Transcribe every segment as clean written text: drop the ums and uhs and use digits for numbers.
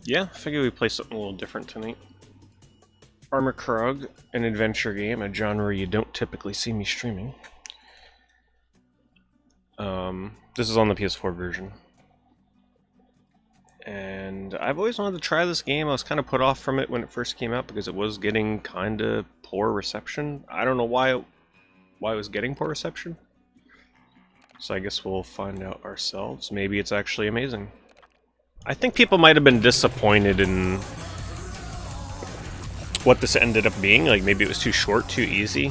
Yeah, I figured we'd play something a little different tonight. Armikrog, an adventure game, a genre you don't typically see me streaming. This is on the PS4 version. And I've always wanted to try this game. I was kind of put off from it when it first came out because it was getting kind of poor reception. I don't know why it was getting poor reception. So I guess we'll find out ourselves. Maybe it's actually amazing. I think people might have been disappointed in what this ended up being. Like, maybe it was too short, too easy.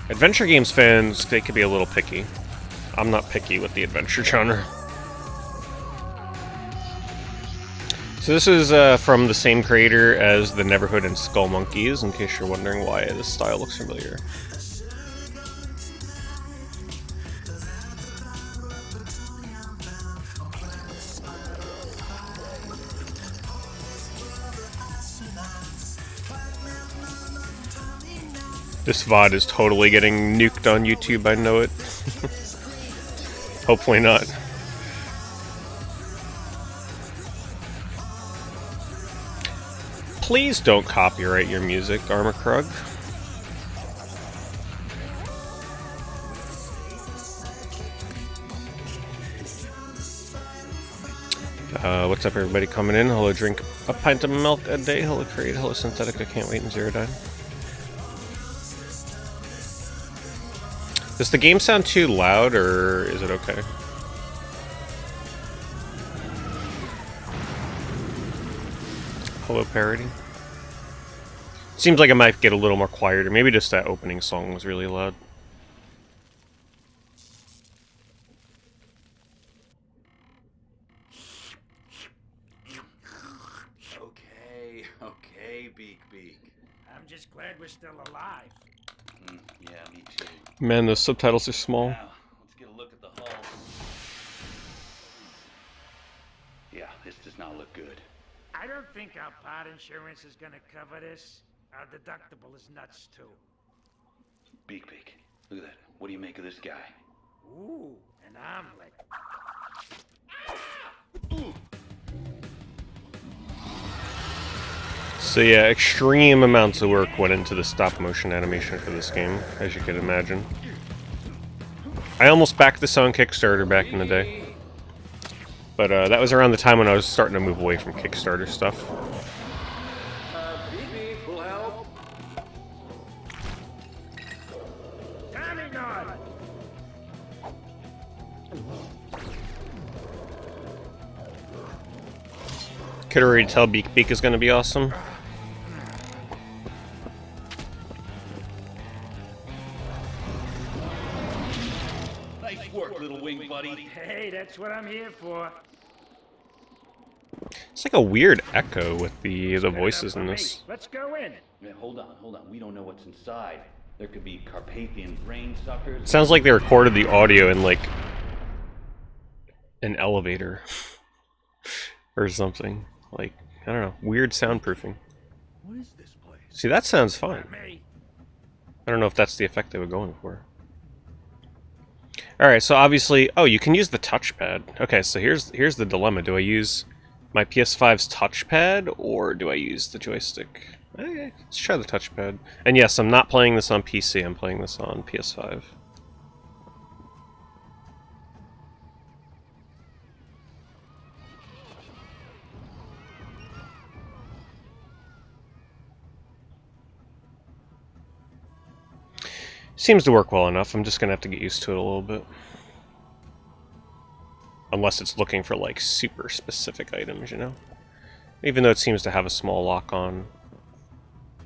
Adventure games fans, they could be a little picky. I'm not picky with the adventure genre. So this is from the same creator as the Neverhood and Skullmonkeys, in case you're wondering why this style looks familiar. This VOD is totally getting nuked on YouTube, I know it. Hopefully not. Please don't copyright your music, Armikrog. What's up, everybody coming in? Hello, drink a pint of milk a day. Hello, Creed. Hello, Synthetic. I can't wait in Zero Dine. Does the game sound too loud, or is it okay? Hello, Parody. Seems like it might get a little more quieter. Maybe just that opening song was really loud. Okay, Beak. I'm just glad we're still alive. Yeah, me too. Man, those subtitles are small. Now, let's get a look at the hull. Yeah, this does not look good. I don't think our part insurance is gonna cover this. Our deductible is nuts too. Beak, look at that. What do you make of this guy? Ooh, an omelet. So yeah, extreme amounts of work went into the stop-motion animation for this game, as you can imagine. I almost backed this on Kickstarter back in the day. But that was around the time when I was starting to move away from Kickstarter stuff. Beep, will help. Tommy Nod! Could already tell Beak is going to be awesome. Nice work, little wing buddy. Hey, that's what I'm here for. It's like a weird echo with the voices in this. Let's go in. Yeah, hold on. We don't know what's inside. There could be Carpathian brain suckers. It sounds like they recorded the audio in like an elevator or something. Like, I don't know, weird soundproofing. What is this place? See, that sounds fine. Me. I don't know if that's the effect they were going for. Alright, so obviously... Oh, you can use the touchpad. Okay, so here's the dilemma. Do I use my PS5's touchpad, or do I use the joystick? Okay, let's try the touchpad. And yes, I'm not playing this on PC, I'm playing this on PS5. Seems to work well enough. I'm just gonna have to get used to it a little bit. Unless it's looking for, like, super specific items, you know? Even though it seems to have a small lock-on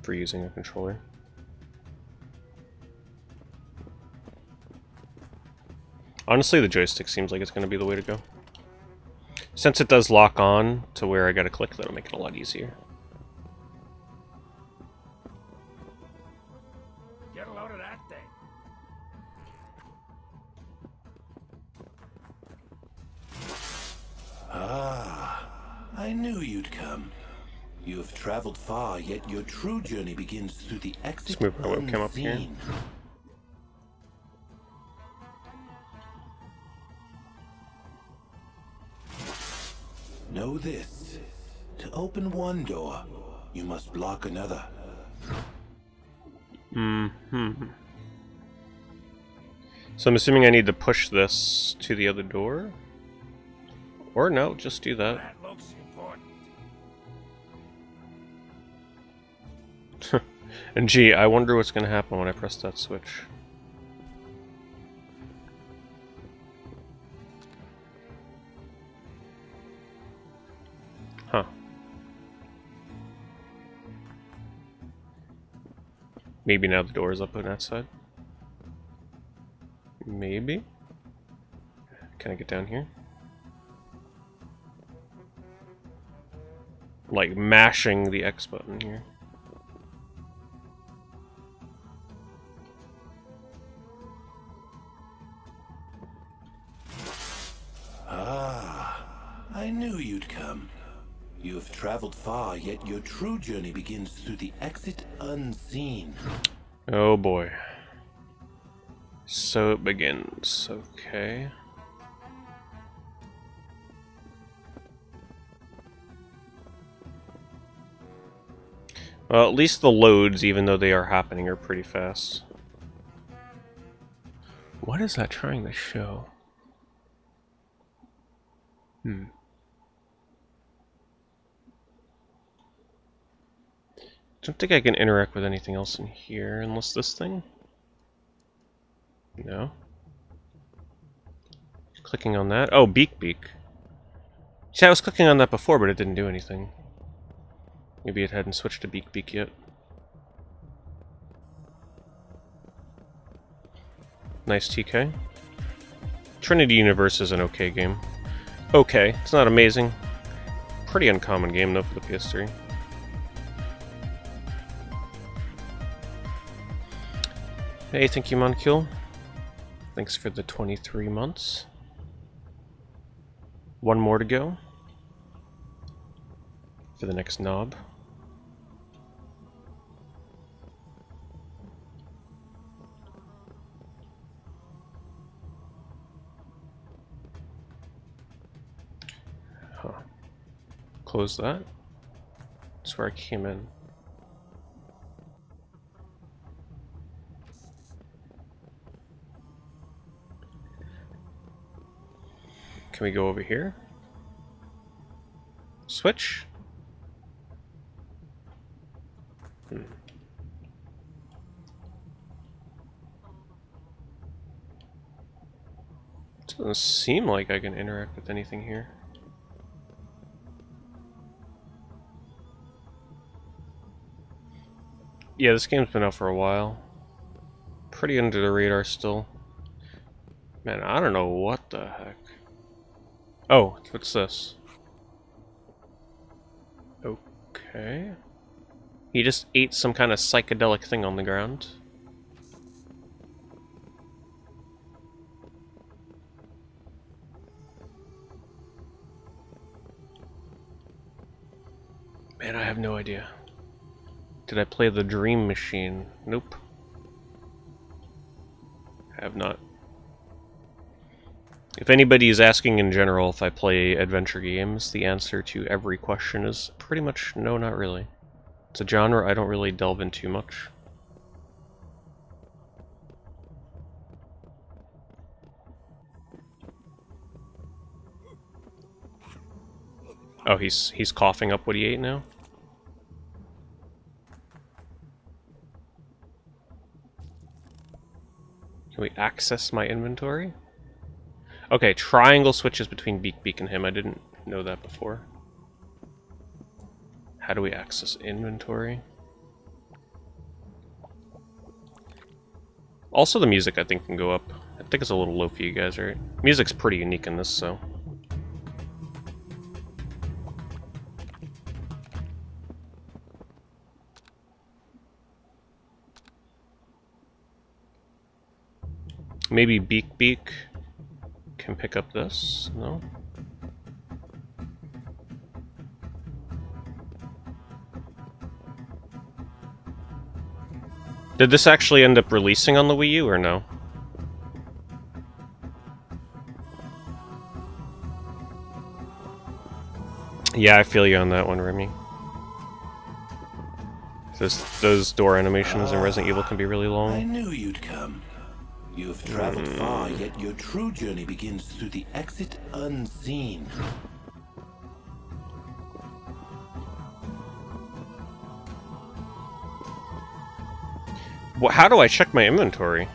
for using a controller. Honestly, the joystick seems like it's gonna be the way to go. Since it does lock on to where I gotta click, that'll make it a lot easier. Get a load of that thing. I knew you'd come. You have traveled far, yet your true journey begins through the exit Let's move my webcam up here. unseen. Know this. To open one door, you must block another. Mm-hmm. So I'm assuming I need to push this to the other door? Or no, just do that. That looks important. And gee, I wonder what's going to happen when I press that switch. Huh. Maybe now the door is up on that side. Maybe. Can I get down here? Like mashing the X button here. Ah, I knew you'd come. You have traveled far, yet your true journey begins through the exit unseen. Oh boy. So it begins. Okay. Well, at least the loads, even though they are happening, are pretty fast. What is that trying to show? Don't think I can interact with anything else in here, unless this thing? No. Clicking on that. Oh, Beak. See, I was clicking on that before, but it didn't do anything. Maybe it hadn't switched to Beak yet. Nice TK. Trinity Universe is an okay game. Okay, it's not amazing. Pretty uncommon game though for the PS3. Hey, thank you, Moncule. Thanks for the 23 months. One more to go for the next knob. Huh. Close that. That's where I came in. Can we go over here? Switch? Doesn't seem like I can interact with anything here. Yeah, this game's been out for a while. Pretty under the radar still. Man, I don't know what the heck. Oh, what's this? Okay. He just ate some kind of psychedelic thing on the ground. Man, I have no idea. Did I play the Dream Machine? Nope. Have not. If anybody is asking in general if I play adventure games, the answer to every question is pretty much no, not really. It's a genre I don't really delve into much. Oh, he's coughing up what he ate now? Can we access my inventory? Okay, triangle switches between Beak and him. I didn't know that before. How do we access inventory? Also, the music I think can go up. I think it's a little low for you guys, right? Music's pretty unique in this, so... Maybe Beak can pick up this? No? Did this actually end up releasing on the Wii U or no? Yeah, I feel you on that one, Remy. Those door animations in Resident Evil can be really I long. knew you'd come. You have traveled far, yet your true journey begins through the exit unseen. How do I check my inventory?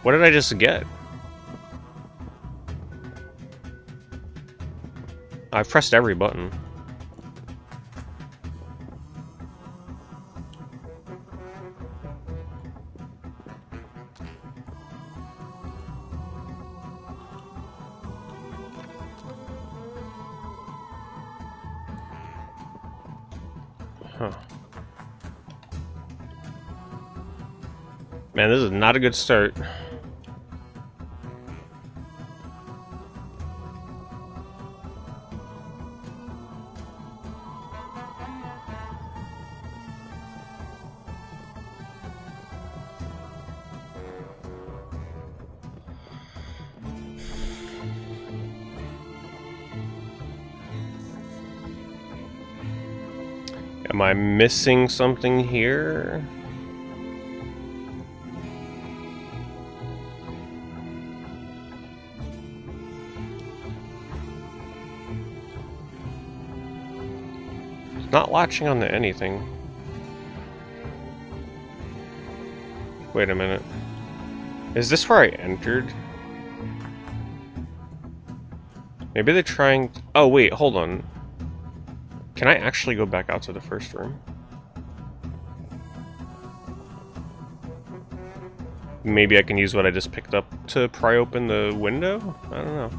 What did I just get? I've pressed every button. Huh. Man, this is not a good start. Am I missing something here? It's not latching onto anything. Wait a minute. Is this where I entered? Maybe they're trying... Oh, wait, hold on. Can I actually go back out to the first room? Maybe I can use what I just picked up to pry open the window? I don't know.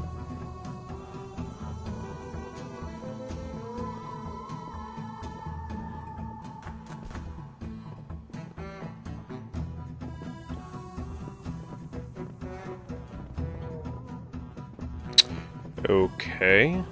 Okay.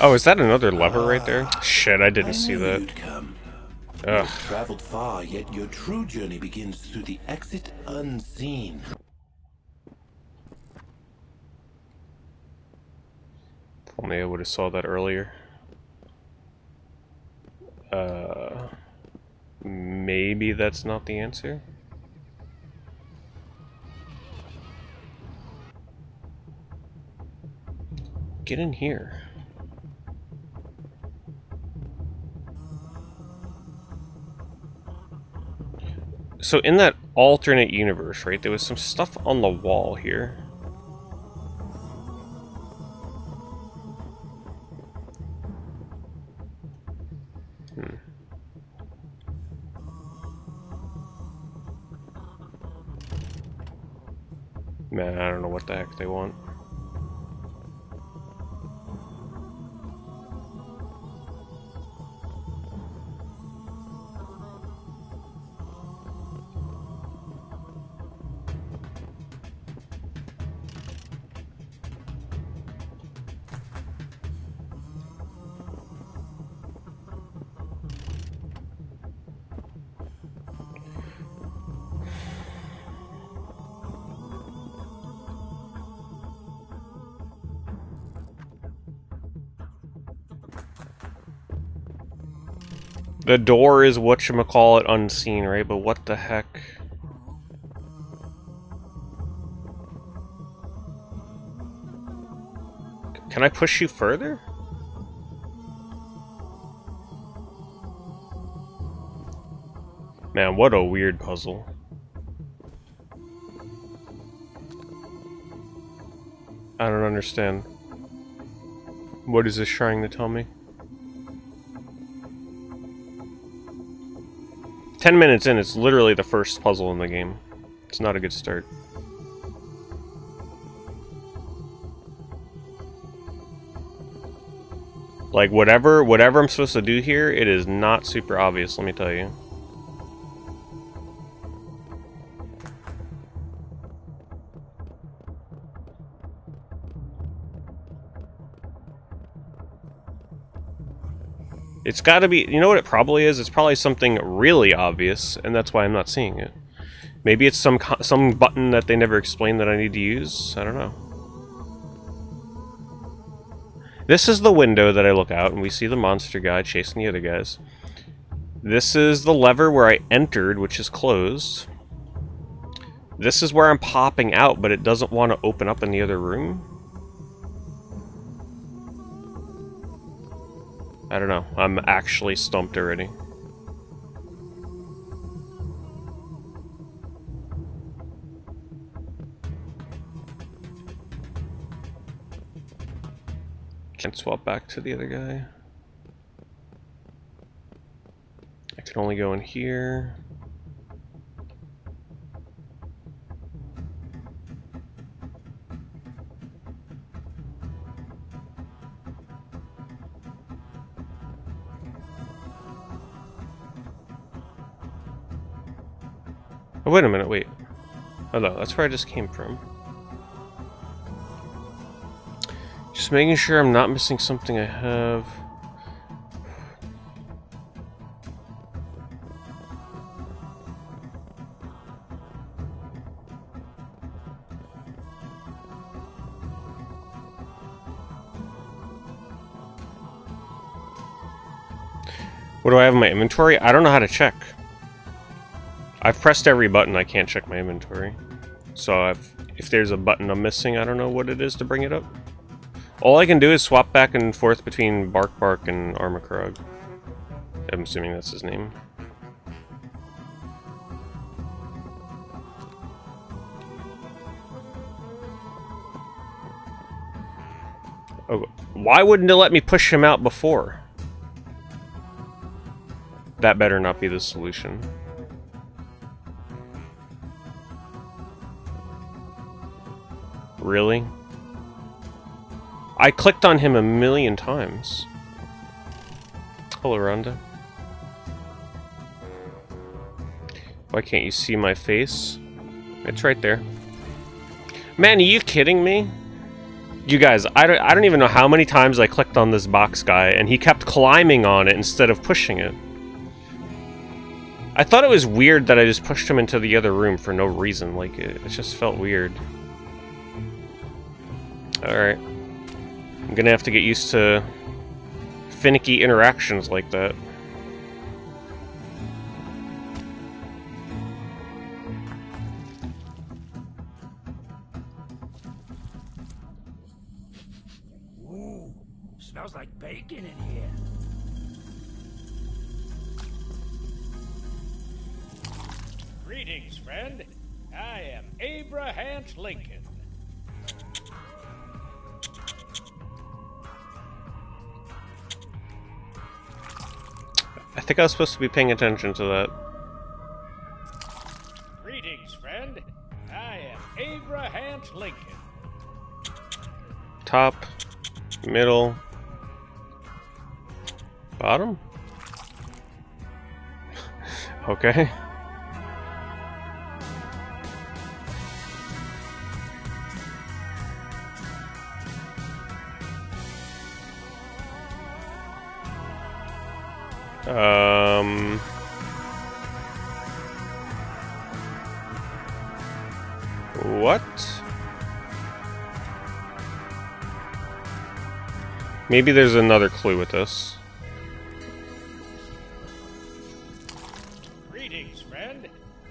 Oh, is that another lever right there? Shit, I didn't see that. You'd come. You Ugh. have traveled far, yet your true journey begins through the exit unseen. If only I would have saw that earlier. Maybe that's not the answer? Get in here. So in that alternate universe, right, there was some stuff on the wall here. Man, I don't know what the heck they want. The door is whatchamacallit unseen, right? But what the heck? Can I push you further? Man, what a weird puzzle. I don't understand. What is this trying to tell me? 10 minutes in, it's literally the first puzzle in the game. It's not a good start. Like, whatever I'm supposed to do here, it is not super obvious, let me tell you. It's gotta be, you know what it probably is? It's probably something really obvious, and that's why I'm not seeing it. Maybe it's some button that they never explained that I need to use? I don't know. This is the window that I look out, and we see the monster guy chasing the other guys. This is the lever where I entered, which is closed. This is where I'm popping out, but it doesn't want to open up in the other room. I don't know. I'm actually stumped already. Can't swap back to the other guy. I can only go in here. Oh, wait a minute, wait. Oh no, that's where I just came from. Just making sure I'm not missing something I have. What do I have in my inventory? I don't know how to check. I've pressed every button, I can't check my inventory. So if there's a button I'm missing, I don't know what it is to bring it up. All I can do is swap back and forth between Bark and Armikrog. I'm assuming that's his name. Oh, why wouldn't it let me push him out before? That better not be the solution. Really? I clicked on him a million times. Hello, Rhonda. Why can't you see my face? It's right there. Man, are you kidding me? You guys, I don't even know how many times I clicked on this box guy, and he kept climbing on it instead of pushing it. I thought it was weird that I just pushed him into the other room for no reason. Like, it just felt weird. Alright. I'm gonna have to get used to finicky interactions like that. Ooh, smells like bacon in here. Greetings, friend. I am Abraham Lincoln. I think I was supposed to be paying attention to that. Greetings, friend. I am Abraham Lincoln. Top, middle, bottom? Okay. What? Maybe there's another clue with this. Greetings, friend.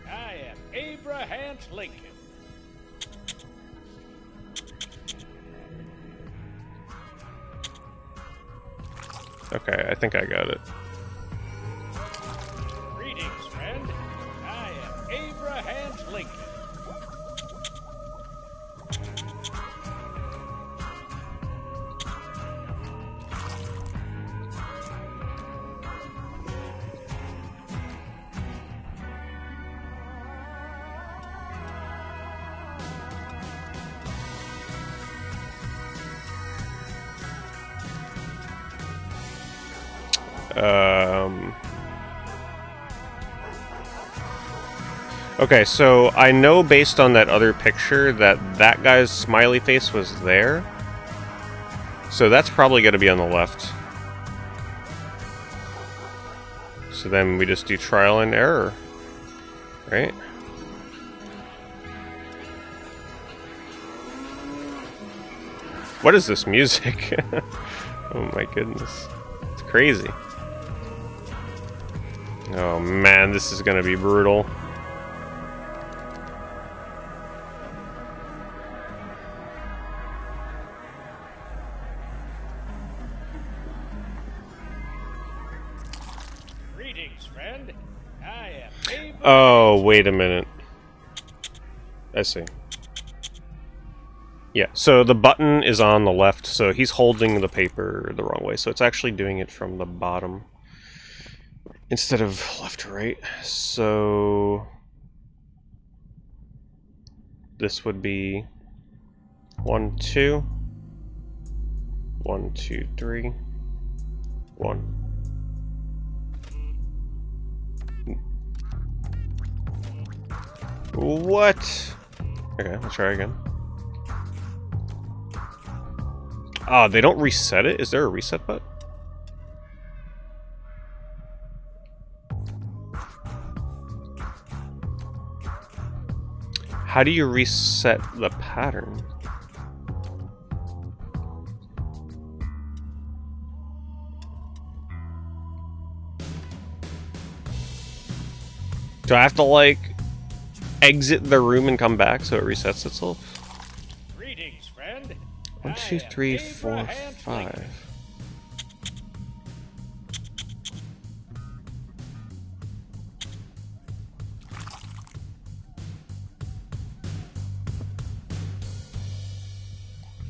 I am Abraham Lincoln. Okay, I think I got it. Greetings, friend. I am Abraham Lincoln. Okay, so I know based on that other picture that that guy's smiley face was there. So that's probably going to be on the left. So then we just do trial and error, right? What is this music? Oh my goodness. It's crazy. Oh man, this is gonna be brutal. Greetings, friend. I am Oh, wait a minute. I see. Yeah, so the button is on the left, so he's holding the paper the wrong way, so it's actually doing it from the bottom instead of left to right. So this would be 1, 2, 1, 2, 3, 1. What? Okay, let's try again. Ah, they don't reset it? Is there a reset button? How do you reset the pattern? Do I have to, like, exit the room and come back so it resets itself? Greetings, friend. 1, 2, 3, 4, 5.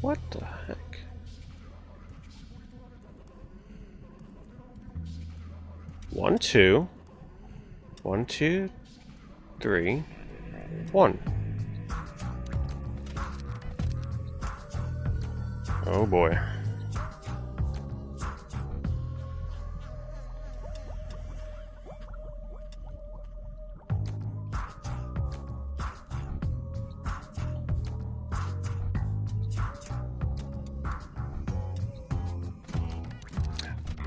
What the heck? One, 2. 1, 2, 3, 1. Oh boy.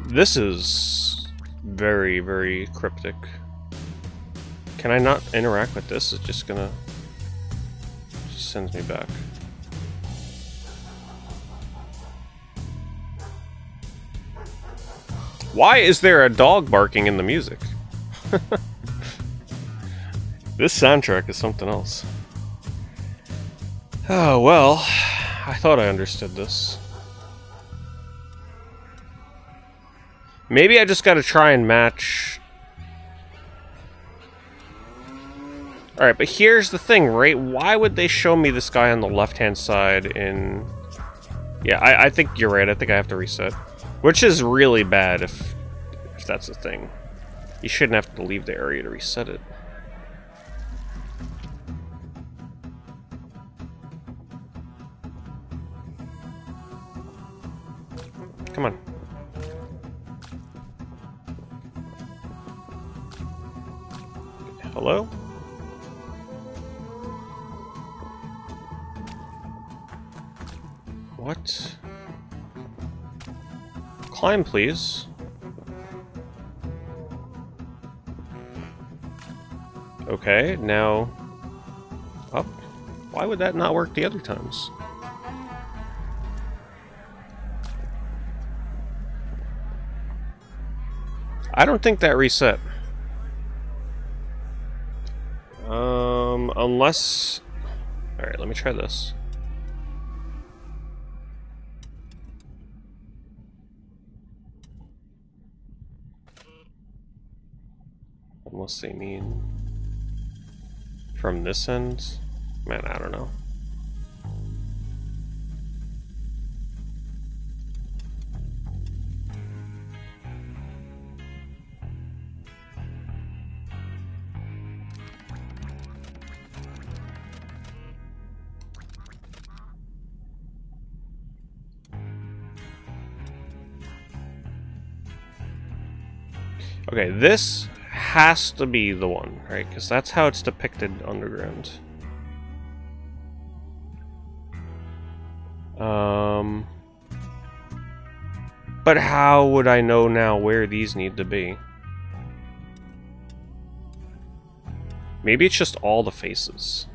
This is very, very cryptic. Can I not interact with this? It's just gonna... just sends me back. Why is there a dog barking in the music? This soundtrack is something else. Oh, well, I thought I understood this. Maybe I just gotta try and match... Alright, but here's the thing, right? Why would they show me this guy on the left-hand side in... Yeah, I think you're right. I think I have to reset. Which is really bad if that's the thing. You shouldn't have to leave the area to reset it. Come on. Hello? What? Climb, please. Okay, now... Up. Why would that not work the other times? I don't think that reset. Unless... Alright, let me try this. Unless they mean... from this end? Man, I don't know. Okay, this has to be the one, right? Because that's how it's depicted underground. But how would I know now where these need to be? Maybe it's just all the faces.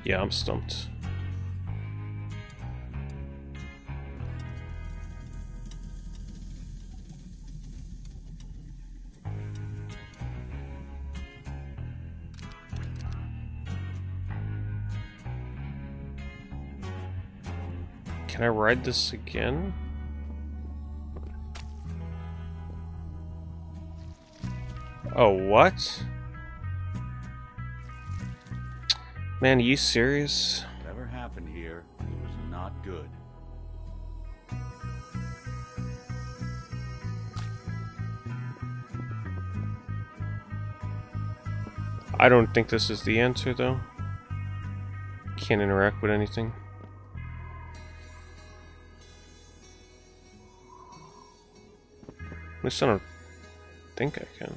Yeah, I'm stumped. Can I ride this again? Oh, what? Man, are you serious? Whatever happened here, it was not good. I don't think this is the answer, though. Can't interact with anything. At least I don't think I can.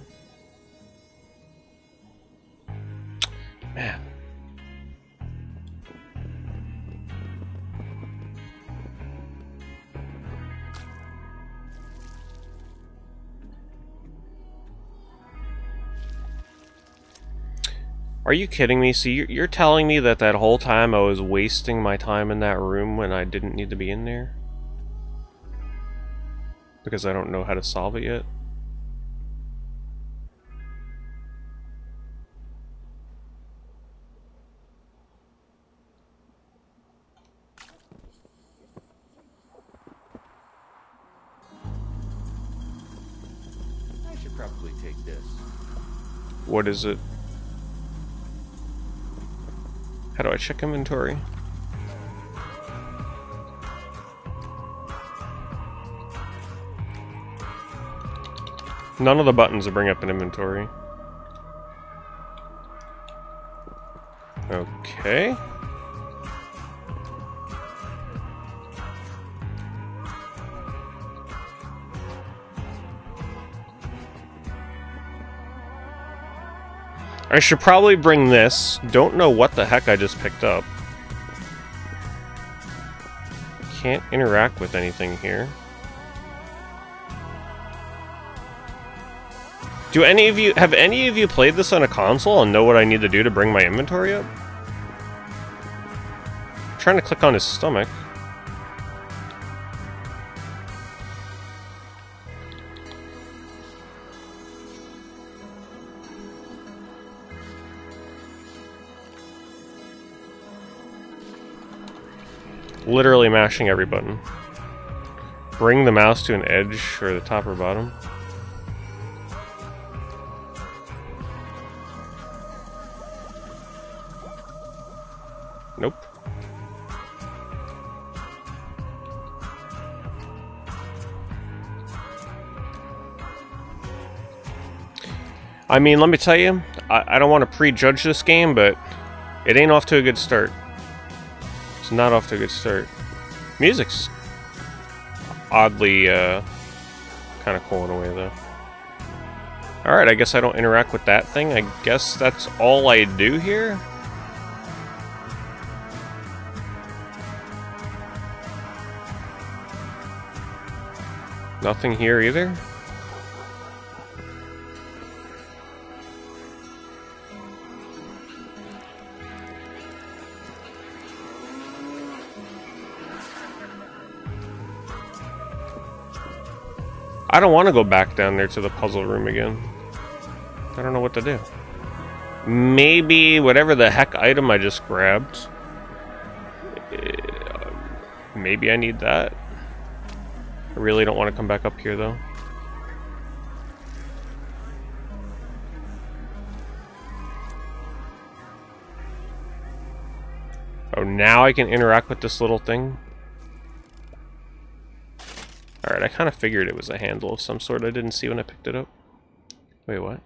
Man. Are you kidding me? So you're telling me that that whole time I was wasting my time in that room when I didn't need to be in there? Because I don't know how to solve it yet? I should probably take this. What is it? How do I check inventory? None of the buttons will bring up an inventory. Okay. I should probably bring this. Don't know what the heck I just picked up. Can't interact with anything here. Have any of you played this on a console and know what I need to do to bring my inventory up? I'm trying to click on his stomach. Literally mashing every button. Bring the mouse to an edge or the top or bottom. Nope. I mean, let me tell you, I don't want to prejudge this game, but it ain't off to a good start. It's not off to a good start. Music's oddly kind of cool in a way, though. Alright, I guess I don't interact with that thing. I guess that's all I do here? Nothing here either? I don't want to go back down there to the puzzle room again. I don't know what to do. Maybe whatever the heck item I just grabbed. Maybe I need that. I really don't want to come back up here though. Oh, now I can interact with this little thing? Alright, I kind of figured it was a handle of some sort. I didn't see when I picked it up. Wait, what?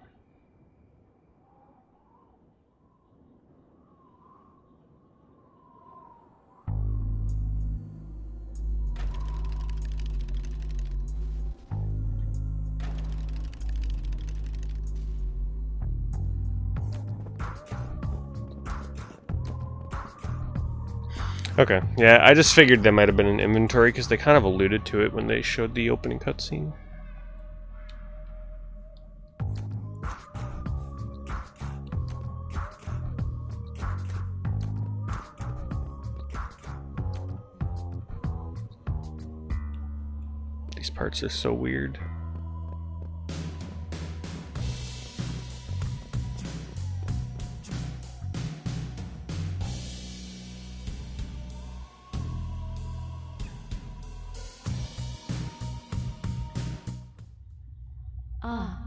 Okay, yeah, I just figured there might have been an inventory because they kind of alluded to it when they showed the opening cutscene. These parts are so weird.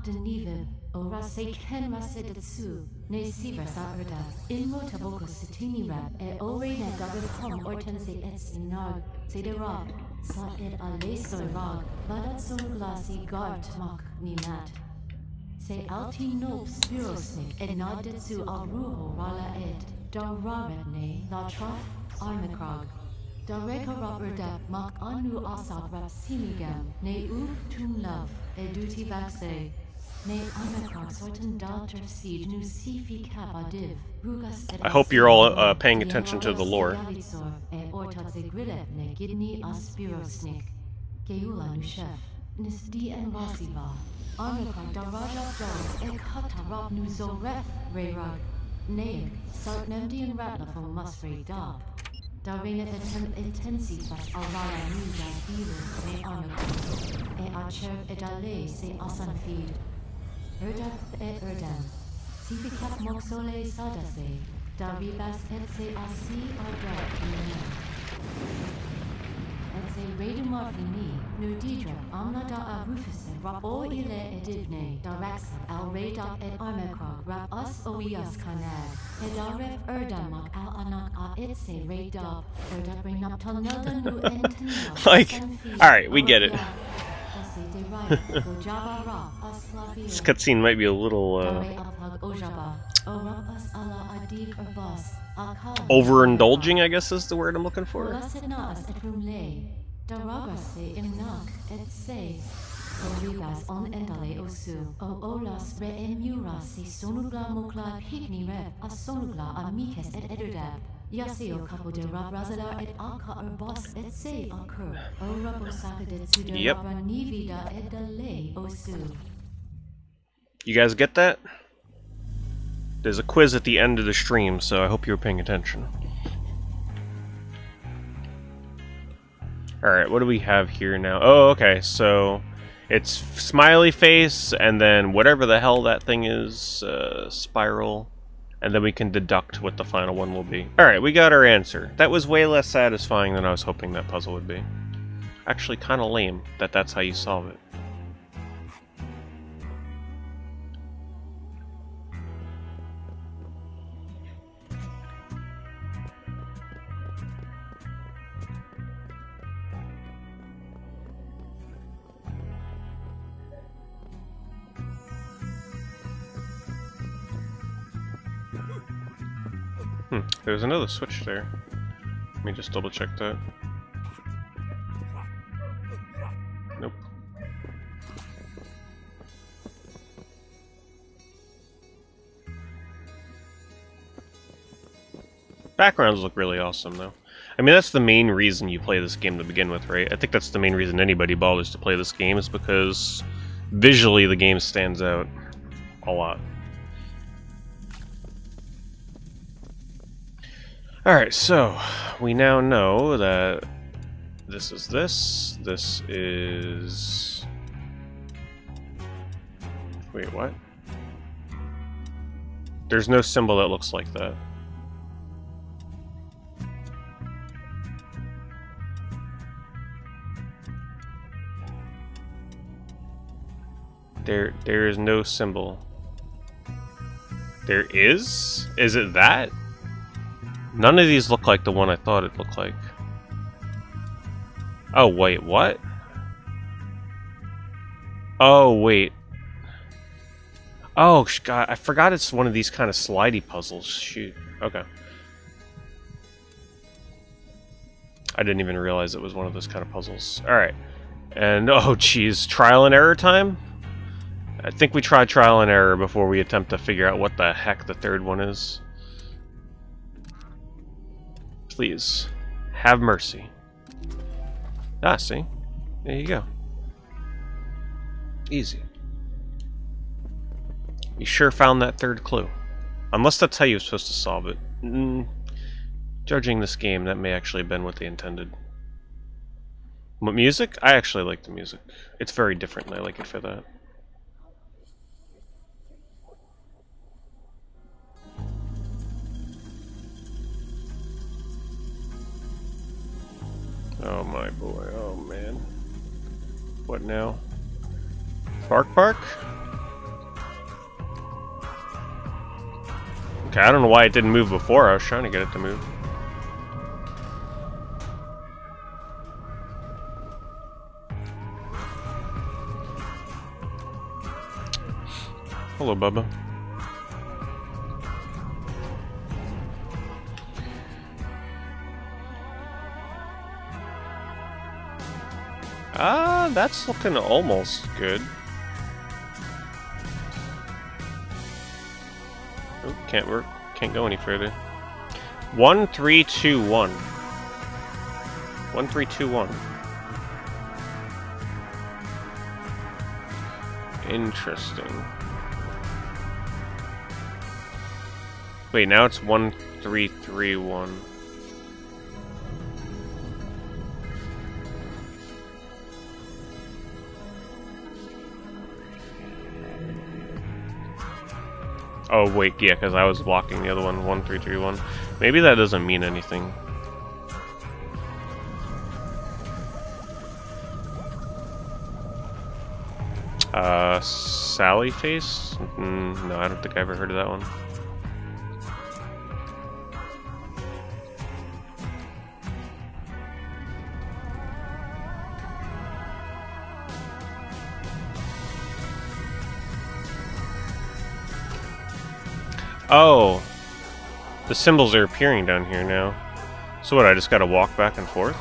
Denive, ora se ken rasedetsu, ne siversa erda, in motaboko sitini rap, e ore ne dagapom ortense ets in nag, se de rock, sa ed a laser rog, vadat son glasi guard mock ni mat. Se alti nob spirosnik, ed nadetsu al ruho rala ed, dar raret ne, la trof, Armikrog. Dareka Roberta mock anu asat rap sinigam, ne u tum love, eduti vaxe. I hope you're all paying attention to the lore. Erdap et erdam. Sificat moxole sadase. Daribas et se asi ardap ina. Et se redumar fini. Nudidra amna da a rufus rap o ile edibne. Daraxa al redap et Armikrog rap us oias kanag. Edaref erdamak al anak a it se redap. Erdap renap tonelda nu enten. Like, alright, we get it. This cutscene might be a little overindulging, I guess is the word I'm looking for. Yasio capo de Rabrazalar et Alca Urbos et se occur. O Rabosaka de Tsuda Nivida et Delay Osu. You guys get that? There's a quiz at the end of the stream, so I hope you were paying attention. Alright, what do we have here now? Oh, okay, so it's smiley face, and then whatever the hell that thing is, spiral. And then we can deduct what the final one will be. Alright, we got our answer. That was way less satisfying than I was hoping that puzzle would be. Actually, kind of lame that that's how you solve it. There's another switch there. Let me just double check that. Nope. Backgrounds look really awesome, though. I mean, that's the main reason you play this game to begin with, right? I think that's the main reason anybody bothers to play this game, is because visually the game stands out a lot. Alright, so we now know that this is this is... Wait, what? There's no symbol that looks like that. There is no symbol. There is? Is it that? None of these look like the one I thought it looked like. Oh, wait, what? Oh, wait. Oh, God, I forgot it's one of these kind of slidey puzzles. Shoot. Okay. I didn't even realize it was one of those kind of puzzles. Alright. And, oh, geez, trial and error time? I think we tried trial and error before we attempt to figure out what the heck the third one is. Please. Have mercy. Ah, see? There you go. Easy. You sure found that third clue. Unless that's how you're supposed to solve it. Judging this game, that may actually have been what they intended. What music? I actually like the music. It's very different, and I like it for that. Oh my boy, oh man. What now? Bark Bark? Okay, I don't know why it didn't move before. I was trying to get it to move. Hello, Bubba. Ah, that's looking almost good. Oh, can't work. Can't go any further. 1, 3, 2, 1. 1, 3, 2, 1. Interesting. Wait, now it's 1, 3, 3, 1. Oh wait, yeah, because I was blocking the other one. 1, 3, 3, 1. Maybe that doesn't mean anything. Sally face? No, I don't think I ever heard of that one. Oh, the symbols are appearing down here now. So what, I just gotta walk back and forth?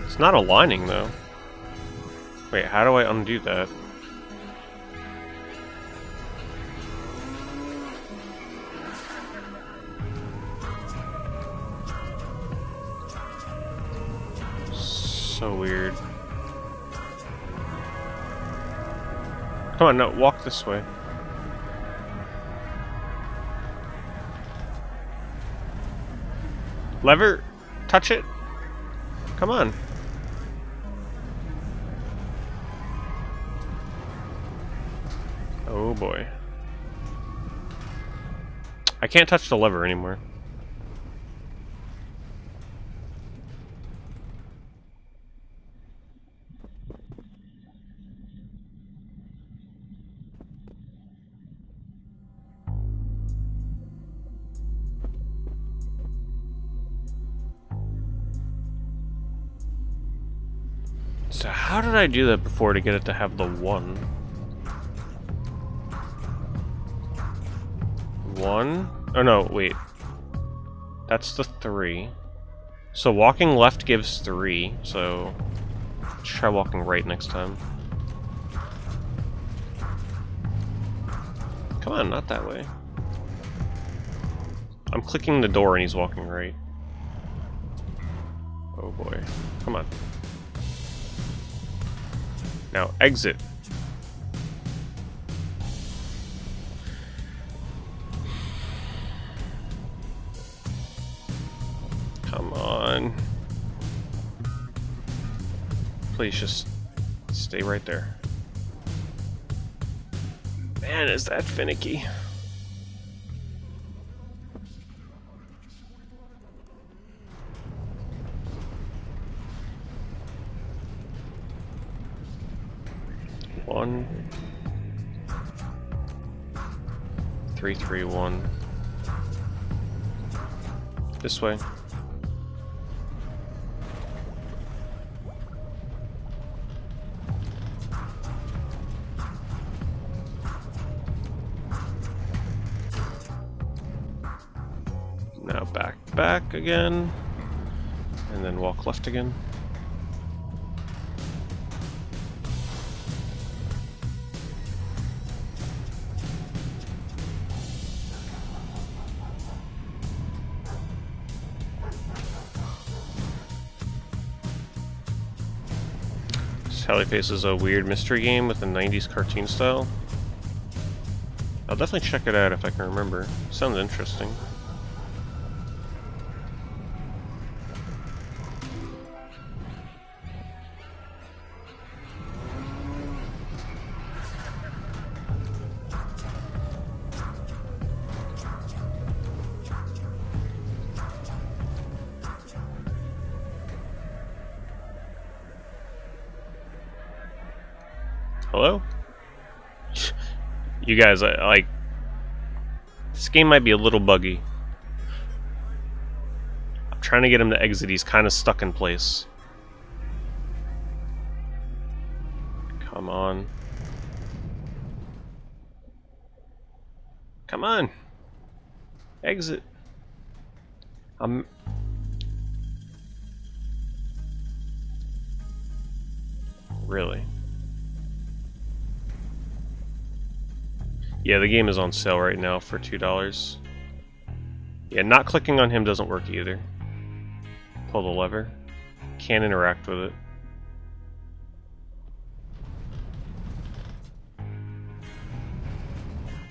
It's not aligning though. Wait, how do I undo that? So weird. Come on, no, walk this way. Lever? Touch it? Come on. Oh boy. I can't touch the lever anymore. So how did I do that before to get it to have the 1? 1? Oh no, wait. That's the 3. So walking left gives 3, so let's try walking right next time. Come on, not that way. I'm clicking the door and he's walking right. Oh boy. Come on. Now, exit. Come on. Please just stay right there. Man, is that finicky. One, 3, 3, 1. This way. Now back again, and then walk left again. Tally Face is a weird mystery game with a 90s cartoon style. I'll definitely check it out if I can remember. Sounds interesting. Hello? You guys, like... This game might be a little buggy. I'm trying to get him to exit, he's kind of stuck in place. Come on. Come on! Exit. Really? Yeah, the game is on sale right now for $2. Yeah, not clicking on him doesn't work either. Pull the lever. Can't interact with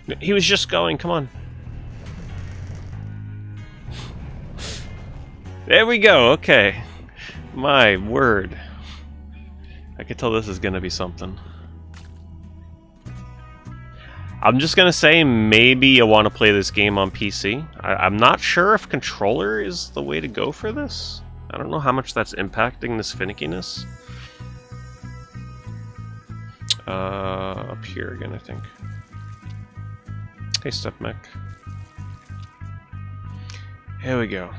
it. He was just going, come on. There we go, okay. My word. I could tell this is gonna be something. I'm just gonna say maybe you want to play this game on PC. I'm not sure if controller is the way to go for this. I don't know how much that's impacting this finickiness. Up here again, I think. Hey, Step Mech. Here we go.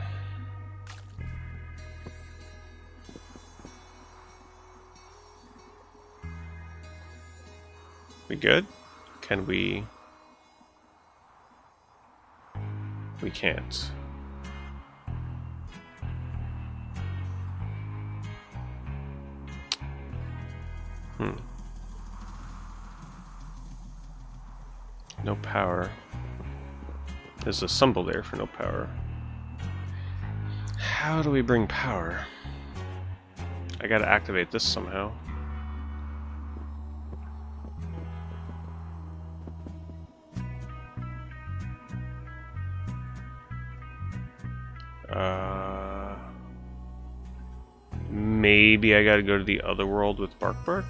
We good? Can we... We can't. No power. There's a symbol there for no power. How do we bring power? I gotta activate this somehow. Maybe I gotta go to the other world with Bark Bark?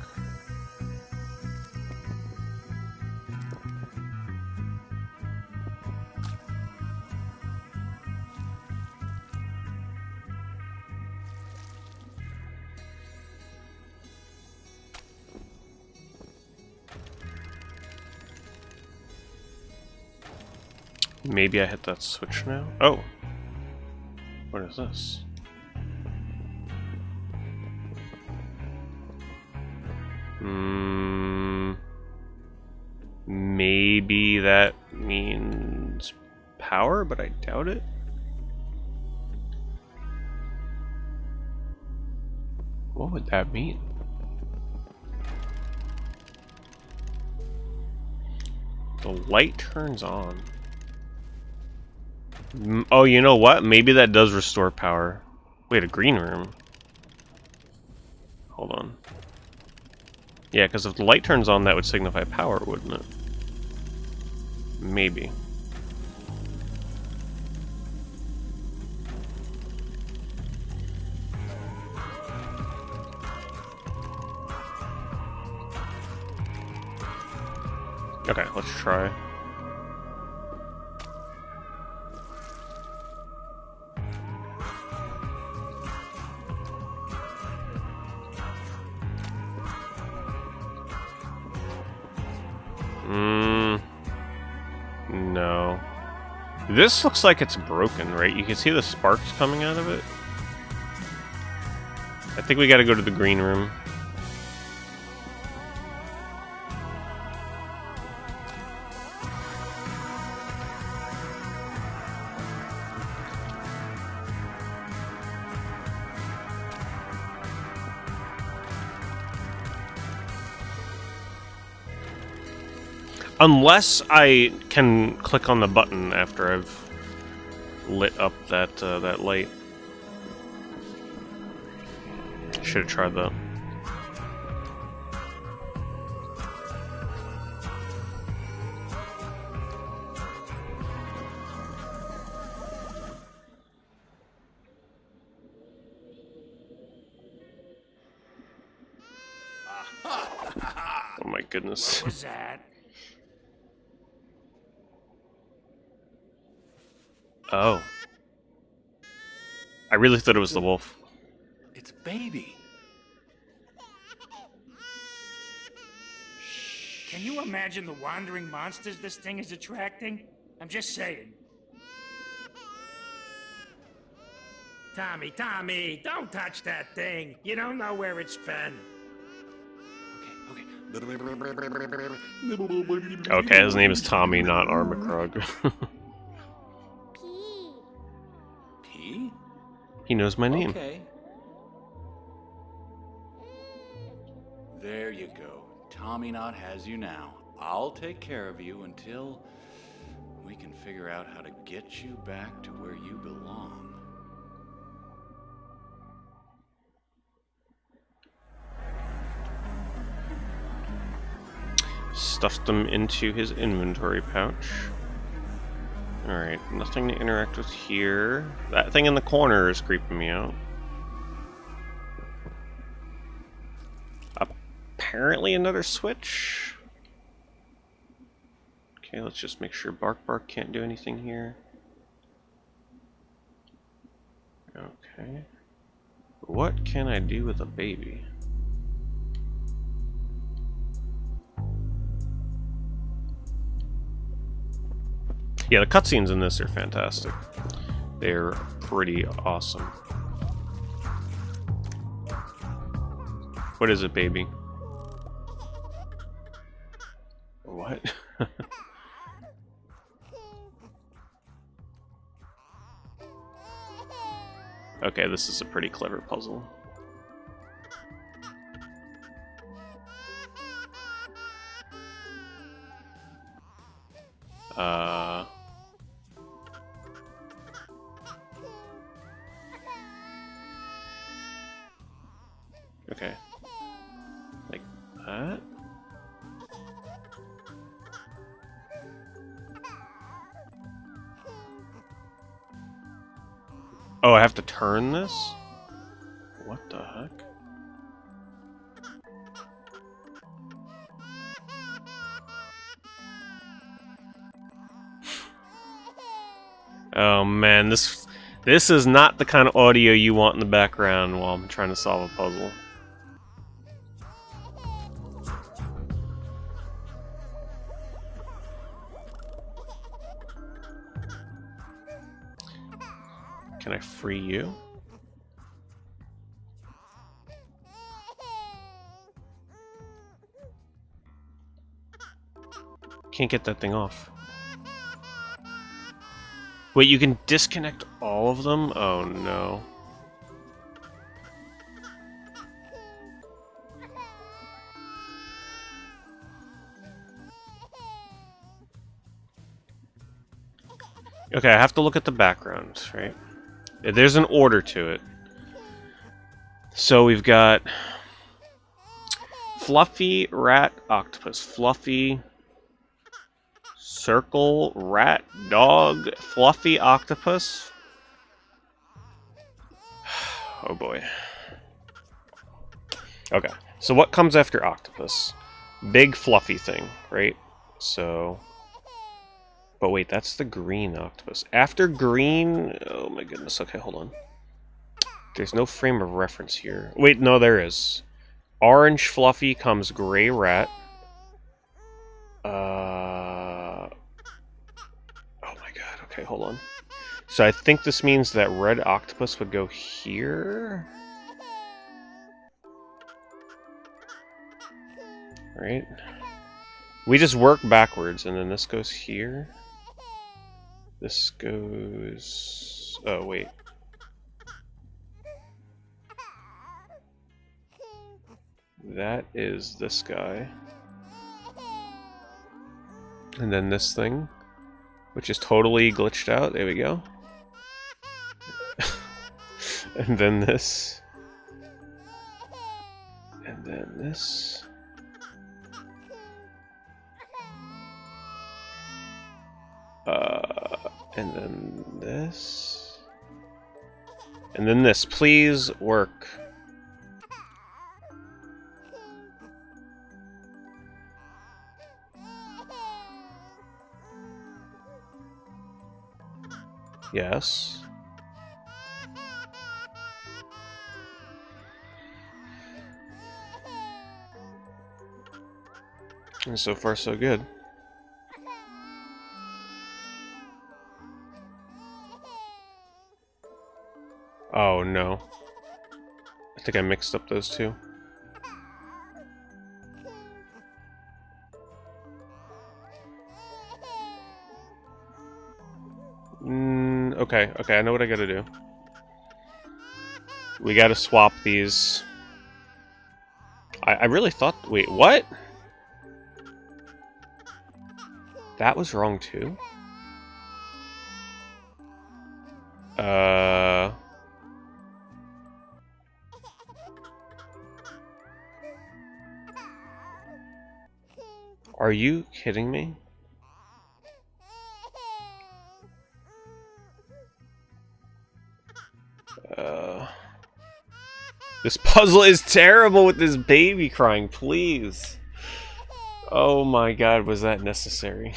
Maybe I hit that switch now? Oh! What is this? Maybe that means power, but I doubt it. What would that mean? The light turns on. Oh, you know what? Maybe that does restore power. Wait, a green room? Hold on. Yeah, because if the light turns on, that would signify power, wouldn't it? Maybe. Okay, let's try. No. This looks like it's broken, right? You can see the sparks coming out of it. I think we gotta go to the green room. Unless I can click on the button after I've lit up that that light. Should have tried that. Oh my goodness. What was that? Oh. I really thought it was the wolf. It's baby. Can you imagine the wandering monsters this thing is attracting? I'm just saying. Tommy, don't touch that thing. You don't know where it's been. Okay, his name is Tommy, not Armikrog. P? He knows my name. Okay. There you go. Tommy Knot has you now. I'll take care of you until we can figure out how to get you back to where you belong. Stuffed them into his inventory pouch. Alright, nothing to interact with here. That thing in the corner is creeping me out. Apparently another switch. Okay, let's just make sure Bark can't do anything here. Okay. What can I do with a baby? Yeah, the cutscenes in this are fantastic. They're pretty awesome. What is it, baby? What? Okay, this is a pretty clever puzzle. Okay. Like that? Oh, I have to turn this? What the heck? Oh man, this is not the kind of audio you want in the background while I'm trying to solve a puzzle. Can I free you? Can't get that thing off. Wait, you can disconnect all of them? Oh no. Okay, I have to look at the background, right? There's an order to it. So we've got Fluffy, Rat, Octopus. Fluffy, Circle, Rat, Dog, Fluffy, Octopus. Oh boy. Okay, so what comes after Octopus? Big fluffy thing, right? So... But wait, that's the green octopus. After green... Oh my goodness, okay, hold on. There's no frame of reference here. Wait, no, there is. Orange fluffy comes gray rat. Oh my god, okay, hold on. So I think this means that red octopus would go here? Right? We just work backwards, and then this goes here. This goes... Oh, wait. That is this guy. And then this thing, which is totally glitched out. There we go. And then this. And then this. And then this. And then this. Please work. Yes. And so far, so good. Oh no. I think I mixed up those two. Okay, okay, I know what I gotta do. We gotta swap these. I really thought... Wait, what? That was wrong too? Are you kidding me? This puzzle is terrible with this baby crying, please. Oh my god, was that necessary?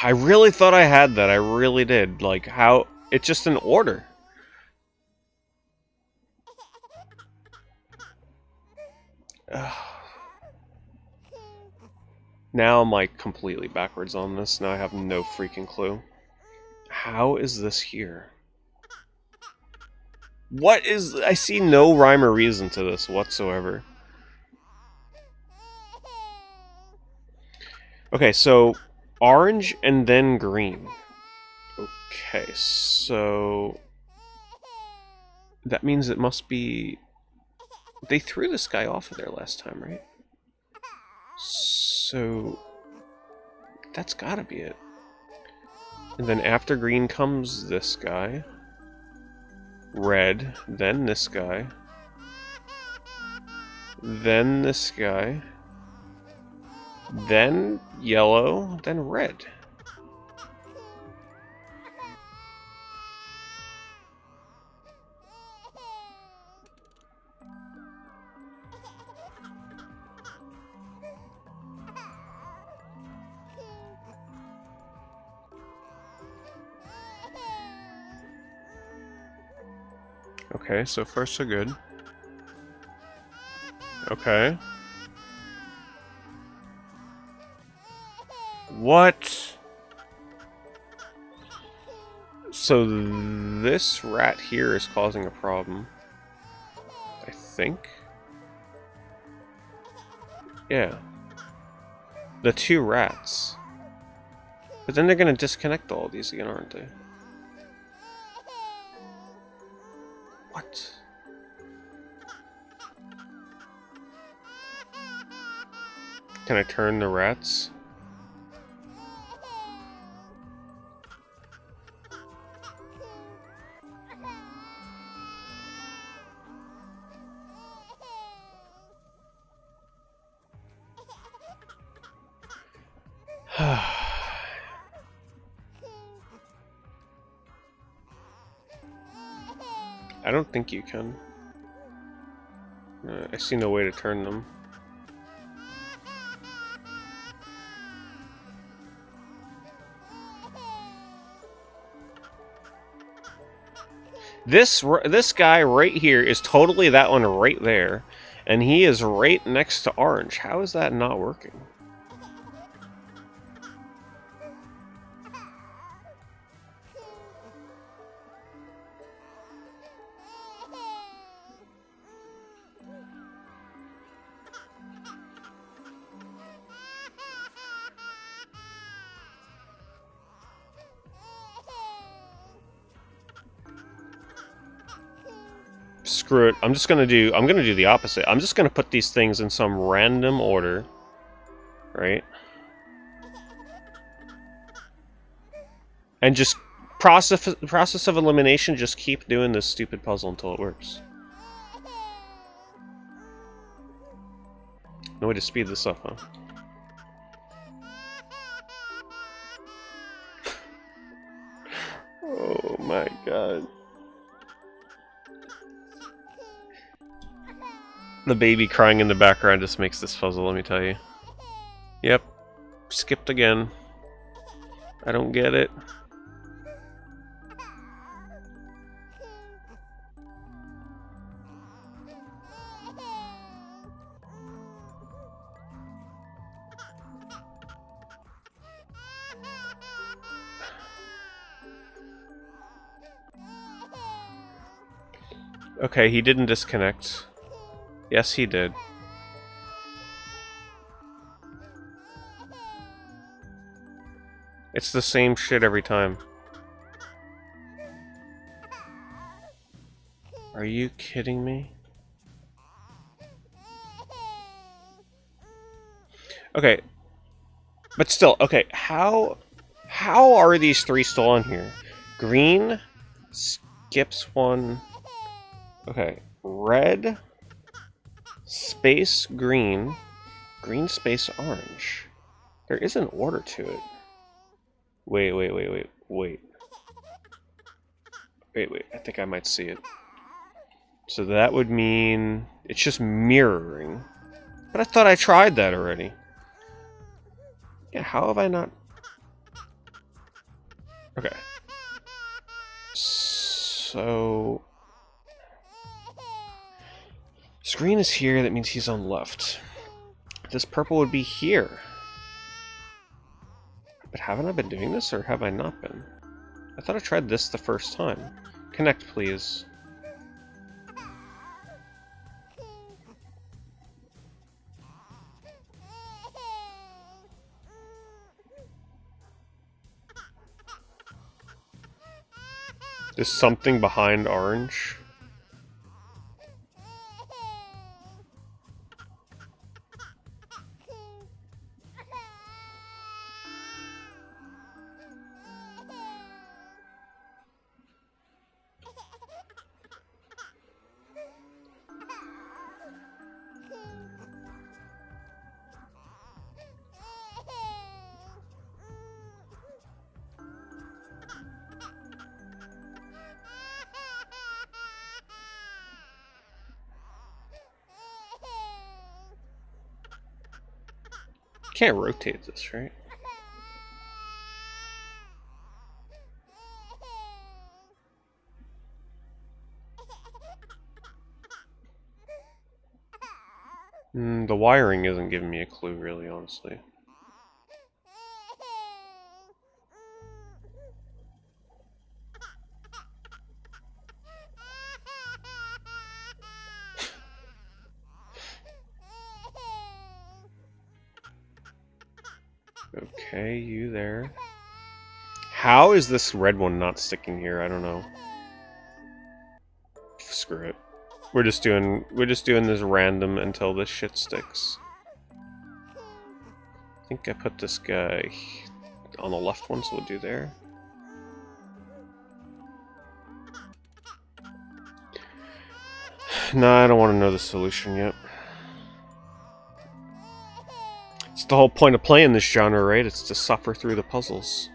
I really thought I had that, I really did. Like, how... It's just an order. Now I'm like completely backwards on this. Now I have no freaking clue. How is this here? What is... I see no rhyme or reason to this whatsoever. Okay, so orange and then green. Okay, so that means it must be... They threw this guy off of there last time, right? So that's gotta be it. And then after green comes this guy. Red, then this guy. Then this guy. Then yellow, then red. Okay, so far so good. Okay. What? So this rat here is causing a problem. I think. Yeah. The two rats. But then they're gonna disconnect all these again, aren't they? What? Can I turn the rats? I don't think you can. I see no way to turn them. This guy right here is totally that one right there, and he is right next to orange. How is that not working? Screw it. I'm gonna do the opposite. I'm just gonna put these things in some random order. Right? And just process of elimination, just keep doing this stupid puzzle until it works. No way to speed this up, huh? Oh my god. The baby crying in the background just makes this puzzle, let me tell you. Yep. Skipped again. I don't get it. Okay, he didn't disconnect. Yes, he did. It's the same shit every time. Are you kidding me? Okay. But still, okay, how are these three still on here? Green skips one. Okay, red space green, green space orange. There is an order to it. Wait. I think I might see it. So that would mean it's just mirroring. But I thought I tried that already. Yeah, how have I not? Okay. So screen is here, that means he's on left. This purple would be here. But haven't I been doing this, or have I not been? I thought I tried this the first time. Connect, please. There's something behind orange. Can't rotate this, right? The wiring isn't giving me a clue, really, honestly. Okay, you there. How is this red one not sticking here? I don't know. Screw it. We're just doing this random until this shit sticks. I think I put this guy on the left one, so we'll do there. No, I don't want to know the solution yet. It's the whole point of playing this genre, right? It's to suffer through the puzzles.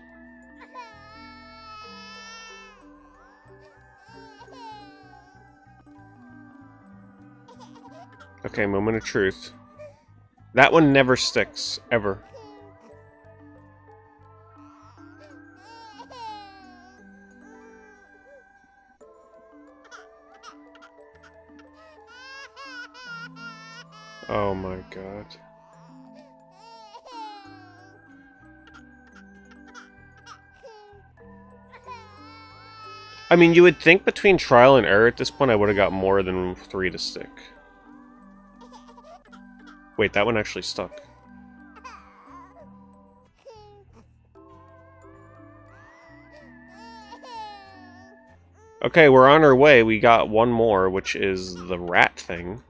Okay, moment of truth. That one never sticks, ever. Oh my god. I mean, you would think between trial and error at this point I would have got more than 3 to stick. Wait, that one actually stuck. Okay, we're on our way. We got one more, which is the rat thing.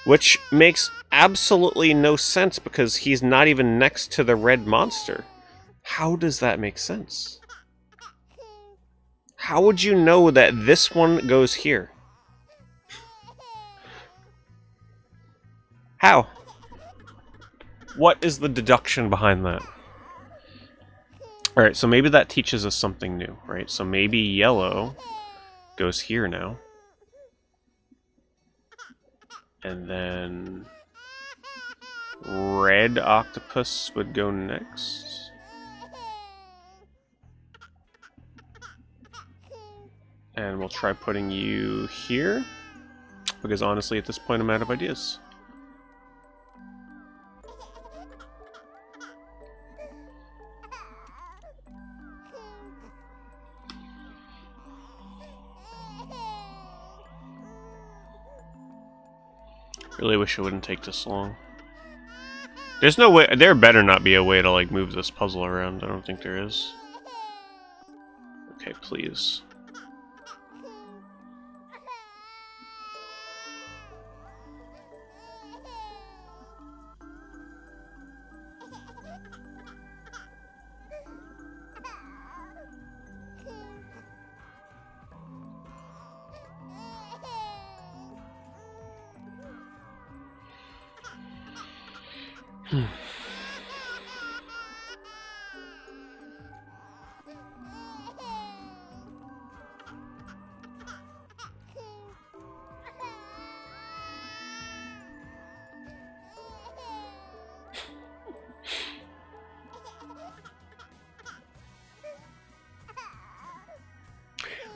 Which makes absolutely no sense because he's not even next to the red monster. How does that make sense? How would you know that this one goes here? How? What is the deduction behind that? Alright, so maybe that teaches us something new, right? So maybe yellow goes here now. And then red octopus would go next. And we'll try putting you here. Because honestly, at this point, I'm out of ideas. Really wish it wouldn't take this long. There's no way. There better not be a way to like move this puzzle around. I don't think there is. Okay, please.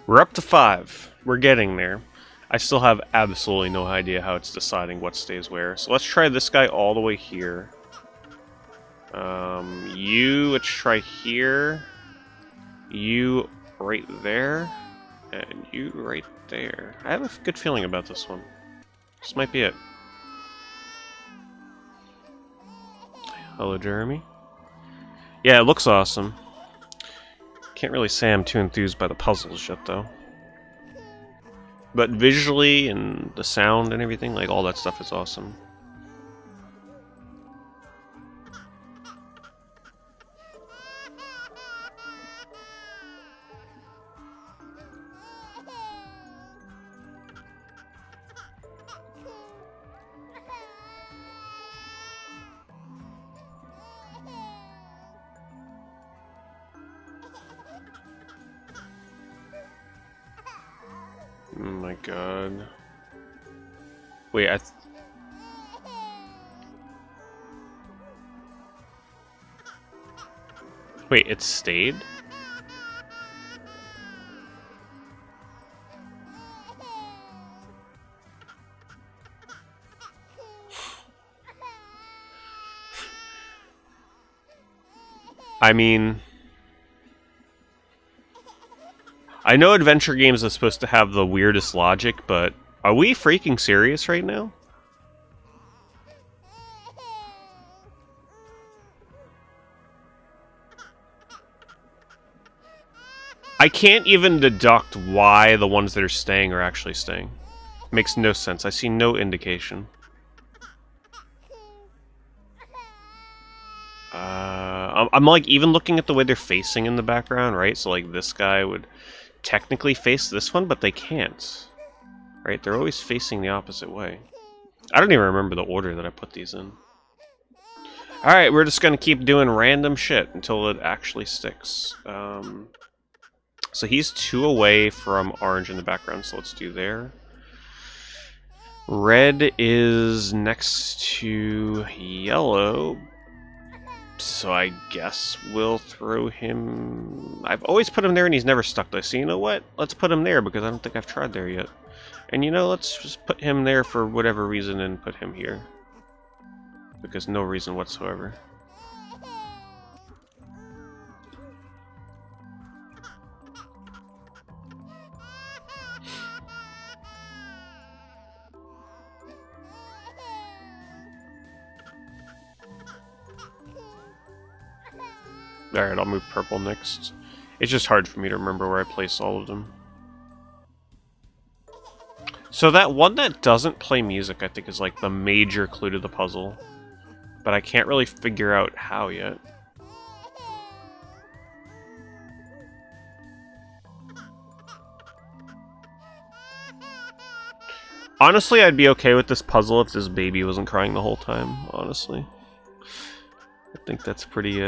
We're up to 5. We're getting there. I still have absolutely no idea how it's deciding what stays where. So let's try this guy all the way here. Let's try here. You right there. And you right there. I have a good feeling about this one. This might be it. Hello, Jeremy. Yeah, it looks awesome. Can't really say I'm too enthused by the puzzles yet, though. But visually and the sound and everything, like all that stuff is awesome. Oh my god. Wait, Wait, it stayed? I mean, I know adventure games are supposed to have the weirdest logic, but are we freaking serious right now? I can't even deduct why the ones that are staying are actually staying. Makes no sense. I see no indication. I'm like even looking at the way they're facing in the background, right? So like this guy would technically face this one, but they can't. Right? They're always facing the opposite way. I don't even remember the order that I put these in. Alright, we're just gonna keep doing random shit until it actually sticks. So he's 2 away from orange in the background, so let's do there. Red is next to yellow, so I guess we'll throw him... I've always put him there and he's never stuck there, so you know what? Let's put him there because I don't think I've tried there yet. And you know, let's just put him there for whatever reason and put him here. Because no reason whatsoever. Alright, I'll move purple next. It's just hard for me to remember where I place all of them. So that one that doesn't play music, I think, is like the major clue to the puzzle. But I can't really figure out how yet. Honestly, I'd be okay with this puzzle if this baby wasn't crying the whole time, honestly. I think that's pretty,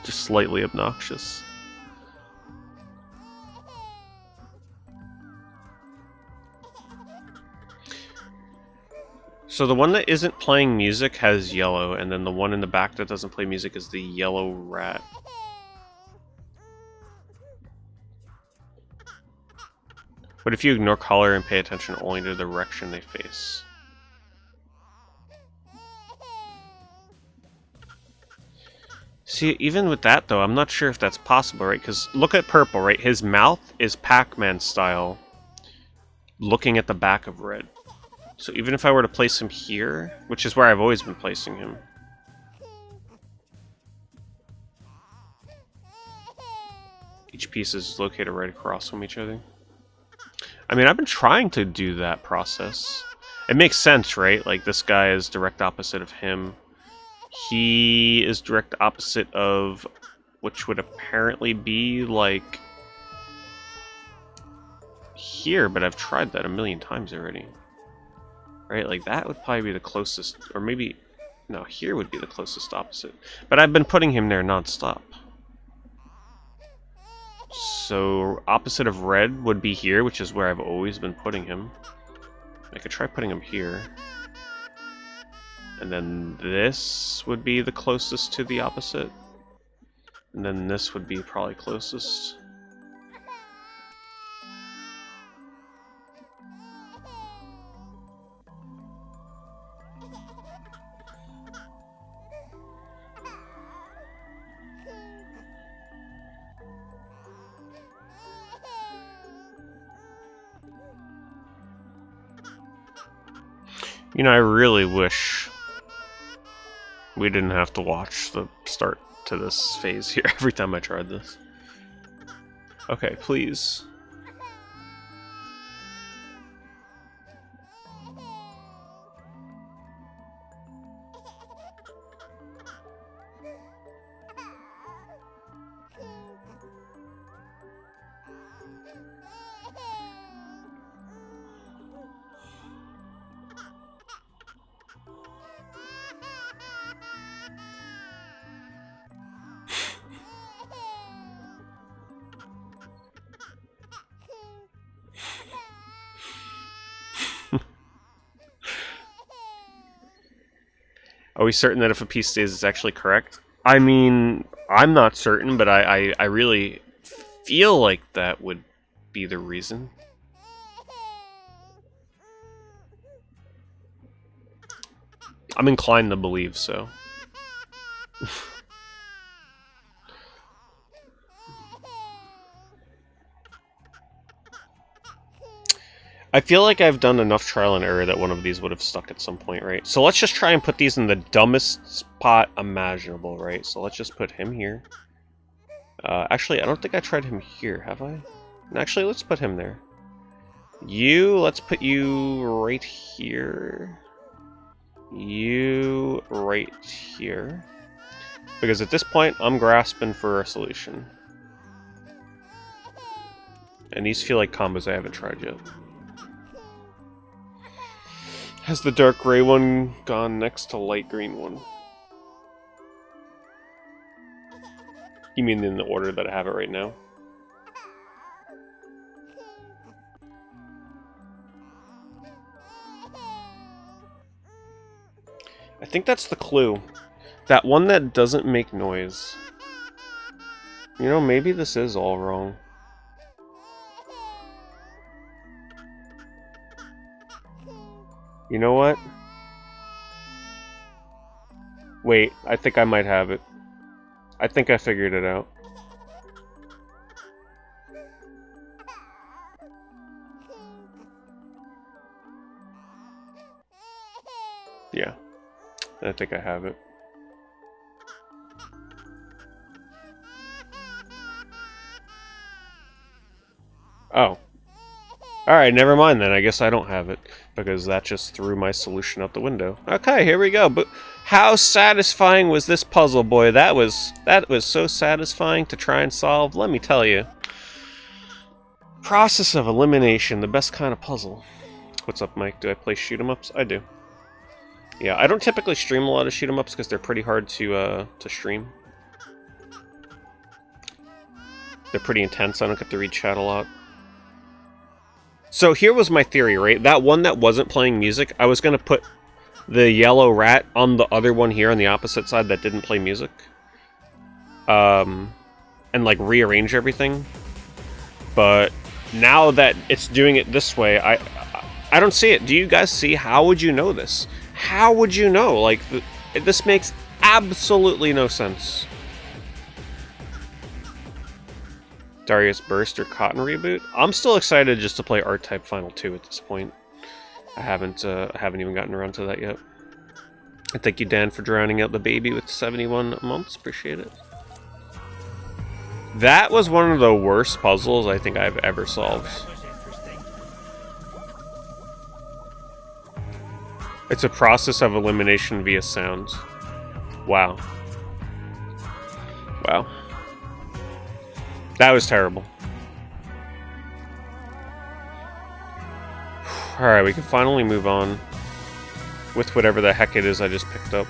just slightly obnoxious. So the one that isn't playing music has yellow, and then the one in the back that doesn't play music is the yellow rat. But if you ignore color and pay attention only to the direction they face. See, even with that though, I'm not sure if that's possible, right? Because look at purple, right? His mouth is Pac-Man style, looking at the back of red. So even if I were to place him here, which is where I've always been placing him. Each piece is located right across from each other. I mean, I've been trying to do that process. It makes sense, right? Like, this guy is direct opposite of him. He is direct opposite of, which would apparently be, like, here, but I've tried that a million times already. Right? Like, that would probably be the closest, or maybe, no, here would be the closest opposite. But I've been putting him there non-stop. So, opposite of red would be here, which is where I've always been putting him. I could try putting him here. And then this would be the closest to the opposite. And then this would be probably closest. You know, I really wish we didn't have to watch the start to this phase here every time I tried this. Okay, please. Are we certain that if a piece stays, it's actually correct? I mean, I'm not certain, but I really feel like that would be the reason. I'm inclined to believe so. I feel like I've done enough trial and error that one of these would have stuck at some point, right? So let's just try and put these in the dumbest spot imaginable, right? So let's just put him here. Actually, I don't think I tried him here, have I? Actually, let's put him there. Let's put you right here. You right here. Because at this point, I'm grasping for a solution. And these feel like combos I haven't tried yet. Has the dark gray one gone next to light green one? You mean in the order that I have it right now? I think that's the clue. That one that doesn't make noise. You know, maybe this is all wrong. You know what? Wait, I think I might have it. I think I figured it out. Yeah, I think I have it. Oh. Alright, never mind then. I guess I don't have it, because that just threw my solution out the window. Okay, here we go. But how satisfying was this puzzle, boy? That was so satisfying to try and solve, let me tell you. Process of elimination, the best kind of puzzle. What's up, Mike? Do I play shoot-em-ups? I do. Yeah, I don't typically stream a lot of shoot-em-ups because they're pretty hard to stream. They're pretty intense. I don't get to read chat a lot. So here was my theory, right? That one that wasn't playing music, I was going to put the yellow rat on the other one here on the opposite side that didn't play music. And like rearrange everything. But now that it's doing it this way, I don't see it. Do you guys see? How would you know this? How would you know? Like, this makes absolutely no sense. Darius Burst or Cotton Reboot? I'm still excited just to play R-Type Final 2 at this point. I haven't even gotten around to that yet. And thank you, Dan, for drowning out the baby with 71 months. Appreciate it. That was one of the worst puzzles I think I've ever solved. It's a process of elimination via sound. Wow. Wow. That was terrible. Alright, we can finally move on with whatever the heck it is I just picked up.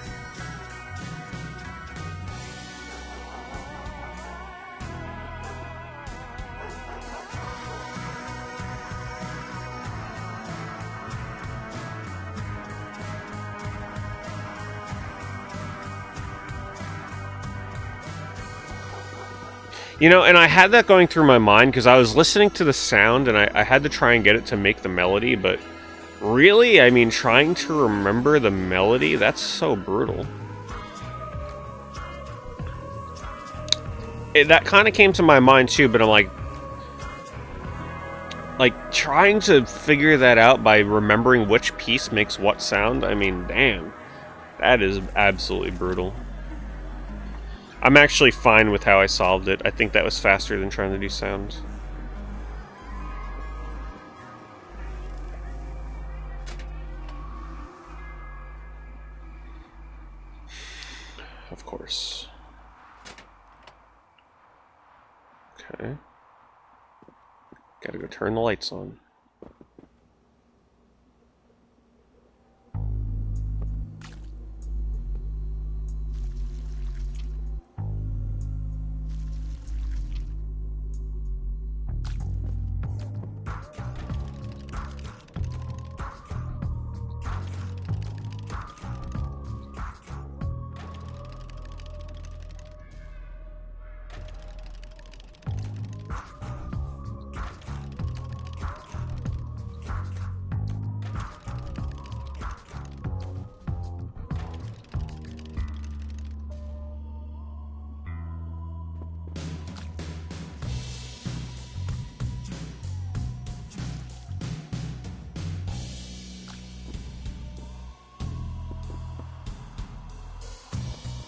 You know, and I had that going through my mind because I was listening to the sound and I had to try and get it to make the melody, but really, I mean, trying to remember the melody, that's so brutal. That kind of came to my mind too, but I'm like trying to figure that out by remembering which piece makes what sound. I mean, damn, that is absolutely brutal. I'm actually fine with how I solved it. I think that was faster than trying to do sounds. Of course. Okay. Gotta go turn the lights on.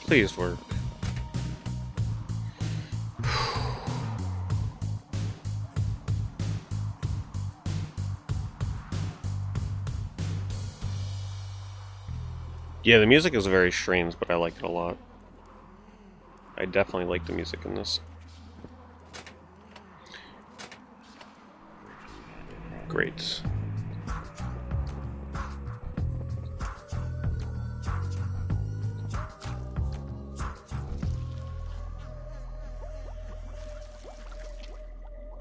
Please work. Yeah, the music is very strange, but I like it a lot. I definitely like the music in this. Great.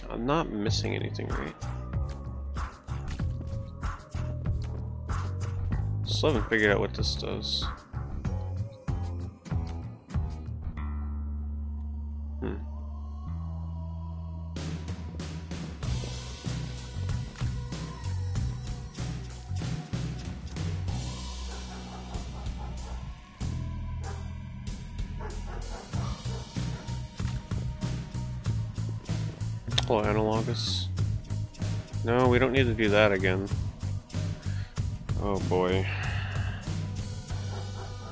I'm not missing anything, right? Still haven't figured out what this does. Hello, Analogus. No, we don't need to do that again. Oh boy.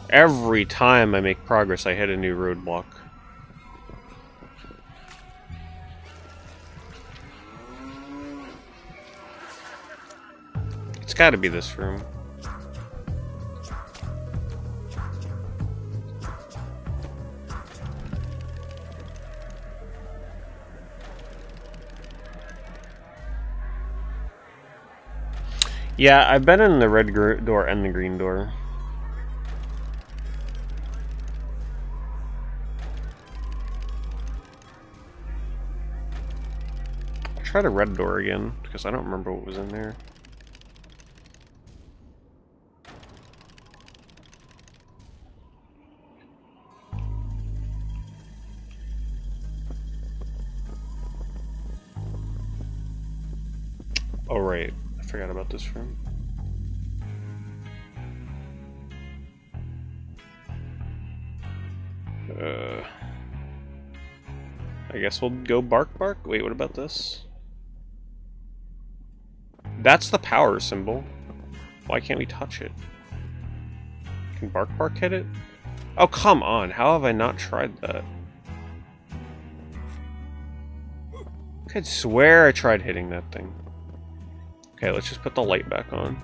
Every time I make progress, I hit a new roadblock. It's gotta be this room. Yeah, I've been in the red door and the green door. I'll try the red door again, because I don't remember what was in there. Oh right, I forgot about this room. I guess we'll go bark bark. Wait, what about this? That's the power symbol. Why can't we touch it? Can Bark hit it? Oh, come on. How have I not tried that? I could swear I tried hitting that thing. Okay, let's just put the light back on.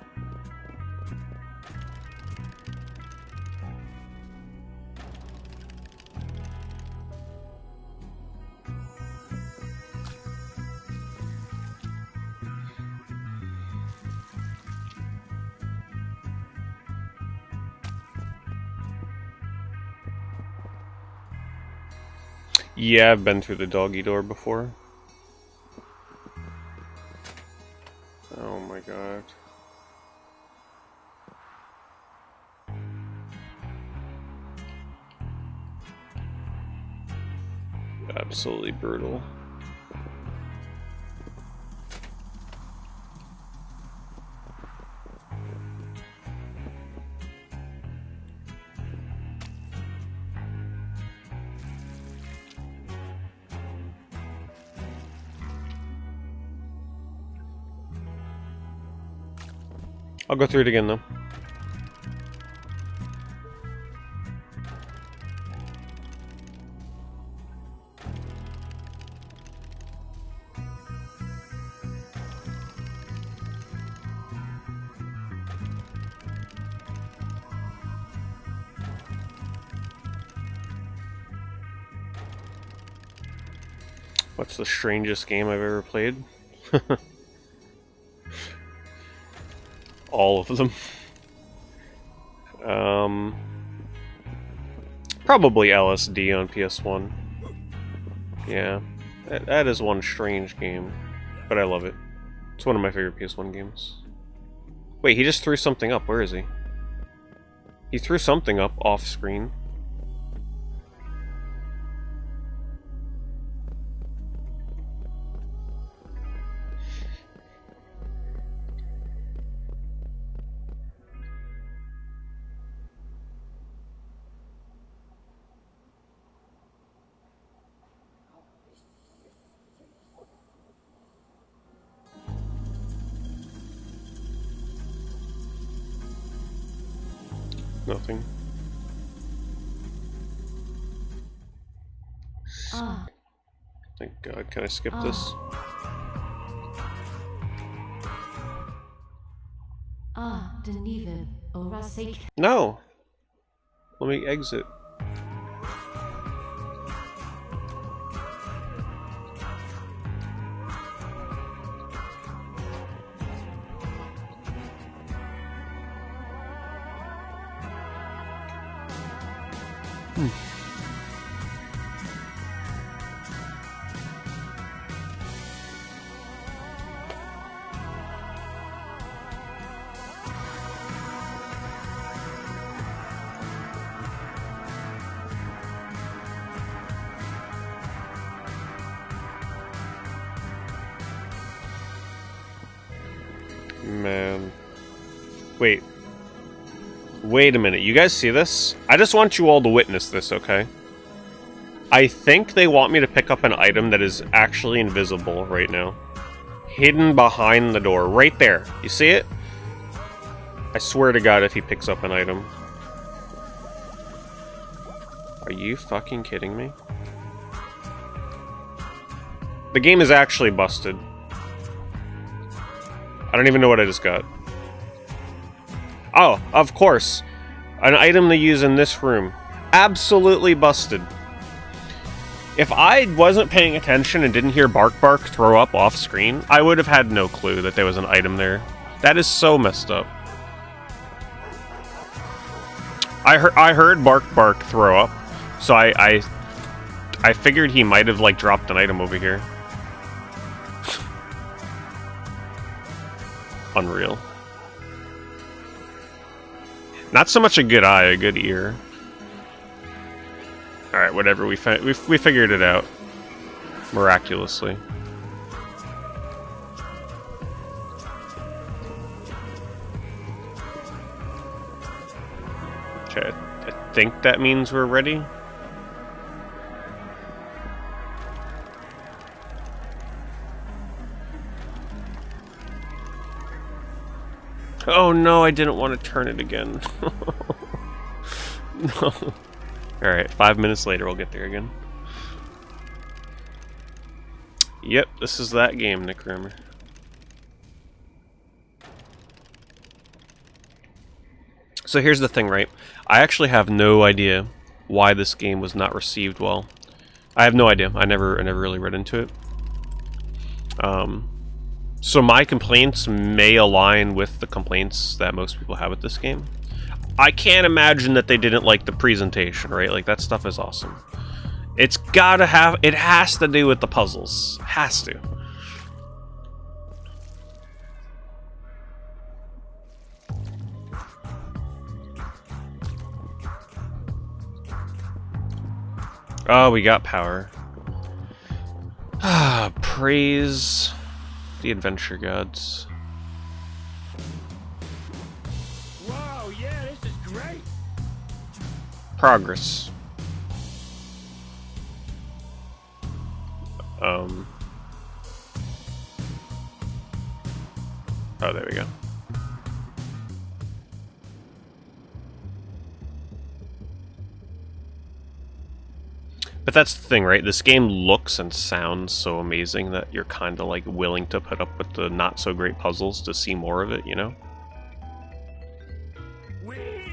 Yeah, I've been through the doggy door before. Oh my god. Absolutely brutal. I'll go through it again though. What's the strangest game I've ever played? All of them. Probably LSD on PS1. Yeah, that is one strange game, but I love it. It's one of my favorite PS1 games. Wait, he just threw something up. Where is he? He threw something up off screen. Nothing. Ah. Thank God. Can I skip this? De Neverhood, Orasek. No! Let me exit. Man. Wait. Wait a minute. You guys see this? I just want you all to witness this, okay? I think they want me to pick up an item that is actually invisible right now. Hidden behind the door. Right there. You see it? I swear to God if he picks up an item. Are you fucking kidding me? The game is actually busted. I don't even know what I just got. Oh, of course. An item they use in this room. Absolutely busted. If I wasn't paying attention and didn't hear Bark throw up off screen, I would have had no clue that there was an item there. That is so messed up. I heard Bark throw up, so I figured he might have like dropped an item over here. Unreal. Not so much a good eye, a good ear. Alright, whatever, we figured it out. Miraculously. Okay, I think that means we're ready. Oh no, I didn't want to turn it again. No. Alright, 5 minutes later we'll get there again. Yep, this is that game, Nick Rimmer. So here's the thing, right? I actually have no idea why this game was not received well. I have no idea. I never really read into it. So my complaints may align with the complaints that most people have with this game. I can't imagine that they didn't like the presentation, right? Like, that stuff is awesome. It's gotta have... It has to do with the puzzles. Has to. Oh, we got power. Ah, praise the adventure gods. Whoa, yeah, this is great. Progress. Oh, there we go. But that's the thing, right? This game looks and sounds so amazing that you're kind of like willing to put up with the not so great puzzles to see more of it, you know? Whee!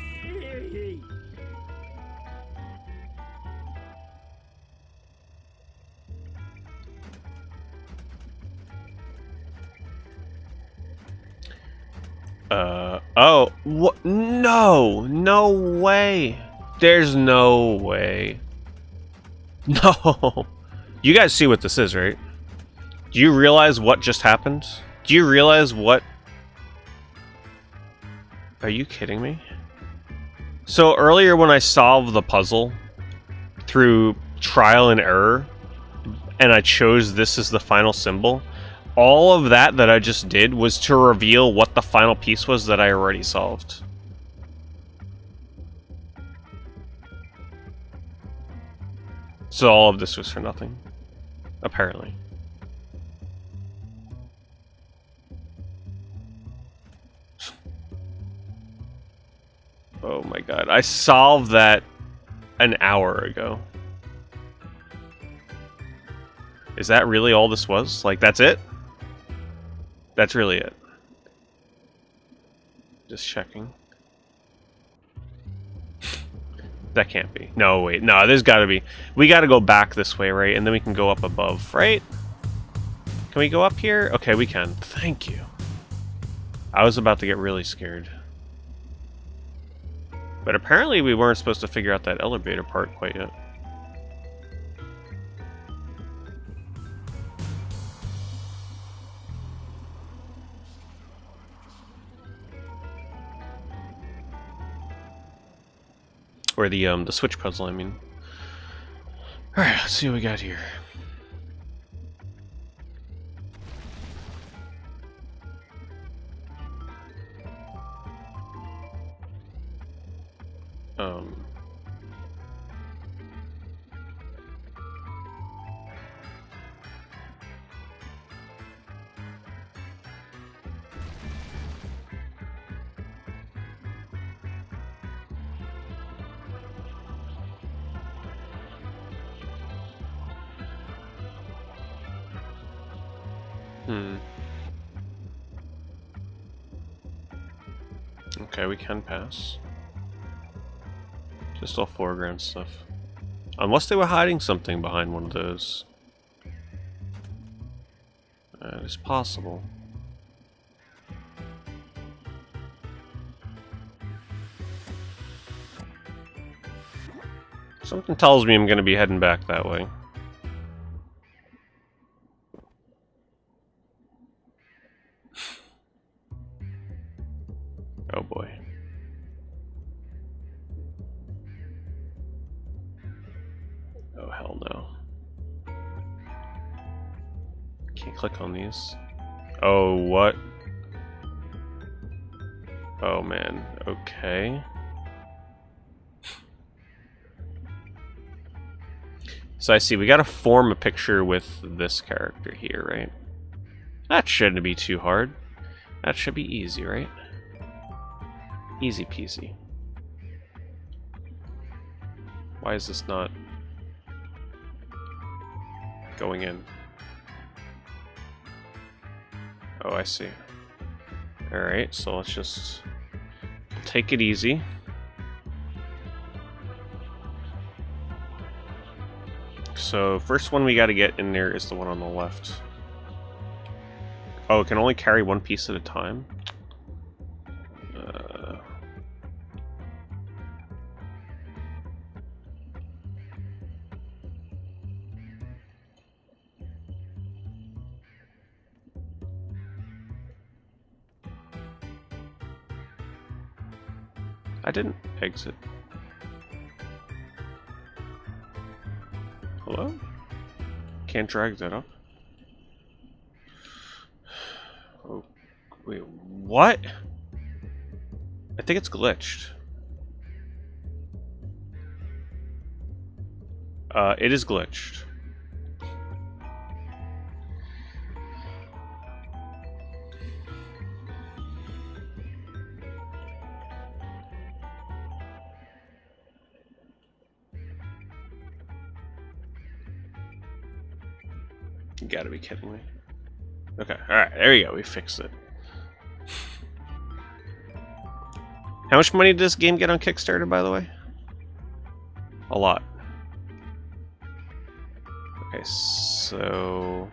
Oh, what? No! No way! There's no way. No! You guys see what this is, right? Do you realize what just happened? Do you realize what... Are you kidding me? So earlier when I solved the puzzle through trial and error, and I chose this as the final symbol, all of that I just did was to reveal what the final piece was that I already solved. So all of this was for nothing, apparently. Oh my god, I solved that an hour ago. Is that really all this was? Like, that's it? That's really it. Just checking. That can't be. No, wait. No, there's gotta be. We gotta go back this way, right? And then we can go up above, right? Can we go up here? Okay, we can. Thank you. I was about to get really scared. But apparently we weren't supposed to figure out that elevator part quite yet. Or the switch puzzle, I mean. Alright, let's see what we got here. Okay, we can pass. Just all foreground stuff. Unless they were hiding something behind one of those. It's possible. Something tells me I'm going to be heading back that way. Oh boy. Oh hell no. Can't click on these. Oh, what? Oh man, okay. So I see, we gotta form a picture with this character here, right? That shouldn't be too hard. That should be easy, right? Easy peasy. Why is this not going in? Oh, I see. Alright, so let's just take it easy. So, first one we gotta get in there is the one on the left. Oh, it can only carry one piece at a time? I didn't exit. Hello? Can't drag that up. Oh, wait, what? I think it's glitched. It is glitched. You gotta be kidding me. Okay, alright, there we go, we fixed it. How much money did this game get on Kickstarter, by the way? A lot. Okay, so...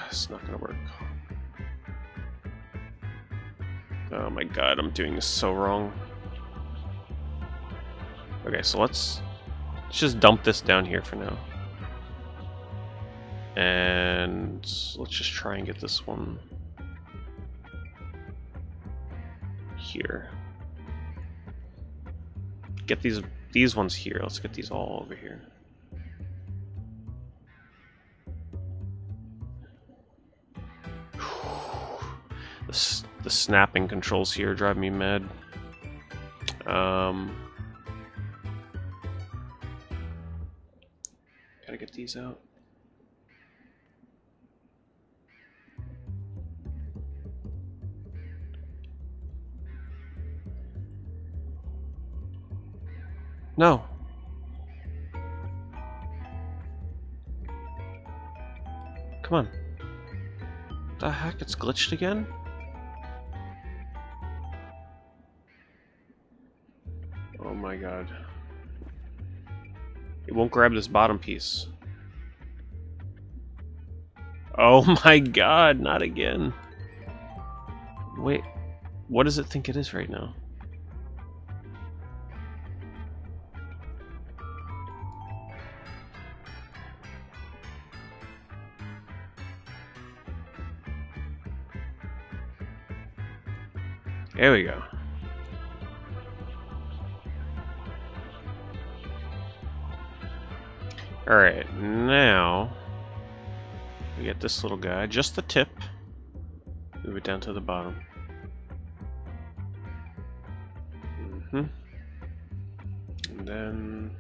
it's not gonna work. Oh my god, I'm doing this so wrong. Okay, so let's just dump this down here for now. And let's just try and get this one here. Get these ones here. Let's get these all over here. The snapping controls here drive me mad. Gotta get these out. No. Come on. The heck? It's glitched again? Oh my god. It won't grab this bottom piece. Oh my god, not again. Wait, what does it think it is right now? There we go. Alright, now we get this little guy, just the tip. Move it down to the bottom. And then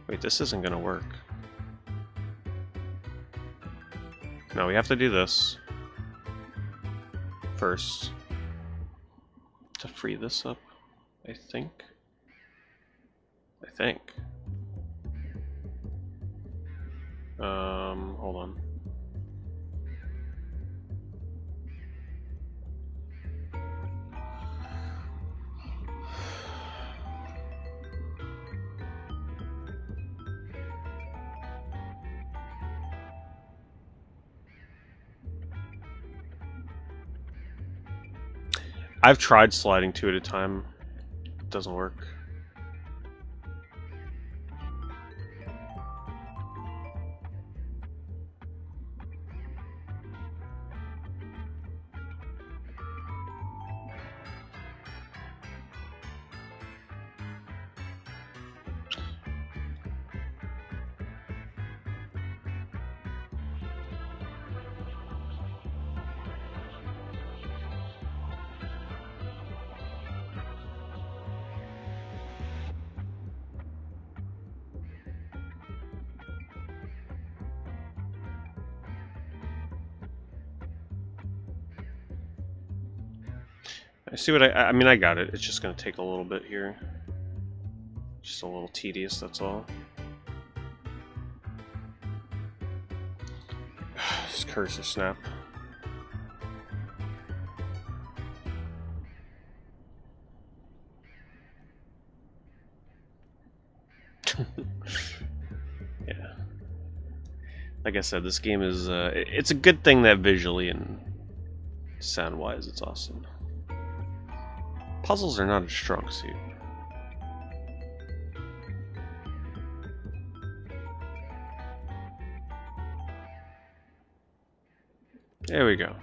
wait, this isn't gonna work. No, we have to do this first to free this up, I think. Hold on. I've tried sliding two at a time. It doesn't work. I see what I mean, I got it. It's just gonna take a little bit here. Just a little tedious, that's all. This cursor snap. Yeah. Like I said, this game is, it's a good thing that visually and sound-wise it's awesome. Puzzles are not a strong suit. There we go.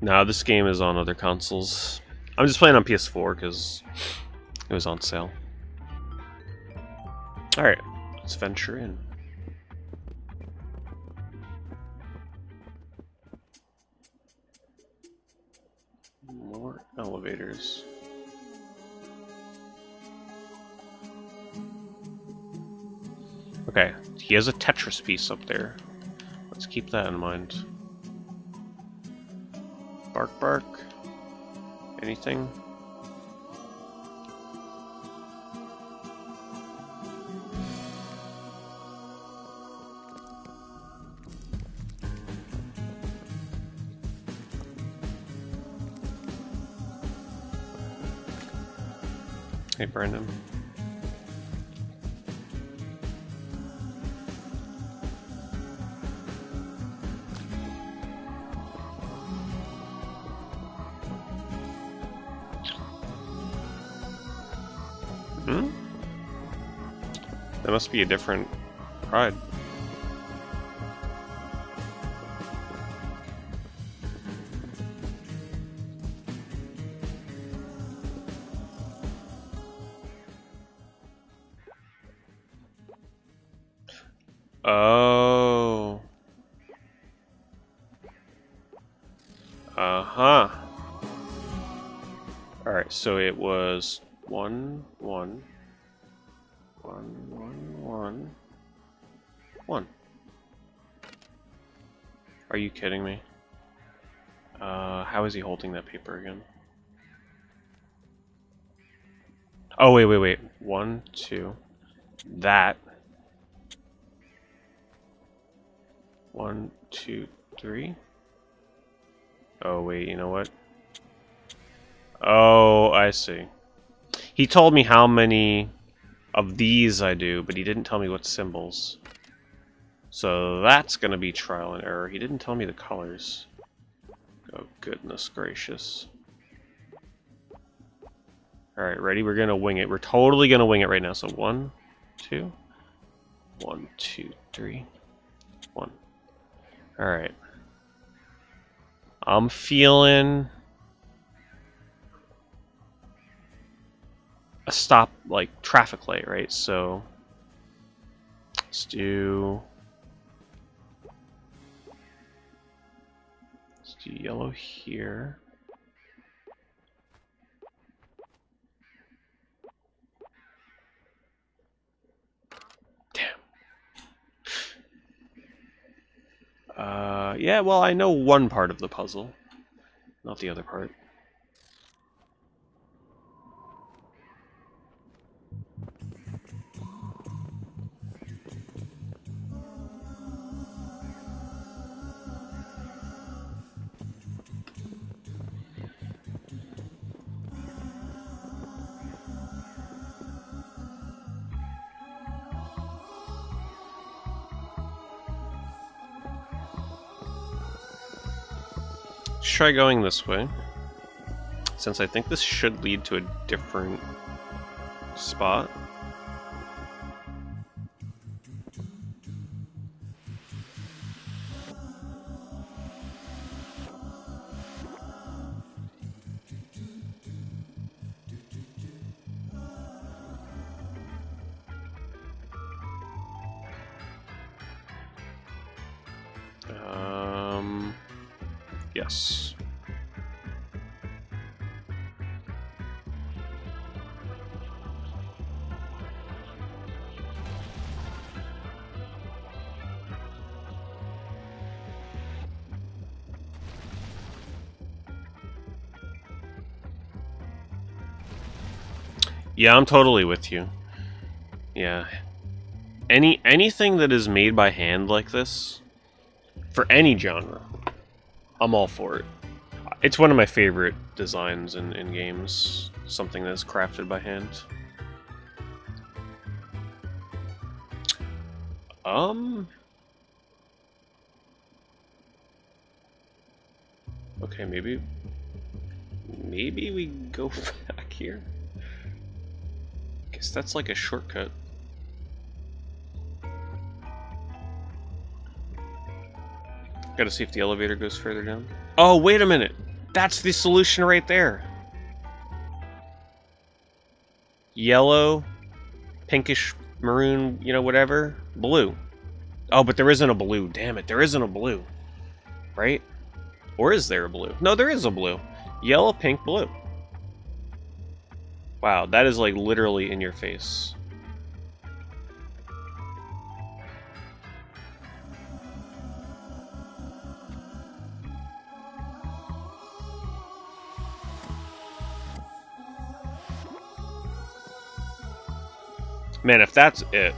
Now this game is on other consoles. I'm just playing on PS4 because it was on sale. Alright, let's venture in. More elevators. Okay, he has a Tetris piece up there. Let's keep that in mind. Bark, bark. Anything? Hey, Brandon. Hmm? That must be a different ride. Oh. Uh-huh. Alright, so it was 1, 1, 1, 1, 1, 1. Are you kidding me? How is he holding that paper again? Oh, wait, wait, wait. 1, 2. That. 1, 2, 3. Oh, wait, you know what? Oh, I see. He told me how many of these I do, but he didn't tell me what symbols. So that's gonna be trial and error. He didn't tell me the colors. Oh, goodness gracious. Alright, ready? We're gonna wing it. We're totally gonna wing it right now. So 1, 2. 1, 2, 3. 1. Alright. I'm feeling a stop, like, traffic light, right? So let's do yellow here. Yeah, well, I know one part of the puzzle, not the other part. Let's try going this way, since I think this should lead to a different spot. Yes. Yeah, I'm totally with you. Yeah. Anything that is made by hand like this, for any genre, I'm all for it. It's one of my favorite designs in games. Something that's crafted by hand. Okay, maybe we go back here. Guess that's like a shortcut. Gotta see if the elevator goes further down. Oh, wait a minute! That's the solution right there! Yellow, pinkish, maroon, you know, whatever. Blue. Oh, but there isn't a blue. Damn it, there isn't a blue. Right? Or is there a blue? No, there is a blue. Yellow, pink, blue. Wow, that is like literally in your face. Man, if that's it.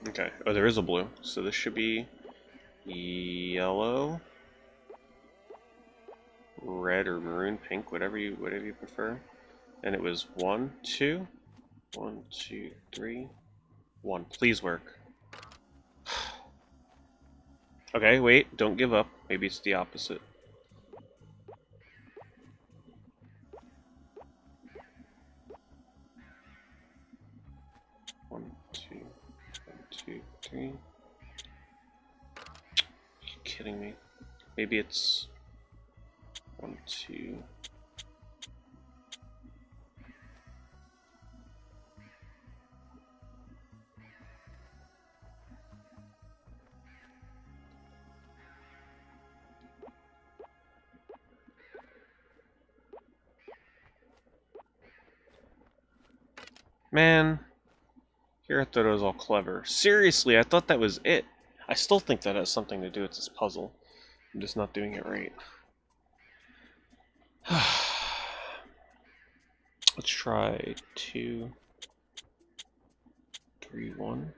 Okay. Oh, there is a blue. So this should be yellow, red or maroon, pink, whatever you prefer. And it was 1, 2, 1, 2, 3, 1. Please work. Okay, wait, don't give up. Maybe it's the opposite. One, two, three. Are you kidding me? Maybe it's 1, 2. Man, here I thought it was all clever. Seriously, I thought that was it. I still think that has something to do with this puzzle. I'm just not doing it right. Let's try 2, 3, 1.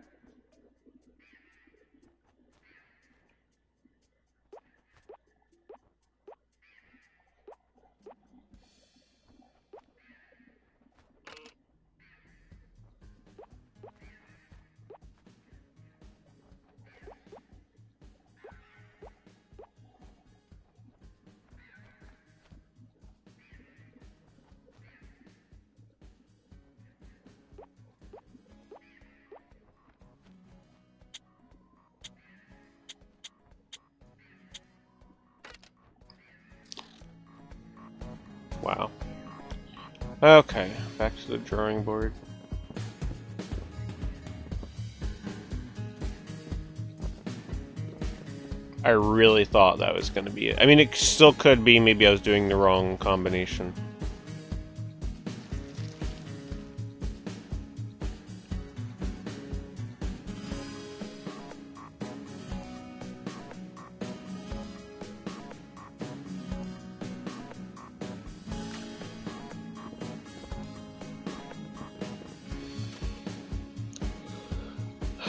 Wow. Okay, back to the drawing board. I really thought that was going to be it. I mean, it still could be. Maybe I was doing the wrong combination.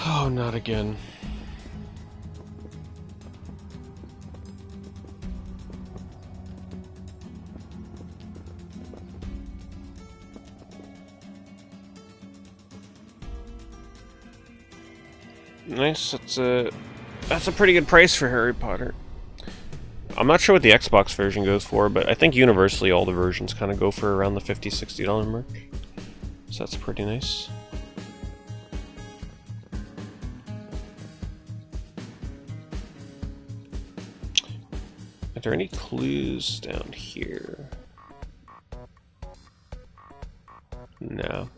Oh, not again. Nice. That's a pretty good price for Harry Potter. I'm not sure what the Xbox version goes for, but I think universally all the versions kind of go for around the $50, $60 mark. So that's pretty nice. Are there any clues down here? No.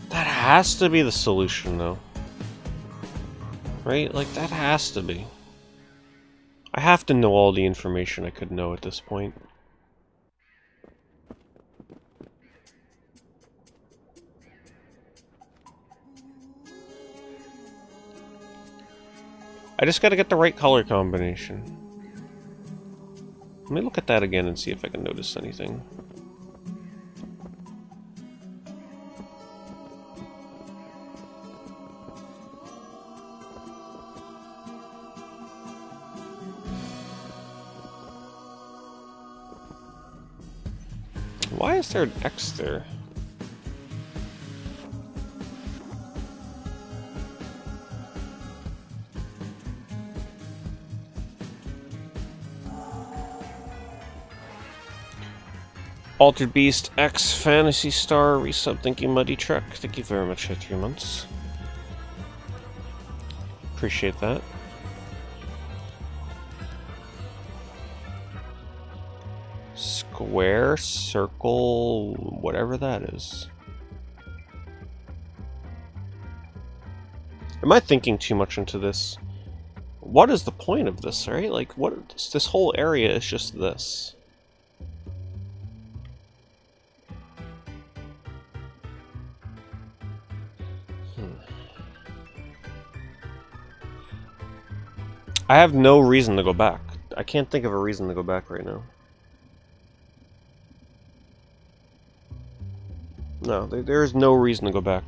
That has to be the solution, though. Right? Like, that has to be. I have to know all the information I could know at this point. I just gotta get the right color combination. Let me look at that again and see if I can notice anything. Why is there an X there? Altered Beast X Fantasy Star resub. Thank you, Muddy Truck. Thank you very much for 3 months. Appreciate that. Square, circle, whatever that is. Am I thinking too much into this? What is the point of this, right? Like, what? This whole area is just this. I have no reason to go back. I can't think of a reason to go back right now. No, there is no reason to go back.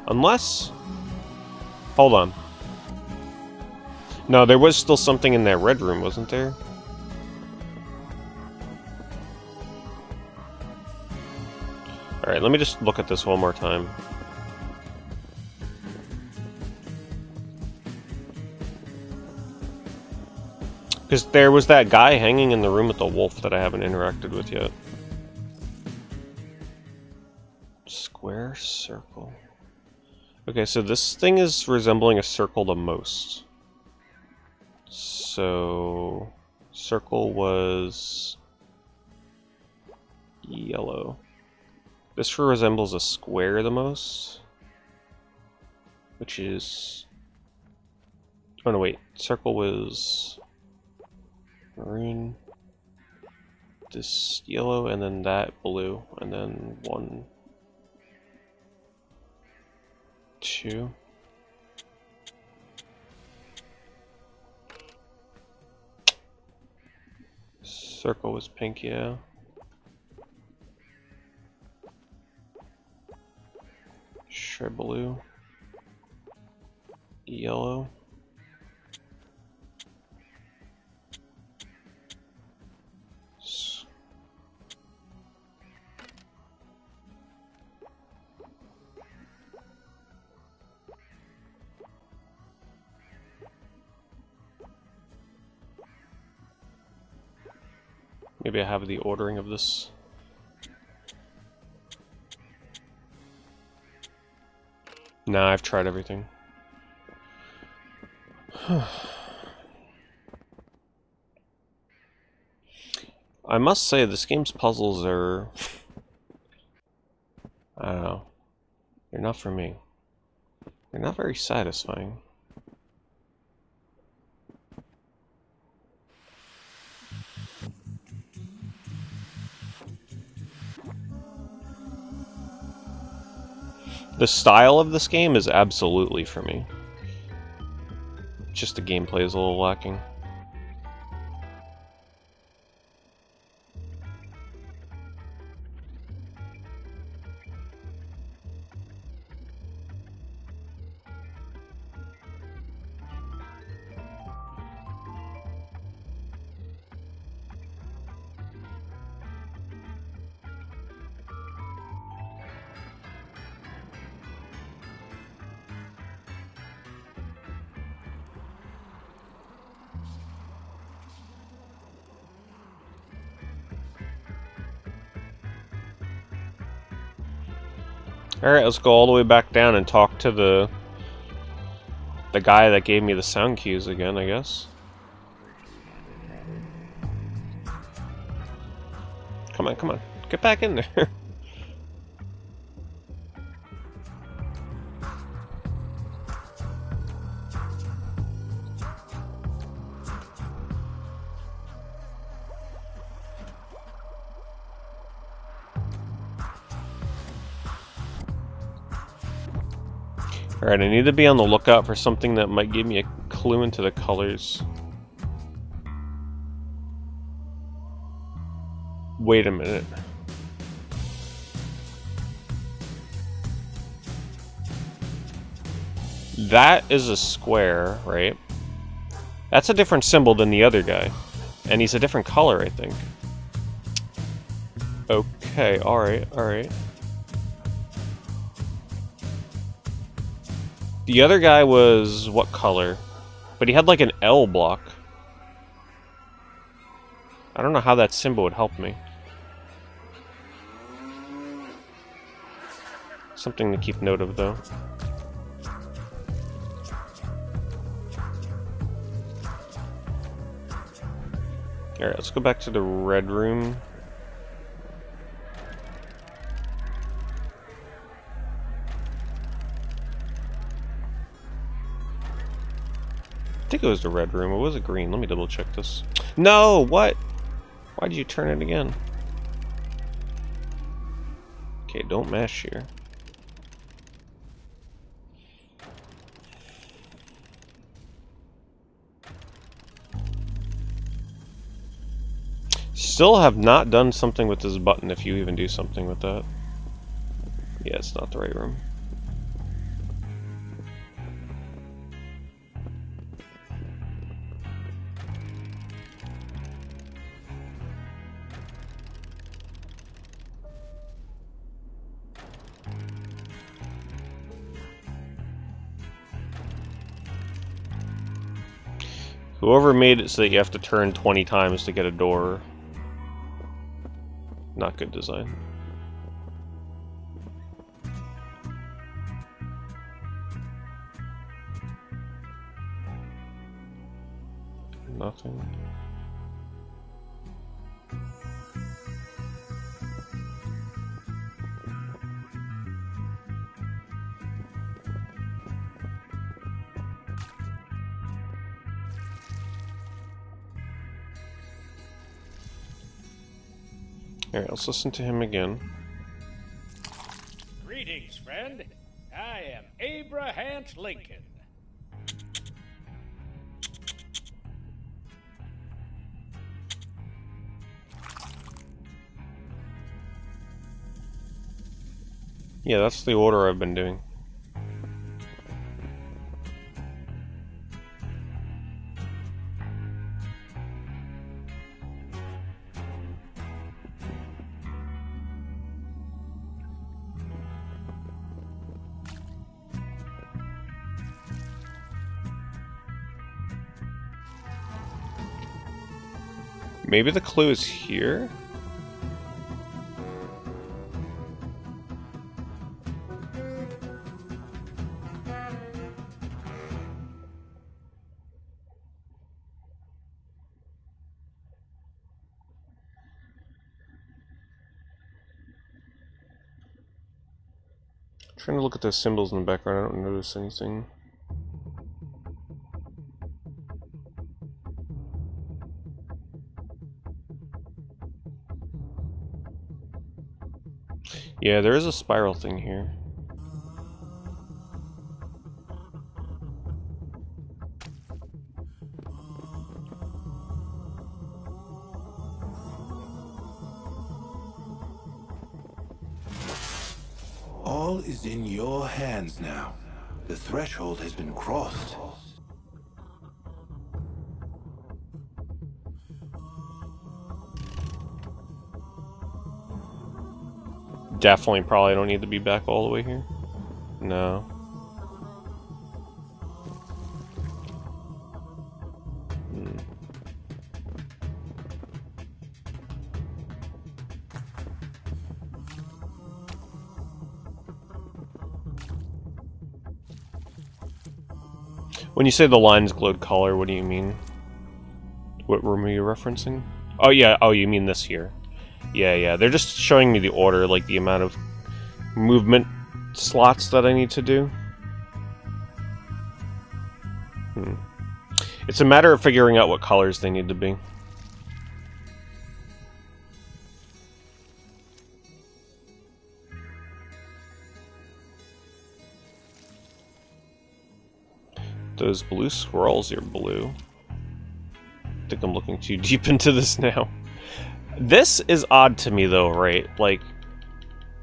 Unless... Hold on. No, there was still something in that red room, wasn't there? Alright, let me just look at this one more time. Because there was that guy hanging in the room with the wolf that I haven't interacted with yet. Square, circle. Okay, so this thing is resembling a circle the most. So... circle was... yellow. This resembles a square the most. Which is... oh no, wait. Circle was... maroon. This yellow, and then that blue. And then 1... 2... Circle was pink, yeah. Sure, blue. Yellow. Maybe I have the ordering of this. Nah, I've tried everything. I must say, this game's puzzles are... I don't know. They're not for me. They're not very satisfying. The style of this game is absolutely for me. Just the gameplay is a little lacking. Alright, let's go all the way back down and talk to the the guy that gave me the sound cues again, I guess. Come on, come on. Get back in there. Alright, I need to be on the lookout for something that might give me a clue into the colors. Wait a minute. That is a square, right? That's a different symbol than the other guy. And he's a different color, I think. Okay, alright, alright. The other guy was what color? But he had like an L block. I don't know how that symbol would help me. Something to keep note of, though. Alright, let's go back to the red room. I think it was the red room, or was it green? Let me double check this. No! What? Why did you turn it again? Okay, don't mash here. Still have not done something with this button, if you even do something with that. Yeah, it's not the right room. Whoever made it so that you have to turn 20 times to get a door. Not good design. Nothing. Alright, let's listen to him again. Greetings, friend. I am Abraham Lincoln. Yeah, that's the order I've been doing. Maybe the clue is here? I'm trying to look at those symbols in the background, I don't notice anything. Yeah, there is a spiral thing here. All is in your hands now. The threshold has been crossed. Definitely probably don't need to be back all the way here. No. Hmm. When you say the lines glowed color, what do you mean? What room are you referencing? Oh yeah, oh you mean this here. Yeah, they're just showing me the order, like the amount of movement slots that I need to do. It's a matter of figuring out what colors they need to be. Those blue swirls are blue. I think I'm looking too deep into this now. This is odd to me though, right? Like,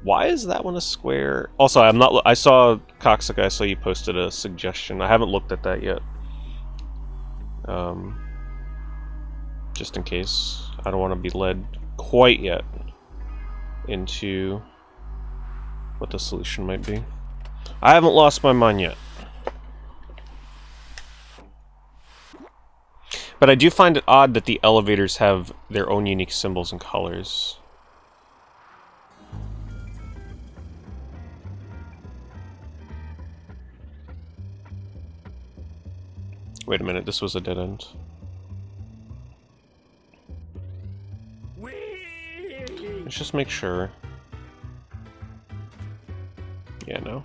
why is that one a square? Also, I'm not. I saw Coxica. I saw you posted a suggestion. I haven't looked at that yet. Just in case, I don't want to be led quite yet into what the solution might be. I haven't lost my mind yet. But I do find it odd that the elevators have their own unique symbols and colors. Wait a minute, this was a dead end. Let's just make sure. Yeah, no.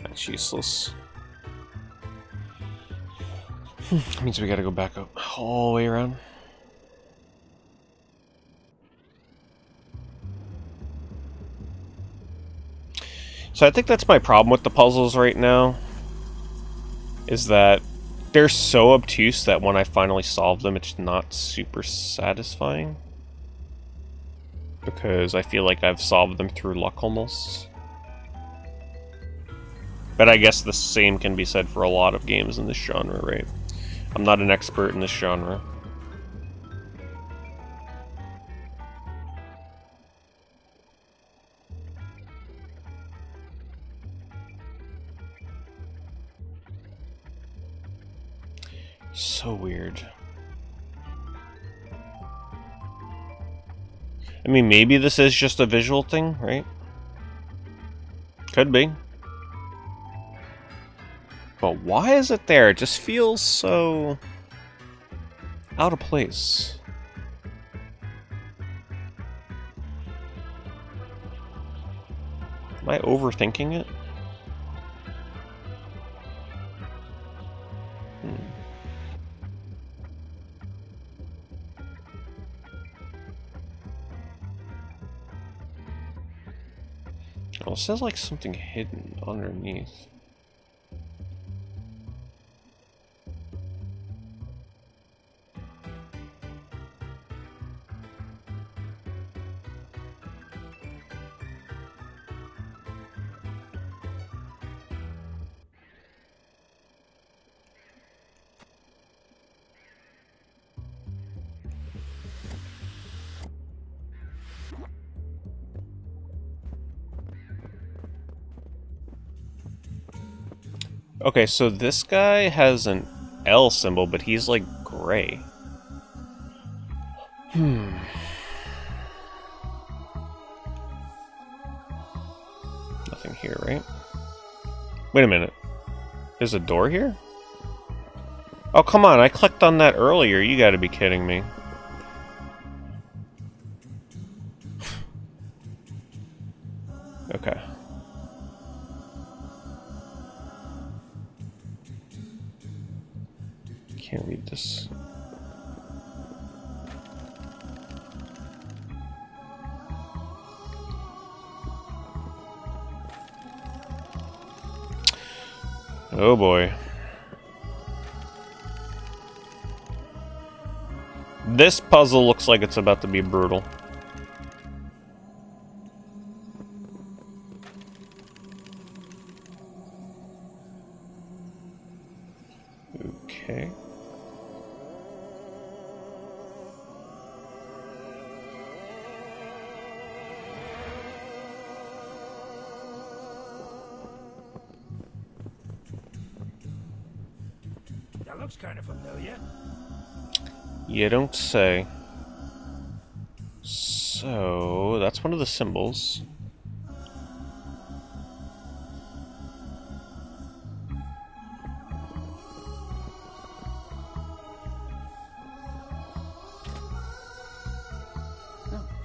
That's useless. Means we gotta go back up all the way around. So I think that's my problem with the puzzles right now. Is that they're so obtuse that when I finally solve them, it's not super satisfying. Because I feel like I've solved them through luck almost. But I guess the same can be said for a lot of games in this genre, right? I'm not an expert in this genre. So weird. I mean, maybe this is just a visual thing, right? Could be. But why is it there? It just feels so out of place. Am I overthinking it? Oh, it says like something hidden underneath. Okay, so this guy has an L symbol, but he's like gray. Nothing here, right? Wait a minute. There's a door here? Oh, come on, I clicked on that earlier. You gotta be kidding me. Okay. Can't read this. Oh boy. This puzzle looks like it's about to be brutal. Okay. That looks kind of familiar. You don't say. So, that's one of the symbols.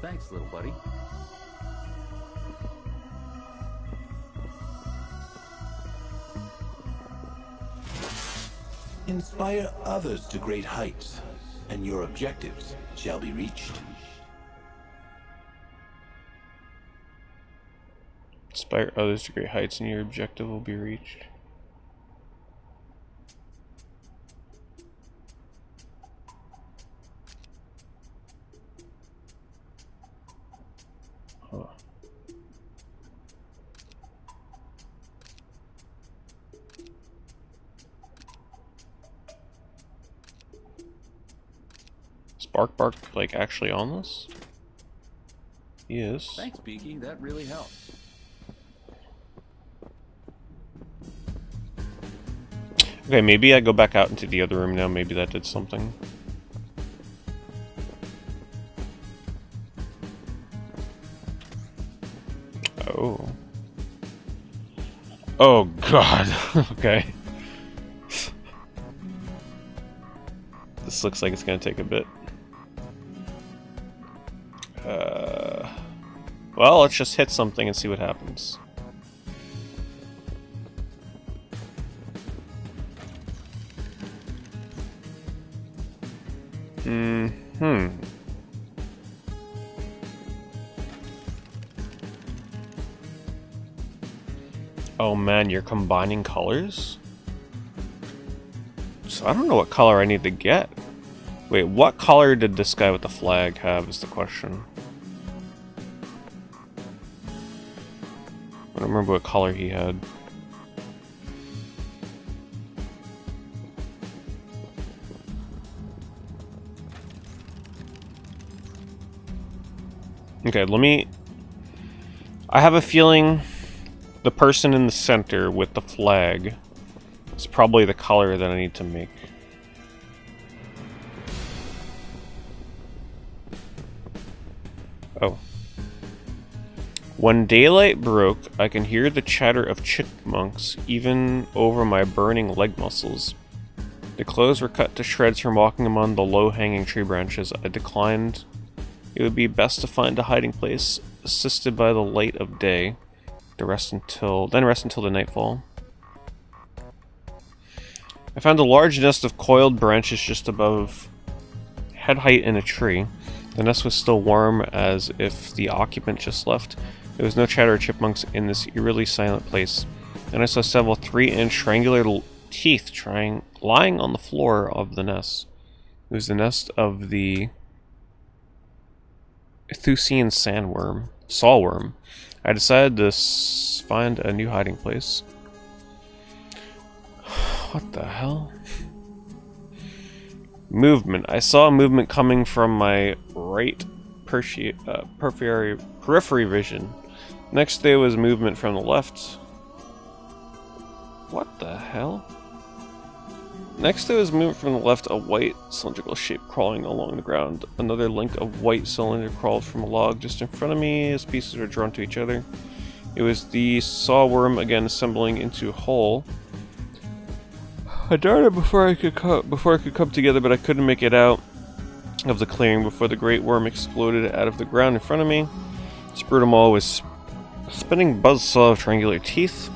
Thanks, little buddy. Inspire others to great heights, and your objectives shall be reached. Inspire others to great heights and your objective will be reached. Huh. Spark Bark, like, actually on this? He is. Thanks, Beaky. That really helps. Okay, maybe I go back out into the other room now. Maybe that did something. Oh. Oh, God. Okay. This looks like it's gonna take a bit. Well, let's just hit something and see what happens. Oh man, you're combining colors? So I don't know what color I need to get. Wait, what color did this guy with the flag have is the question. I don't remember what color he had. Okay, I have a feeling the person in the center with the flag is probably the color that I need to make. Oh. When daylight broke, I can hear the chatter of chipmunks even over my burning leg muscles. The clothes were cut to shreds from walking among the low-hanging tree branches. I declined. It would be best to find a hiding place, assisted by the light of day, to rest until the nightfall. I found a large nest of coiled branches just above head height in a tree. The nest was still warm, as if the occupant just left. There was no chatter of chipmunks in this eerily silent place. Then I saw several 3-inch triangular teeth lying on the floor of the nest. It was the nest of the Thusian sawworm. I decided to find a new hiding place. What the hell? Movement. I saw a movement coming from my right periphery vision. Next there was movement from the left. What the hell? Next there was movement from the left, a white cylindrical shape crawling along the ground. Another link of white cylinder crawled from a log just in front of me as pieces were drawn to each other. It was the sawworm again assembling into a hole. I darted before I could come together, but I couldn't make it out of the clearing before the great worm exploded out of the ground in front of me. Sprutamol was spinning buzzsaw of triangular teeth.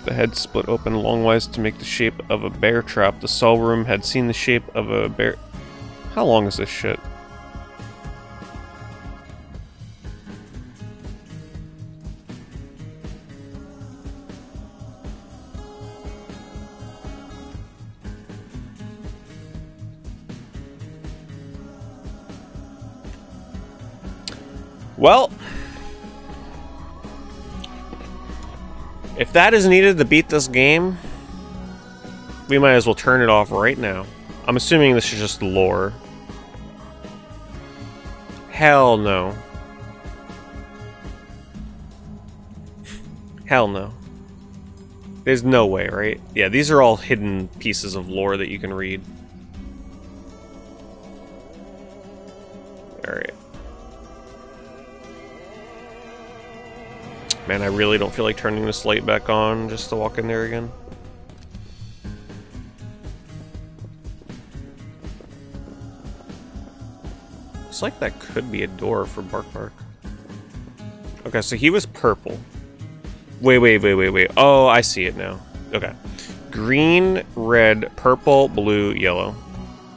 The head split open longwise to make the shape of a bear trap. The sawworm had seen the shape of a bear. How long is this shit? Well, if that is needed to beat this game, we might as well turn it off right now. I'm assuming this is just lore. Hell no. Hell no. There's no way, right? Yeah, these are all hidden pieces of lore that you can read. Alright. Man, I really don't feel like turning this light back on just to walk in there again. It's like that could be a door for Bark Bark. Okay, so he was purple. Wait. Oh, I see it now. Okay. Green, red, purple, blue, yellow.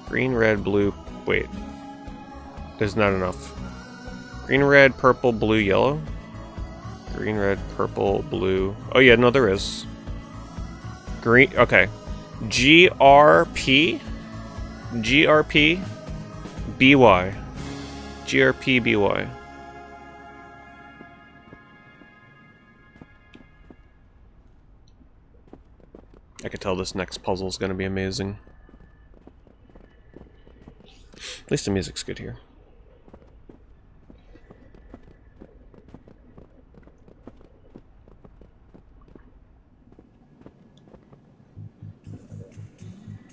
Green, red, blue. Wait. There's not enough. Green, red, purple, blue, yellow. Green, red, purple, blue. Oh yeah, no, there is. Green. Okay. GRP. GRP. BY. GRP BY. I could tell this next puzzle is going to be amazing. At least the music's good here.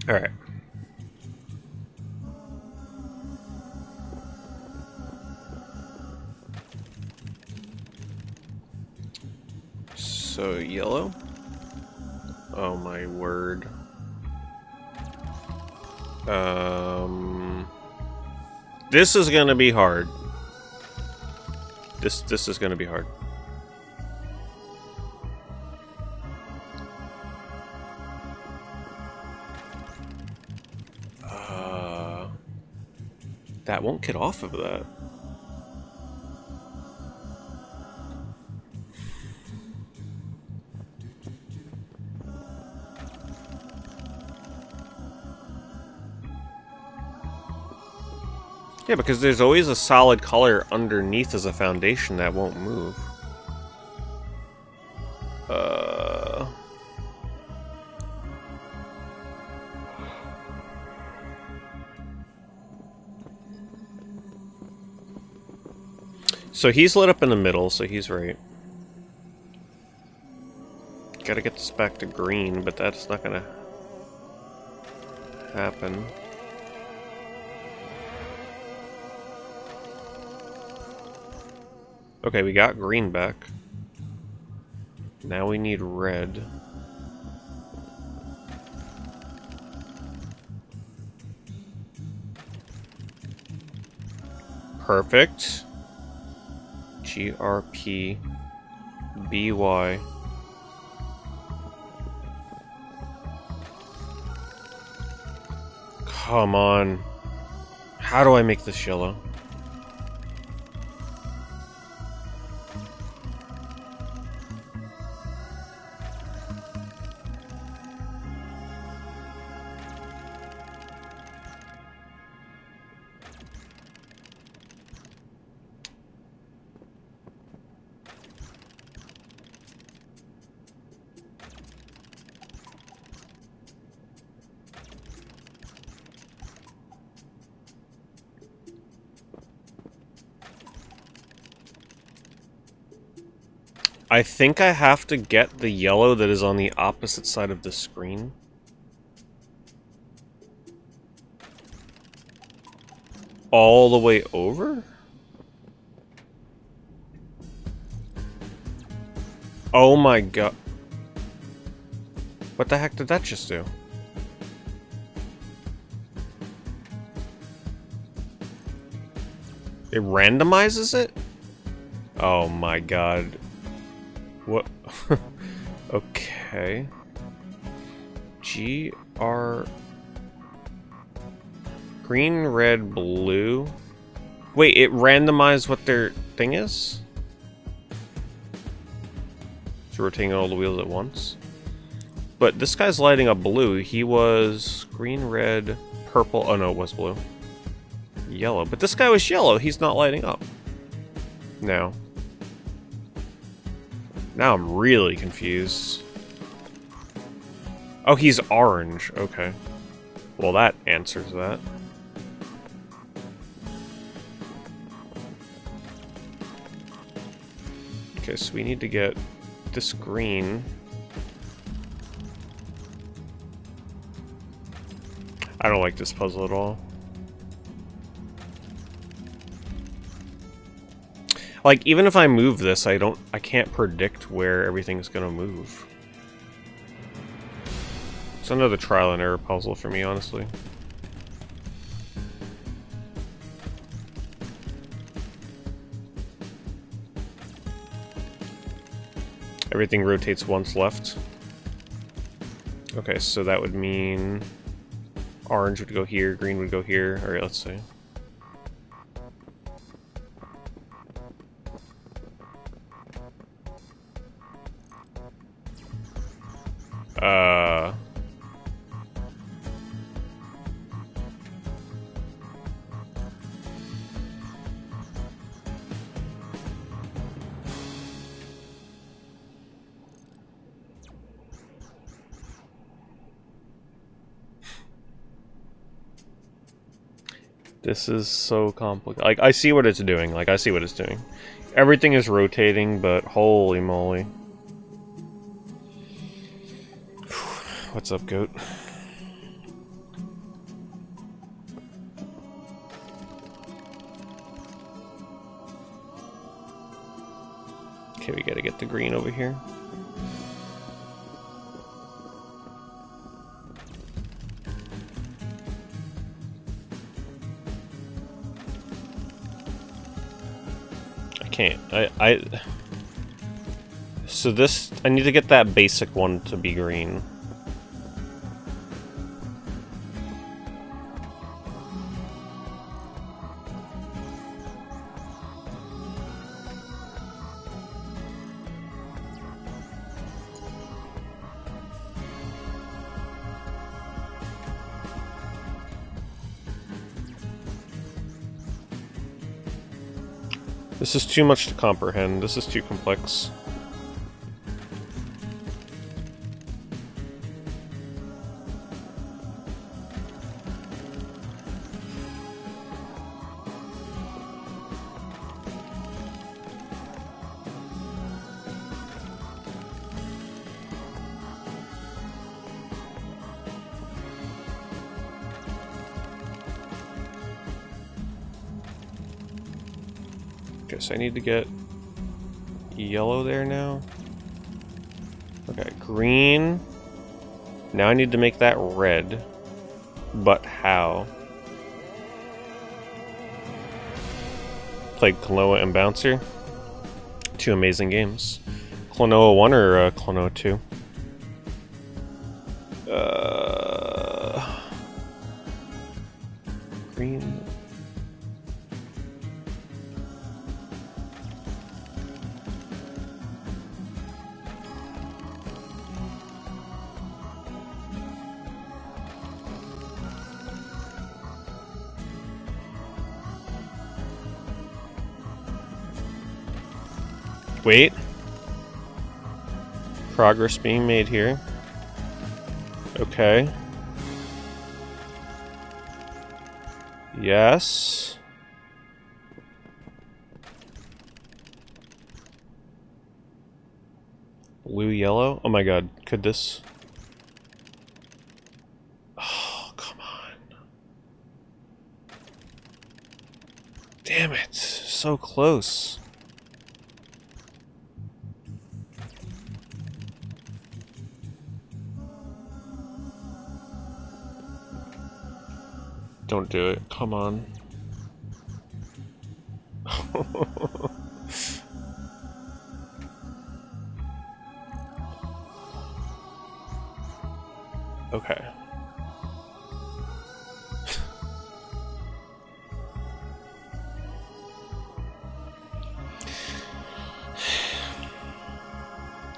All right. So yellow. Oh my word. This is gonna be hard. This is gonna be hard. That won't get off of that. Yeah, because there's always a solid color underneath as a foundation that won't move. So he's lit up in the middle, so he's right. Gotta get this back to green, but that's not gonna happen. Okay, we got green back. Now we need red. Perfect. GRP BY. Come on. How do I make this yellow? I think I have to get the yellow that is on the opposite side of the screen. All the way over? Oh my god. What the heck did that just do? It randomizes it? Oh my god. What? Okay. GR... Green, red, blue... Wait, it randomized what their thing is? It's rotating all the wheels at once? But this guy's lighting up blue. He was green, red, purple... Oh no, it was blue. Yellow. But this guy was yellow. He's not lighting up. No. Now I'm really confused. Oh, he's orange. Okay. Well, that answers that. Okay, so we need to get this green. I don't like this puzzle at all. Like, even if I move this, I can't predict where everything's gonna move. It's another trial and error puzzle for me, honestly. Everything rotates once left. Okay, so that would mean orange would go here, green would go here. Alright, let's see. This is so complicated. Like, I see what it's doing. Like, I see what it's doing. Everything is rotating, but holy moly. What's up, goat? Okay, we gotta get the green over here. Can't. So this, I need to get that basic one to be green. This is too much to comprehend. This is too complex. Okay, so I need to get yellow there now. Okay, green. Now I need to make that red. But how? Played Klonoa and Bouncer. Two amazing games. Klonoa 1 or Klonoa 2? Green. Wait. Progress being made here. Okay. Yes. Blue, yellow. Oh my god, could this... Oh, come on. Damn it. So close. Don't do it. Come on. Okay.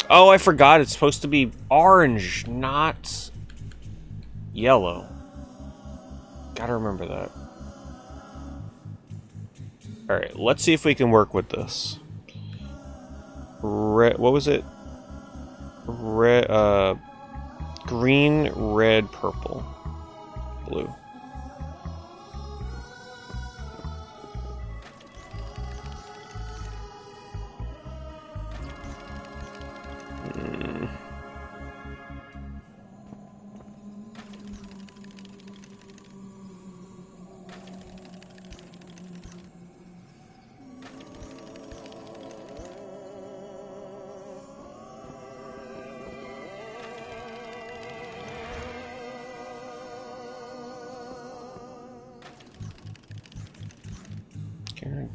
Oh, I forgot. It's supposed to be orange, not yellow. Gotta remember that. Alright, let's see if we can work with this. Red, what was it? Red, green, red, purple, blue.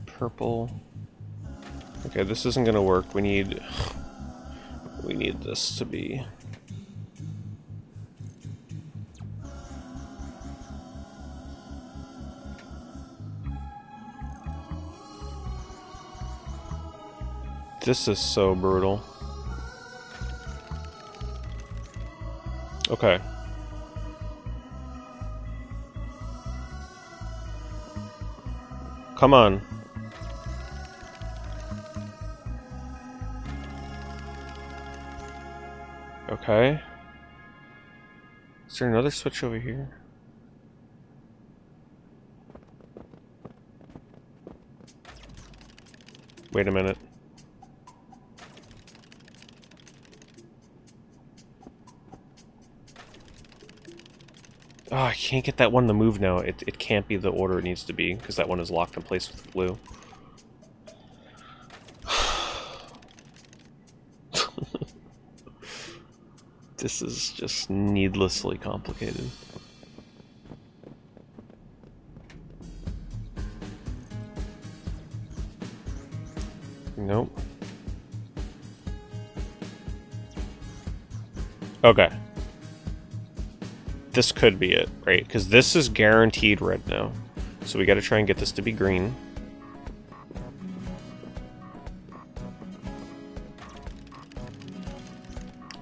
Purple. Okay, this isn't gonna work. We need We need this to be... This is so brutal. Okay. Come on. Okay. Is there another switch over here? Wait a minute. Oh, I can't get that one to move now. It can't be the order it needs to be, because that one is locked in place with blue. This is just needlessly complicated. Nope. Okay. This could be it, right? Because this is guaranteed red now. So we gotta try and get this to be green.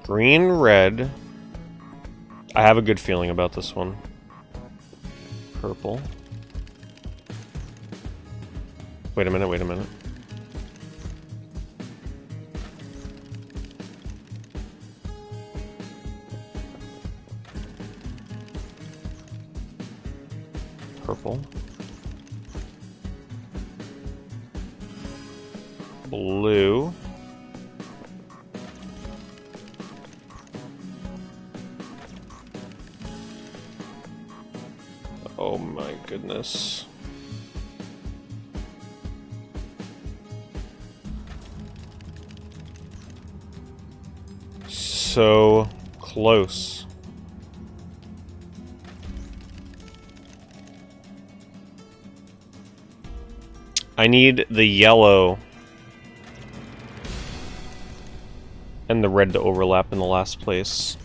Green, red. I have a good feeling about this one. Purple. Wait a minute, wait a minute. Purple. Blue. Oh my goodness. So close. I need the yellow and the red to overlap in the last place.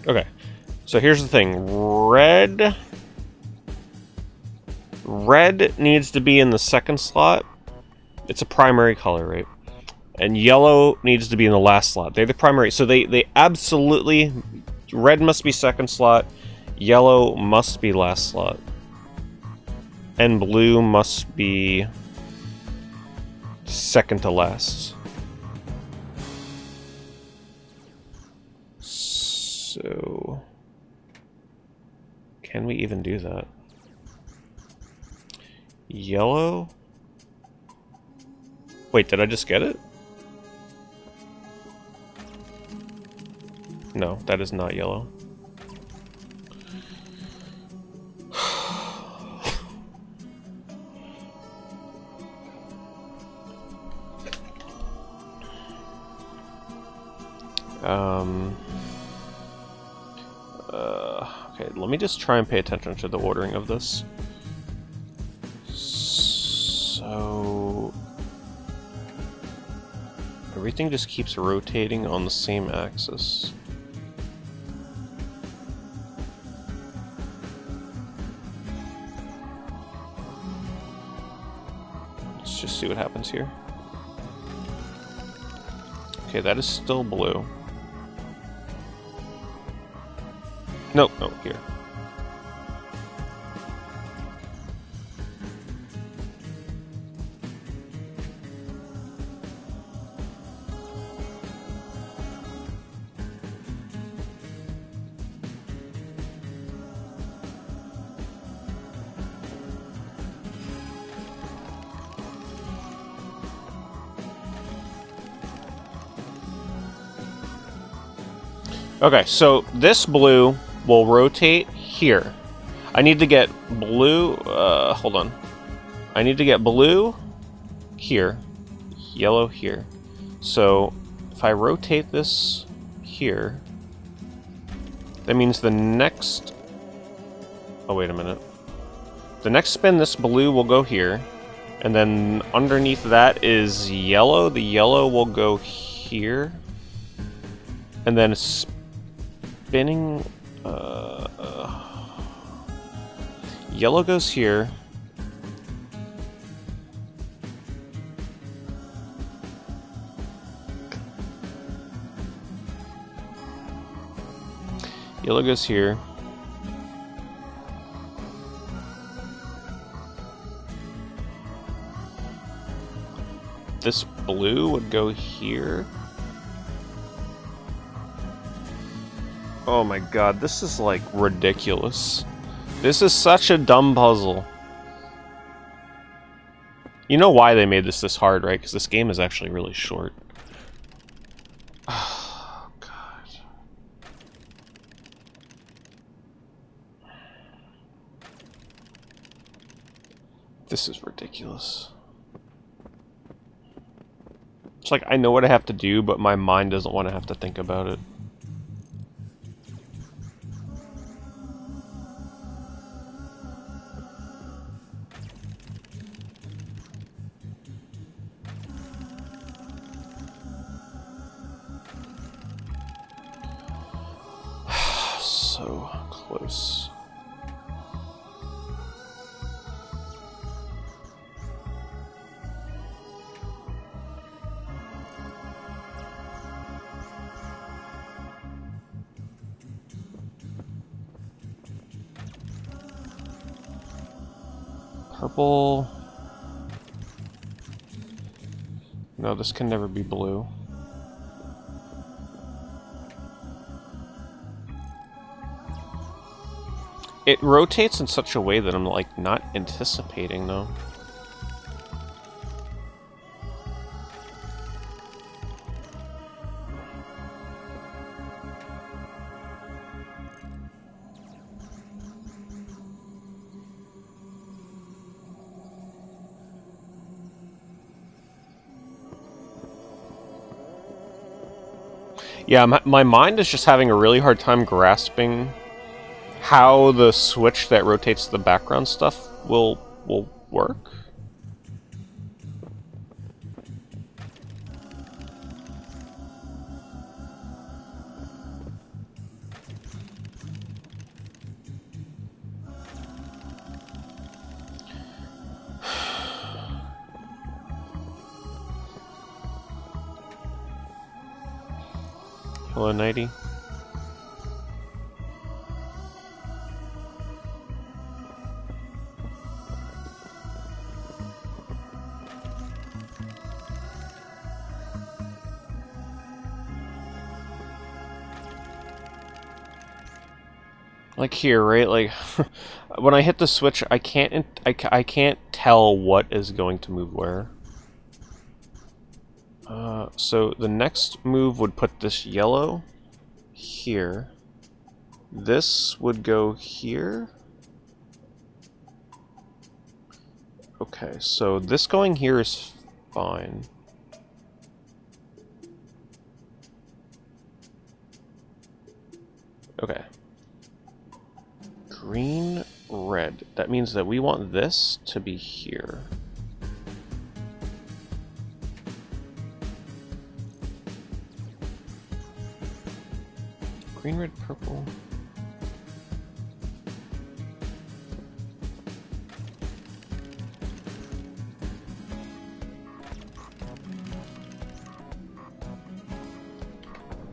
Okay, so here's the thing. Red needs to be in the second slot. It's a primary color, right? And yellow needs to be in the last slot. They're the primary. So they absolutely... Red must be second slot. Yellow must be last slot. And blue must be second to last. So... Can we even do that? Yellow? Wait, did I just get it? No, that is not yellow. Okay, let me just try and pay attention to the ordering of this. So... Everything just keeps rotating on the same axis. Let's just see what happens here. Okay, that is still blue. Nope, no, here. Okay, so this blue will rotate here. I need to get blue, hold on. I need to get blue here, yellow here. So if I rotate this here, that means the next Oh, wait a minute. The next spin, this blue will go here. And then underneath that is yellow. The yellow will go here. And then spinning... yellow goes here. Yellow goes here. This blue would go here. Oh my god, this is like ridiculous. This is such a dumb puzzle. You know why they made this hard, right? Because this game is actually really short. Oh, God. This is ridiculous. It's like, I know what I have to do, but my mind doesn't want to have to think about it. So close. Purple. No, this can never be blue. It rotates in such a way that I'm like not anticipating though. Yeah, my mind is just having a really hard time grasping how the switch that rotates the background stuff will work. Hello, Nighty. Like here, right? Like when I hit the switch, I can't tell what is going to move where. So the next move would put this yellow here. This would go here. Okay, so this going here is fine. Okay. Green, red. That means that we want this to be here. Green, red, purple.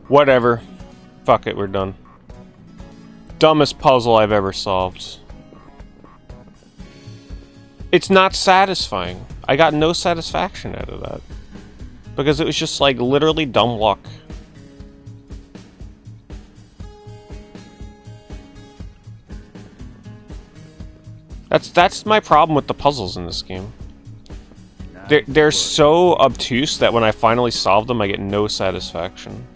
Whatever. Fuck it, we're done. Dumbest puzzle I've ever solved. It's not satisfying. I got no satisfaction out of that. Because it was just like literally dumb luck. That's my problem with the puzzles in this game. They're so obtuse that when I finally solve them, I get no satisfaction.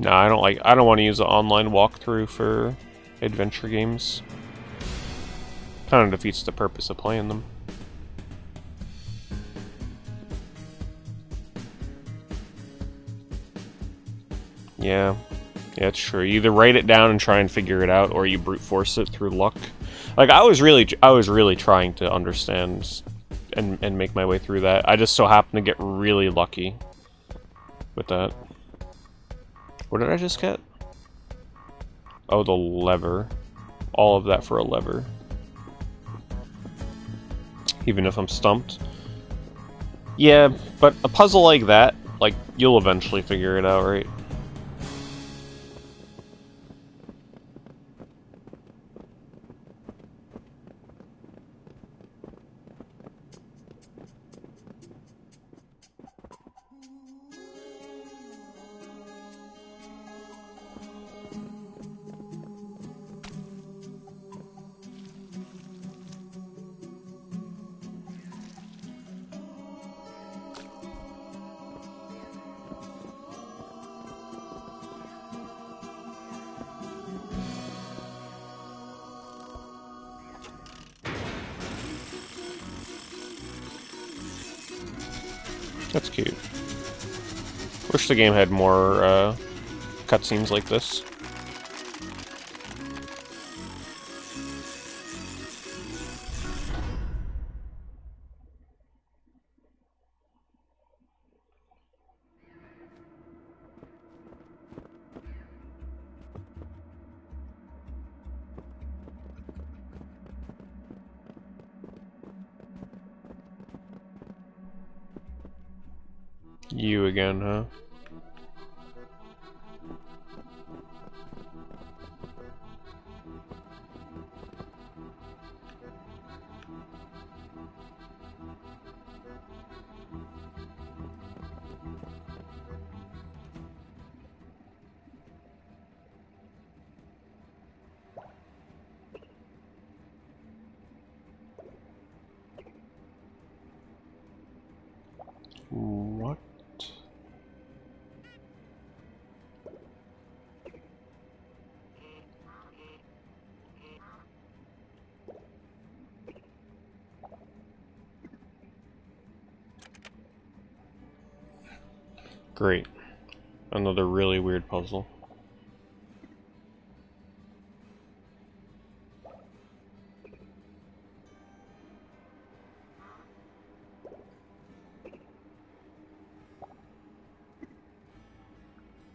No, I don't want to use an online walkthrough for adventure games. Kind of defeats the purpose of playing them. Yeah, it's true. You either write it down and try and figure it out, or you brute force it through luck. Like I was really trying to understand and make my way through that. I just so happened to get really lucky with that. What did I just get? Oh, the lever. All of that for a lever. Even if I'm stumped. Yeah, but a puzzle like that, like, you'll eventually figure it out, right? That's cute. Wish the game had more cutscenes like this. You again, huh? What? Great. Another really weird puzzle.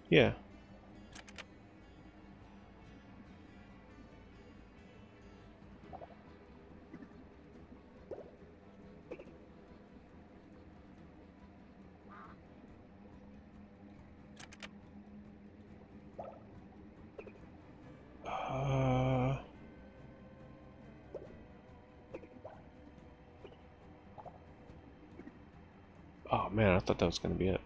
Yeah. Oh man, I thought that was gonna be it.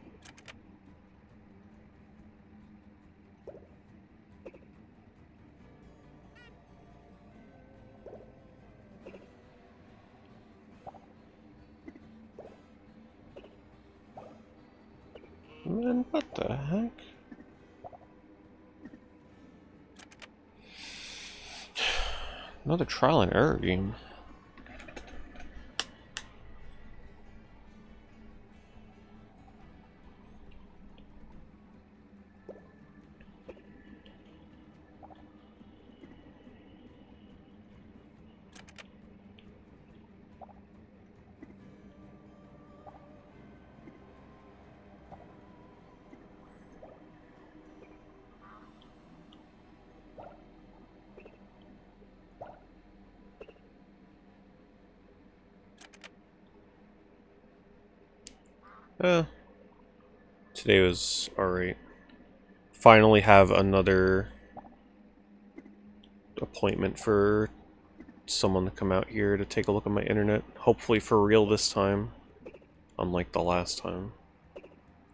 Man, what the heck? Another trial and error game. Today was alright. Finally have another appointment for someone to come out here to take a look at my internet. Hopefully for real this time, unlike the last time.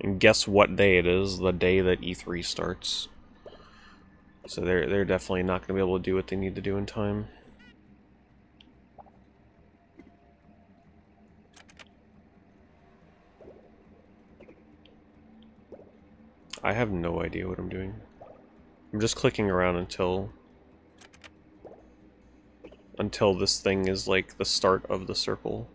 And guess what day it is? The day that E3 starts. So they're definitely not going to be able to do what they need to do in time. I have no idea what I'm doing. I'm just clicking around until this thing is like the start of the circle.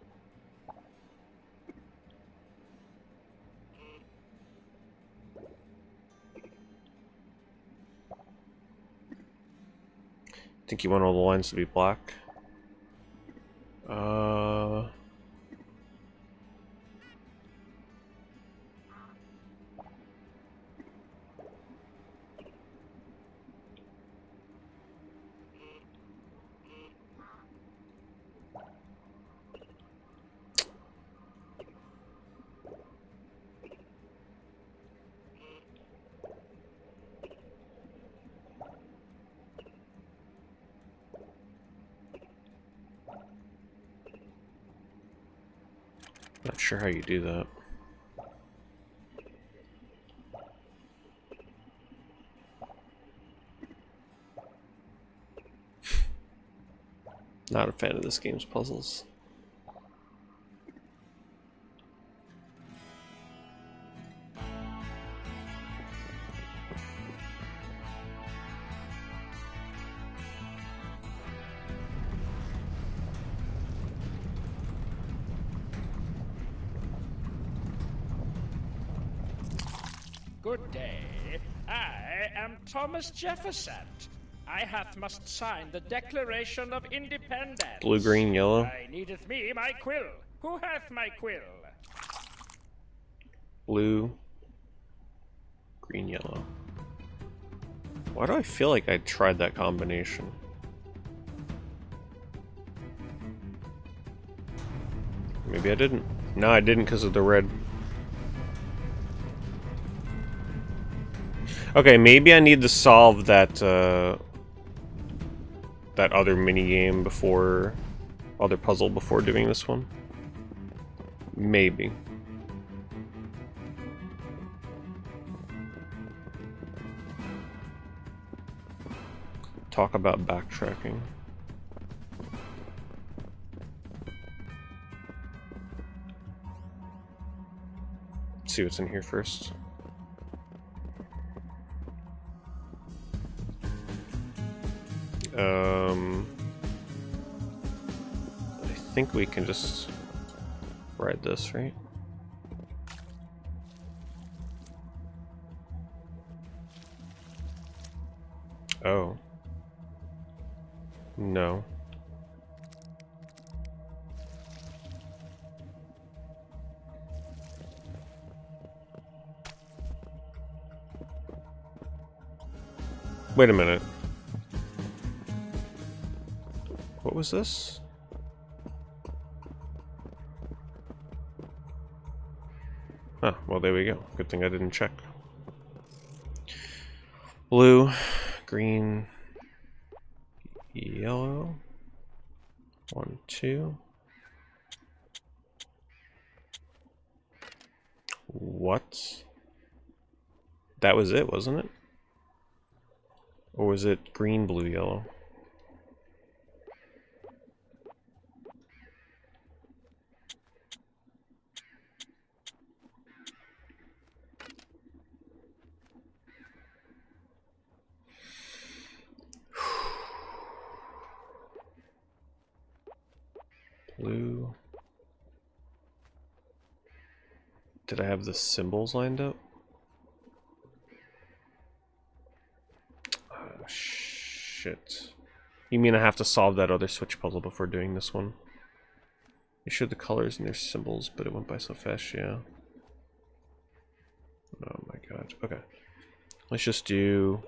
Think you want all the lines to be black? Not sure how you do that. Not a fan of this game's puzzles. Good day. I am Thomas Jefferson. I must sign the Declaration of Independence. Blue, green, yellow. I needeth me my quill. Who hath my quill? Blue, green, yellow. Why do I feel like I tried that combination? Maybe I didn't. No, I didn't because of the red. Okay, maybe I need to solve that that other mini game before, other puzzle before doing this one. Maybe. Talk about backtracking. Let's see what's in here first. I think we can just ride this, right? Oh. No. Wait a minute. What was this? Oh, well, there we go. Good thing I didn't check. Blue, green, yellow. 1, 2. What? That was it, wasn't it? Or was it green, blue, yellow? Blue. Did I have the symbols lined up? Oh, shit. You mean I have to solve that other switch puzzle before doing this one? You showed the colors and their symbols, but it went by so fast, yeah. Oh my god. Okay. Let's just do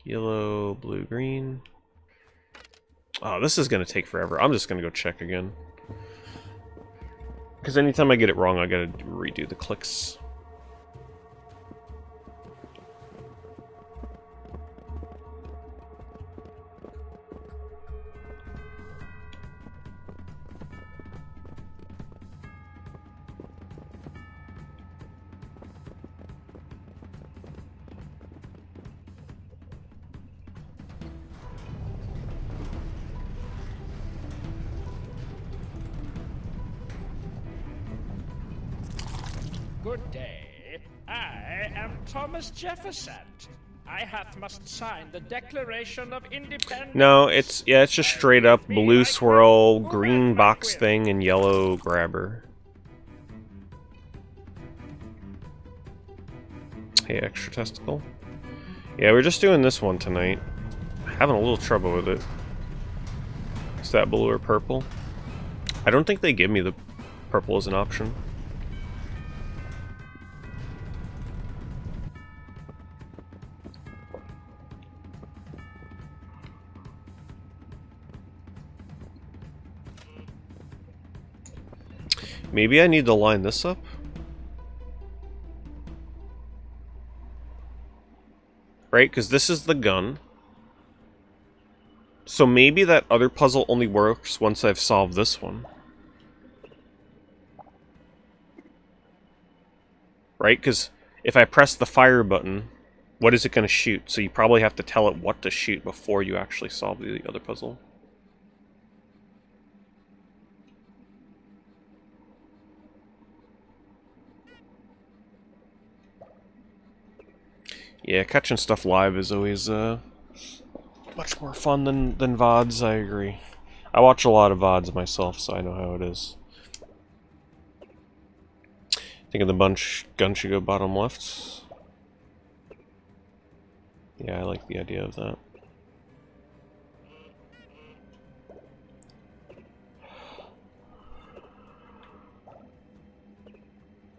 yellow, blue, green. Oh, this is gonna take forever. I'm just gonna go check again. Because anytime I get it wrong, I gotta redo the clicks. Good day. I am Thomas Jefferson. I hath must sign the Declaration of Independence. No, it's just straight up Be blue like swirl, will, green red box like will. thing, and yellow grabber. Hey, extra testicle. Yeah, we're just doing this one tonight. Having a little trouble with it. Is that blue or purple? I don't think they give me the purple as an option. Maybe I need to line this up? Right, because this is the gun. So maybe that other puzzle only works once I've solved this one. Right, because if I press the fire button, what is it going to shoot? So you probably have to tell it what to shoot before you actually solve the other puzzle. Yeah, catching stuff live is always much more fun than VODs, I agree. I watch a lot of VODs myself, so I know how it is. Think of the bunch gun should go bottom left. Yeah, I like the idea of that.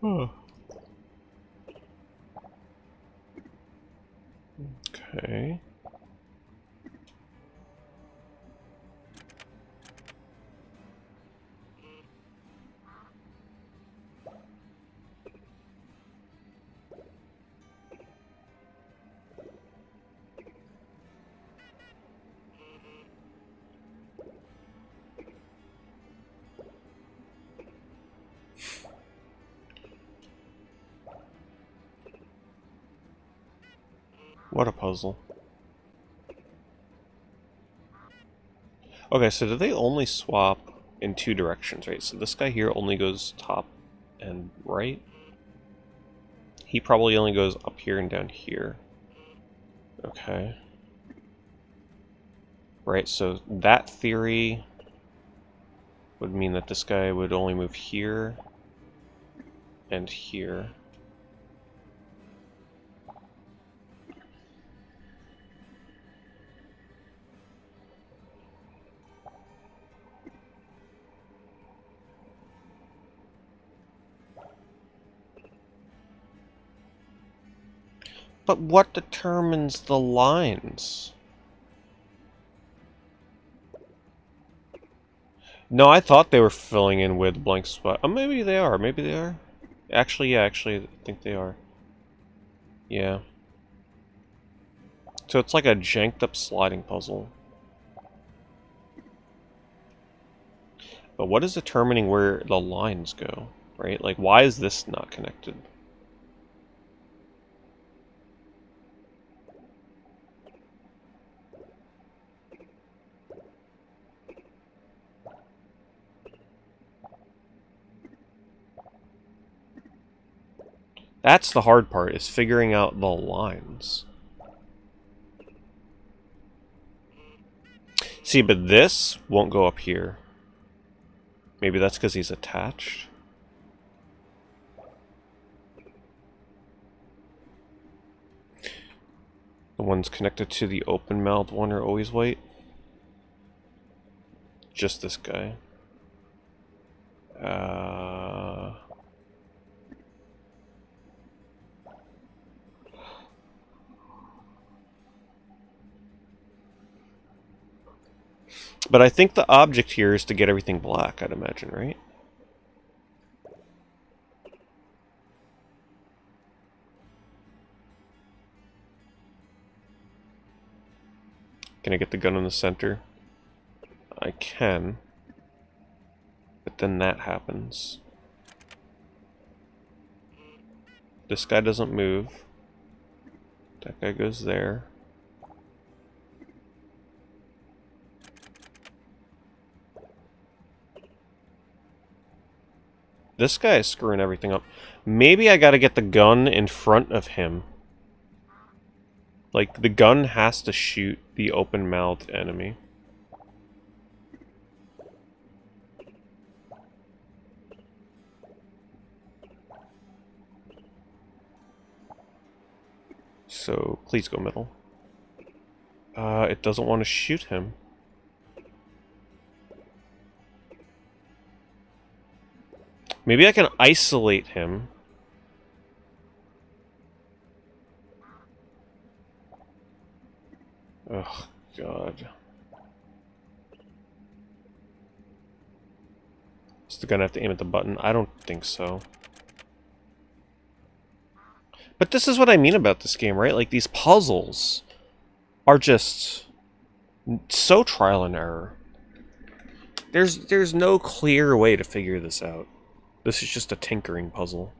Oh. Okay. What a puzzle. Okay, so do they only swap in two directions, right? So this guy here only goes top and right. He probably only goes up here and down here. Okay. Right, so that theory would mean that this guy would only move here and here. But what determines the lines? No, I thought they were filling in with blank spot. Oh, maybe they are. Maybe they are. Actually, yeah, actually, I think they are. Yeah. So it's like a janked up sliding puzzle. But what is determining where the lines go, right? Like, why is this not connected? That's the hard part, is figuring out the lines. See, but this won't go up here. Maybe that's because he's attached. The ones connected to the open-mouthed one are always white. Just this guy. But I think the object here is to get everything black, I'd imagine, right? Can I get the gun in the center? I can. But then that happens. This guy doesn't move. That guy goes there. This guy is screwing everything up. Maybe I gotta get the gun in front of him. Like, the gun has to shoot the open-mouthed enemy. So, please go middle. It doesn't want to shoot him. Maybe I can isolate him. Oh, God. Still gonna have to aim at the button? I don't think so. But this is what I mean about this game, right? Like, these puzzles are just so trial and error. There's no clear way to figure this out. This is just a tinkering puzzle.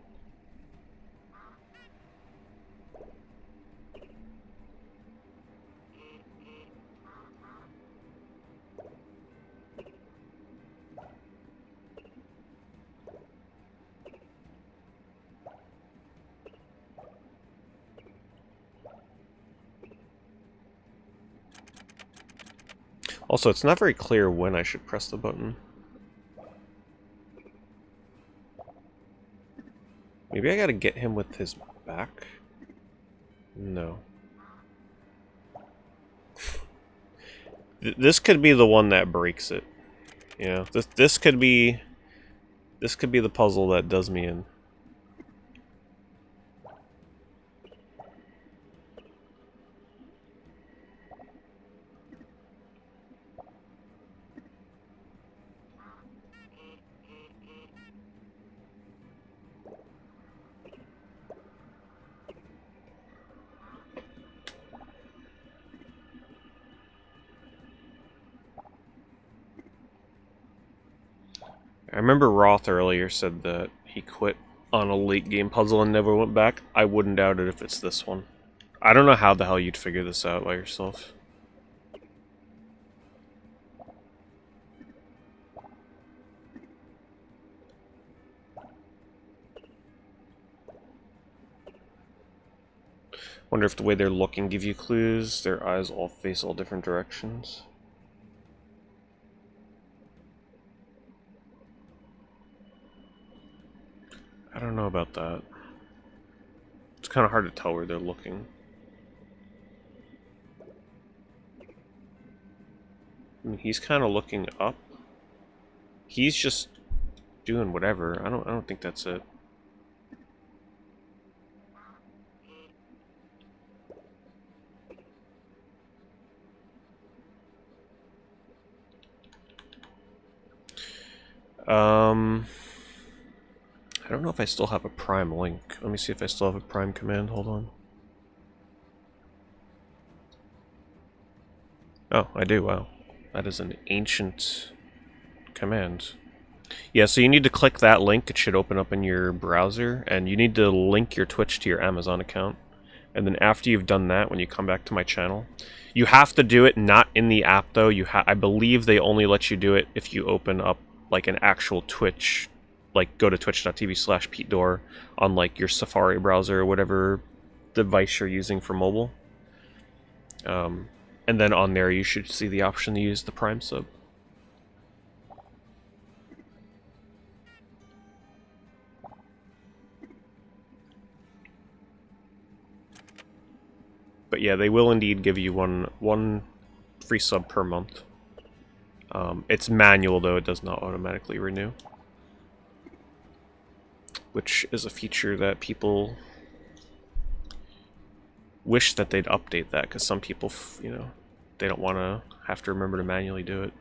Also, it's not very clear when I should press the button. Maybe I gotta get him with his back? No. This could be the one that breaks it. Yeah, this could be the puzzle that does me in. I remember Roth earlier said that he quit on a late game puzzle and never went back. I wouldn't doubt it if it's this one. I don't know how the hell you'd figure this out by yourself. Wonder if the way they're looking give you clues. Their eyes all face all different directions. I don't know about that. It's kind of hard to tell where they're looking. I mean, he's kind of looking up. He's just doing whatever. I don't think that's it. I don't know if I still have a prime link. Let me see if I still have a prime command. Hold on. Oh, I do. Wow. That is an ancient command. Yeah, so you need to click that link. It should open up in your browser, and you need to link your Twitch to your Amazon account. And then after you've done that, when you come back to my channel, you have to do it not in the app, though. I believe they only let you do it if you open up like an actual Twitch, like go to twitch.tv/PeteDorr on like your Safari browser or whatever device you're using for mobile. And then on there you should see the option to use the Prime sub. But yeah, they will indeed give you one free sub per month. It's manual though, it does not automatically renew. Which is a feature that people wish that they'd update that, because some people, you know, they don't want to have to remember to manually do it.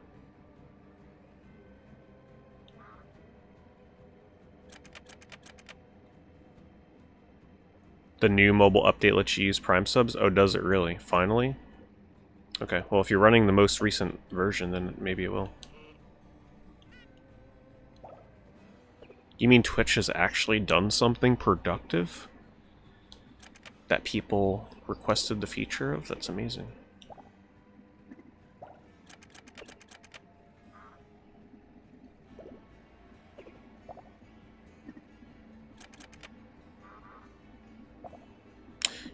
The new mobile update lets you use Prime subs? Oh, does it really? Finally? Okay, well if you're running the most recent version, then maybe it will. You mean Twitch has actually done something productive? That people requested the feature of? That's amazing.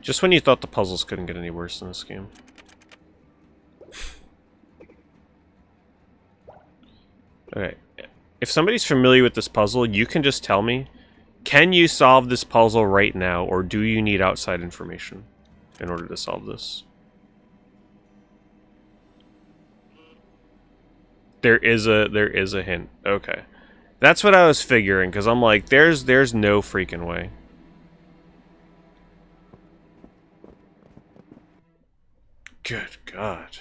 Just when you thought the puzzles couldn't get any worse in this game. Okay. If somebody's familiar with this puzzle, you can just tell me, can you solve this puzzle right now, or do you need outside information in order to solve this? There is a hint. Okay. That's what I was figuring, because I'm like, there's no freaking way. Good God.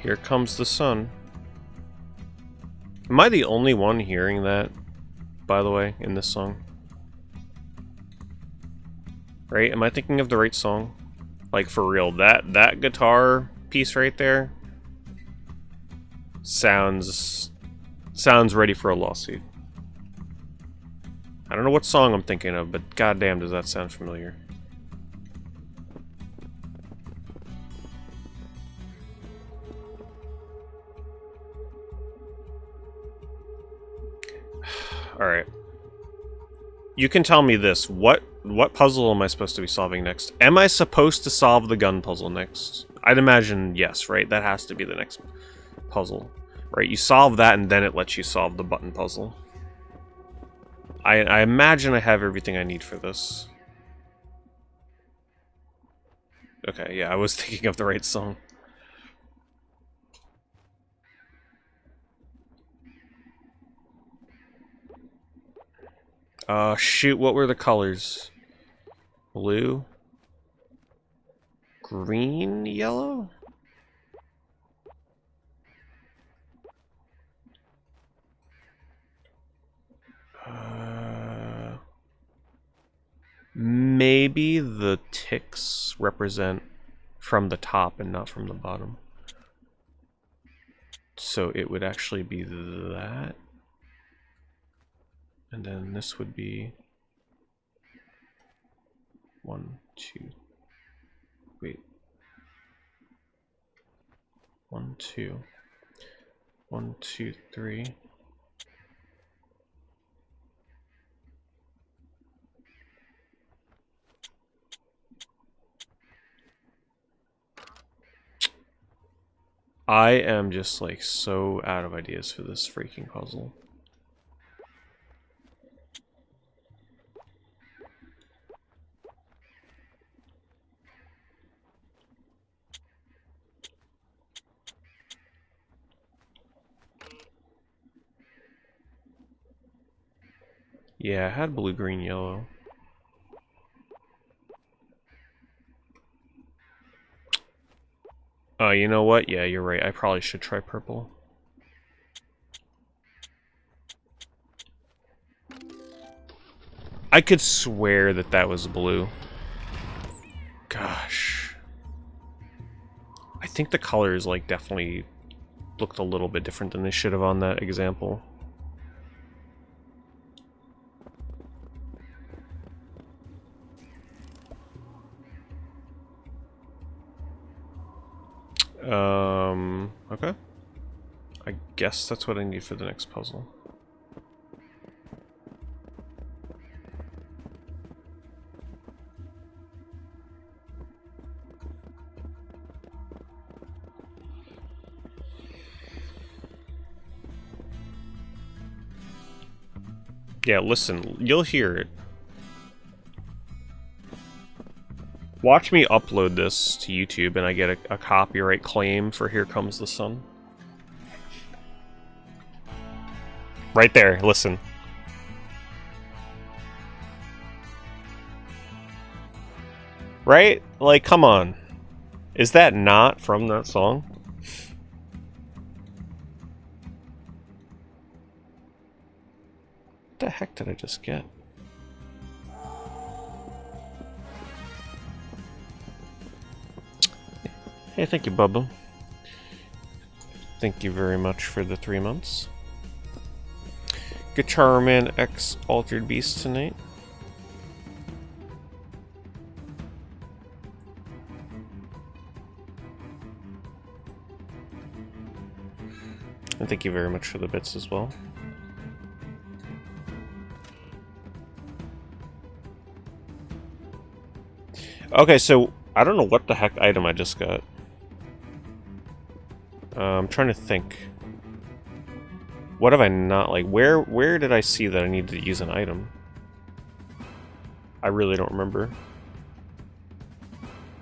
Here comes the sun. Am I the only one hearing that, by the way, in this song? Right? Am I thinking of the right song? Like, for real, that guitar piece right there sounds ready for a lawsuit. I don't know what song I'm thinking of, but goddamn does that sound familiar. Alright. You can tell me this. What puzzle am I supposed to be solving next? Am I supposed to solve the gun puzzle next? I'd imagine yes, right? That has to be the next puzzle. Right, you solve that and then it lets you solve the button puzzle. I imagine I have everything I need for this. Okay, yeah, I was thinking of the right song. Shoot, what were the colors? Blue? Green? Yellow? Maybe the ticks represent from the top and not from the bottom. So it would actually be that. And then this would be 1, 2. Wait. 1, 2. 1, 2, 3. I am just like so out of ideas for this freaking puzzle. Yeah, I had blue, green, yellow. Oh, you know what? Yeah, you're right. I probably should try purple. I could swear that that was blue. Gosh. I think the colors, like, definitely looked a little bit different than they should have on that example. Okay. I guess that's what I need for the next puzzle. Yeah, listen, you'll hear it. Watch me upload this to YouTube and I get a copyright claim for Here Comes the Sun. Right there, listen. Right? Like, come on. Is that not from that song? What the heck did I just get? Hey, thank you, Bubba. Thank you very much for the 3 months. Guitar Man X Altered Beast tonight. And thank you very much for the bits as well. Okay, so I don't know what the heck item I just got. I'm trying to think. What have I not, like, where did I see that I needed to use an item? I really don't remember.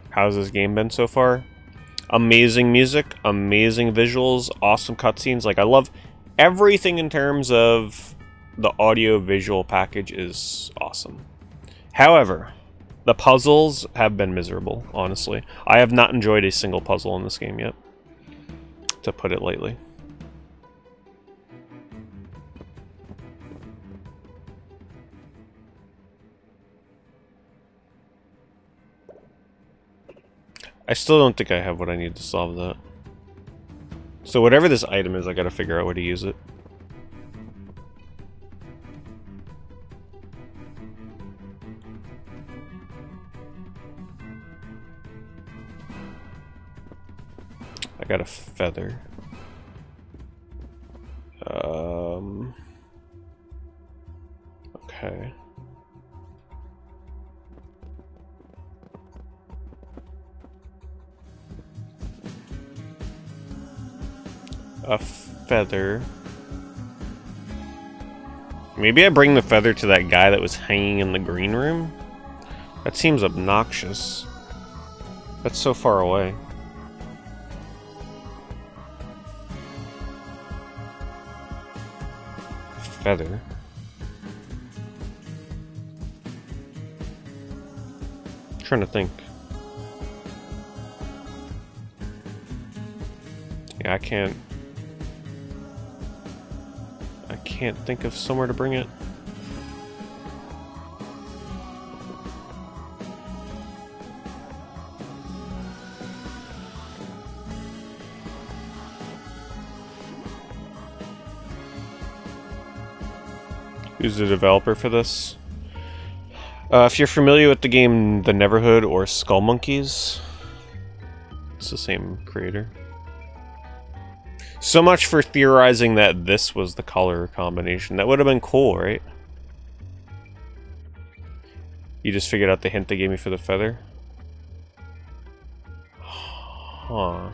How's this game been so far? Amazing music, amazing visuals, awesome cutscenes. Like, I love everything in terms of the audio visual package is awesome. However, the puzzles have been miserable, honestly. I have not enjoyed a single puzzle in this game yet, to put it lightly. I still don't think I have what I need to solve that. So whatever this item is, I gotta figure out where to use it. I got a feather. Okay. A feather. Maybe I bring the feather to that guy that was hanging in the green room? That seems obnoxious. That's so far away. Feather. I'm trying to think. Yeah, I can't think of somewhere to bring it. Who's the developer for this? If you're familiar with the game The Neverhood or Skullmonkeys, it's the same creator. So much for theorizing that this was the color combination. That would have been cool, right? You just figured out the hint they gave me for the feather? Huh.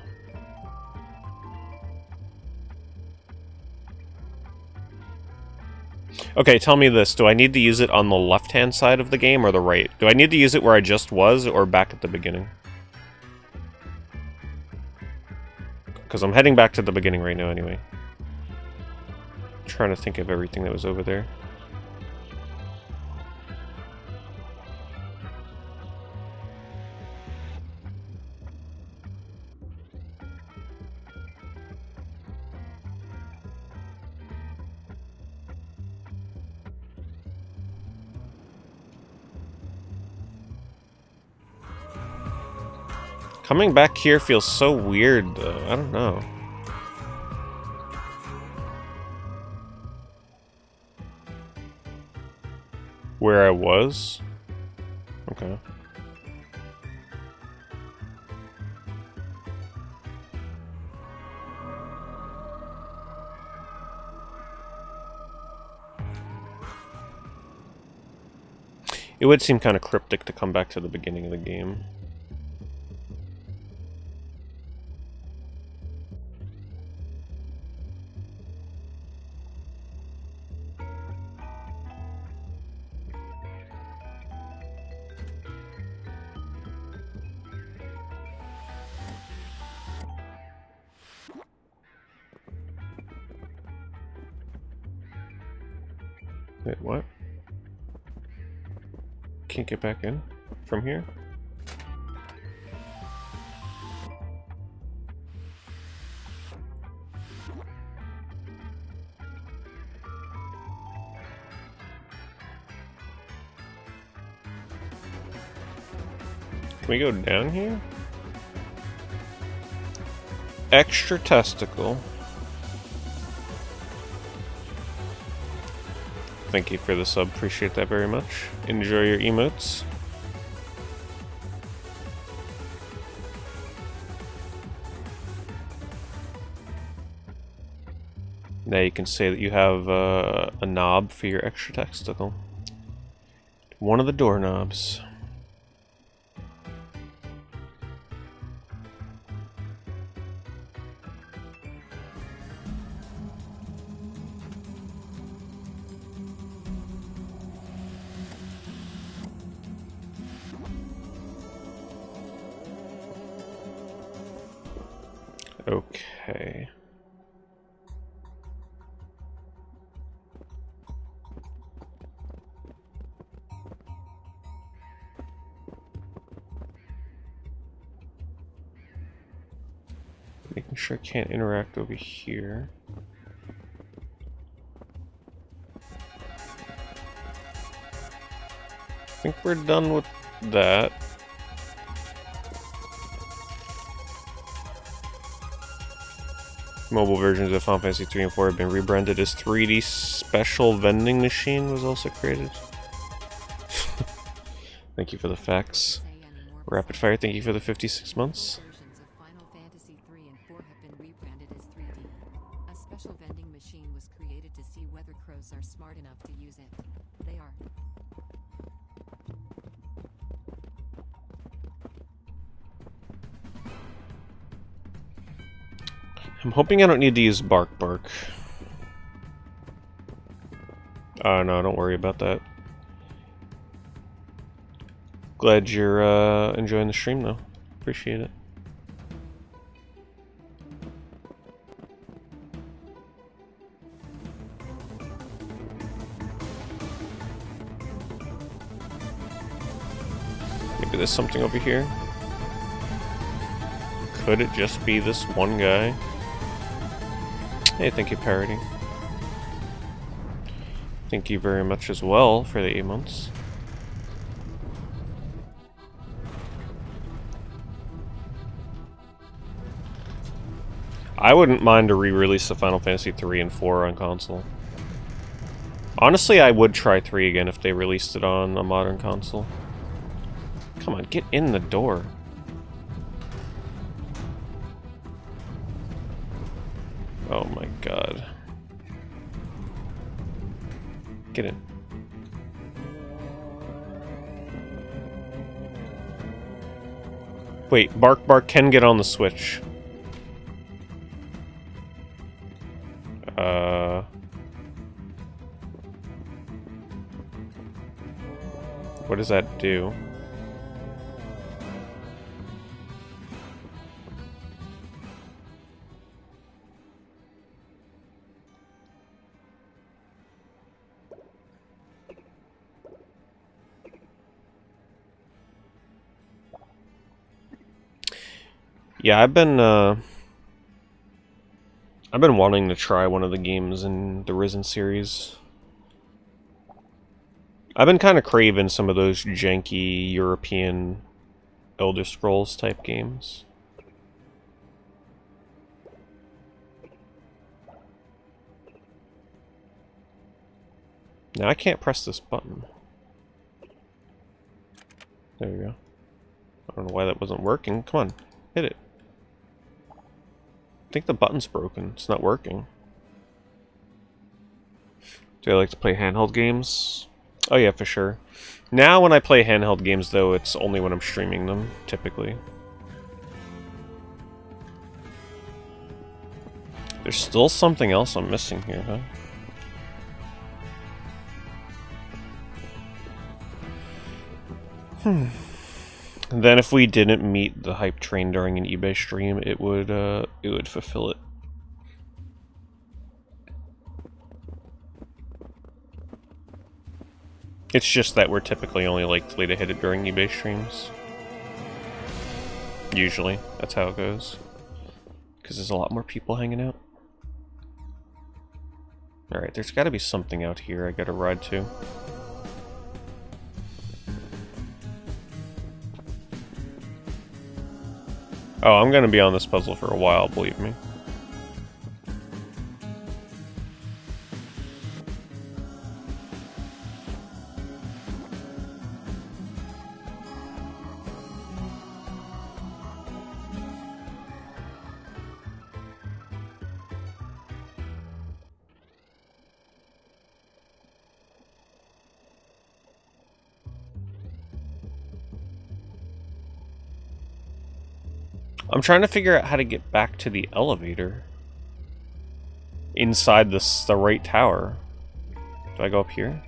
Okay, tell me this. Do I need to use it on the left-hand side of the game or the right? Do I need to use it where I just was or back at the beginning? Because I'm heading back to the beginning right now anyway. I'm trying to think of everything that was over there. Coming back here feels so weird, though. I don't know. Where I was? Okay. It would seem kind of cryptic to come back to the beginning of the game. Wait, what? Can't get back in from here? Can we go down here? Extra testicle. Thank you for the sub, appreciate that very much. Enjoy your emotes. Now you can say that you have a knob for your extra testicle. One of the doorknobs. Okay. Making sure I can't interact over here. I think we're done with that. Mobile versions of Final Fantasy 3 and 4 have been rebranded as 3D Special Vending Machine was also created. Thank you for the facts. Rapid Fire, thank you for the 56 months. Versions of Final Fantasy 3 and 4 have been rebranded as 3D. A special vending machine was created to see whether crows are smart enough to use it. They are. I'm hoping I don't need to use Bark. Oh no, don't worry about that. Glad you're enjoying the stream though. Appreciate it. Maybe there's something over here. Could it just be this one guy? Hey, thank you, Parody. Thank you very much as well for the 8 months. I wouldn't mind a re-release of Final Fantasy 3 and 4 on console. Honestly, I would try 3 again if they released it on a modern console. Come on, get in the door. Oh my god. Get in. Wait, Bark can get on the Switch. What does that do? Yeah, I've been wanting to try one of the games in the Risen series. I've been kind of craving some of those janky European Elder Scrolls type games. Now I can't press this button. There we go. I don't know why that wasn't working. Come on, hit it. I think the button's broken. It's not working. Do I like to play handheld games? Oh yeah, for sure. Now when I play handheld games, though, it's only when I'm streaming them, typically. There's still something else I'm missing here, huh? And then if we didn't meet the hype train during an eBay stream, it would fulfill it. I It's just that we're typically only likely to hit it during eBay streams. Usually, that's how it goes. Because there's a lot more people hanging out. Alright, there's gotta be something out here I gotta ride to. Oh, I'm gonna be on this puzzle for a while, believe me. I'm trying to figure out how to get back to the elevator. Inside the right tower. Do I go up here?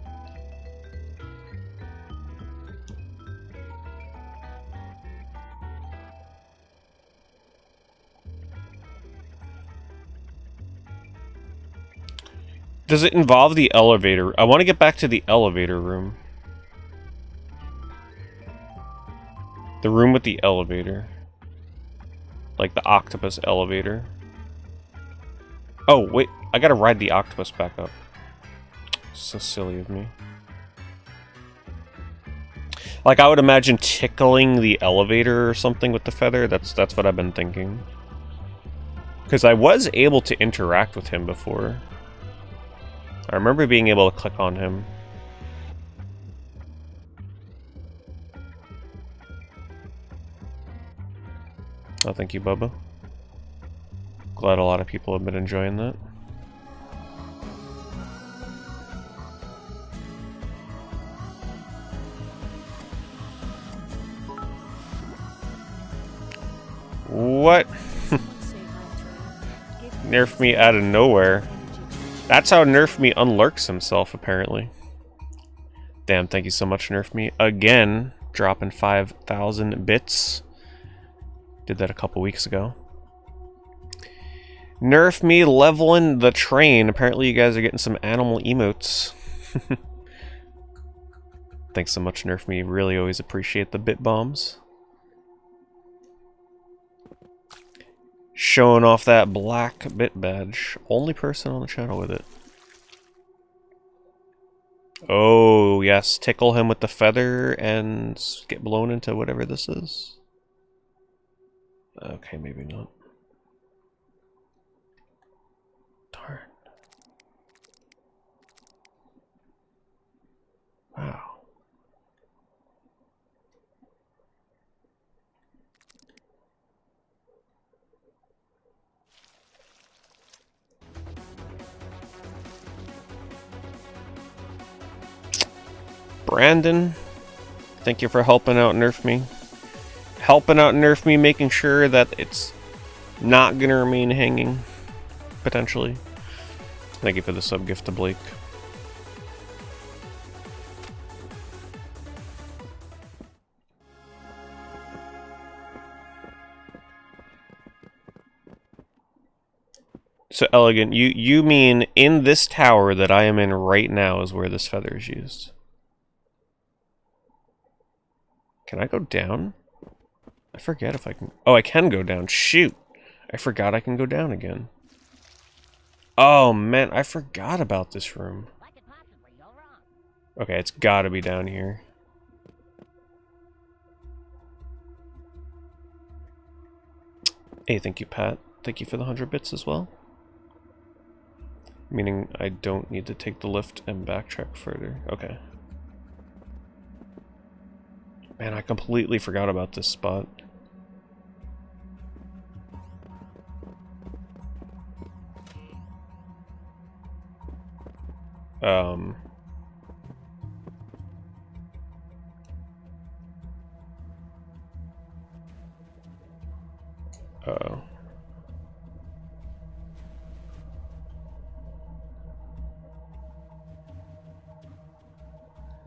Does it involve the elevator? I want to get back to the elevator room. The room with the elevator. Like the octopus elevator. Oh, wait. I gotta ride the octopus back up. So silly of me. Like, I would imagine tickling the elevator or something with the feather. That's what I've been thinking. Because I was able to interact with him before. I remember being able to click on him. Oh, thank you, Bubba. Glad a lot of people have been enjoying that. What? Nerf me out of nowhere. That's how Nerf me unlurks himself, apparently. Damn, thank you so much, Nerf me. Again, dropping 5,000 bits. Did that a couple weeks ago. Nerf me leveling the train. Apparently you guys are getting some animal emotes. Thanks so much, Nerf me. Really always appreciate the bit bombs. Showing off that black bit badge. Only person on the channel with it. Oh, yes. Tickle him with the feather and get blown into whatever this is. Okay, maybe not. Darn. Wow. Brandon, thank you for helping out Nerf me. Helping out Nerf me, making sure that it's not gonna remain hanging, potentially. Thank you for the sub gift to Blake. So Elegant, you mean in this tower that I am in right now is where this feather is used? Can I go down? I forget if I can... Oh, I can go down. Shoot! I forgot I can go down again. Oh, man, I forgot about this room. Okay, it's gotta be down here. Hey, thank you, Pat. Thank you for the 100 bits as well. Meaning I don't need to take the lift and backtrack further. Okay. Man, I completely forgot about this spot. Oh.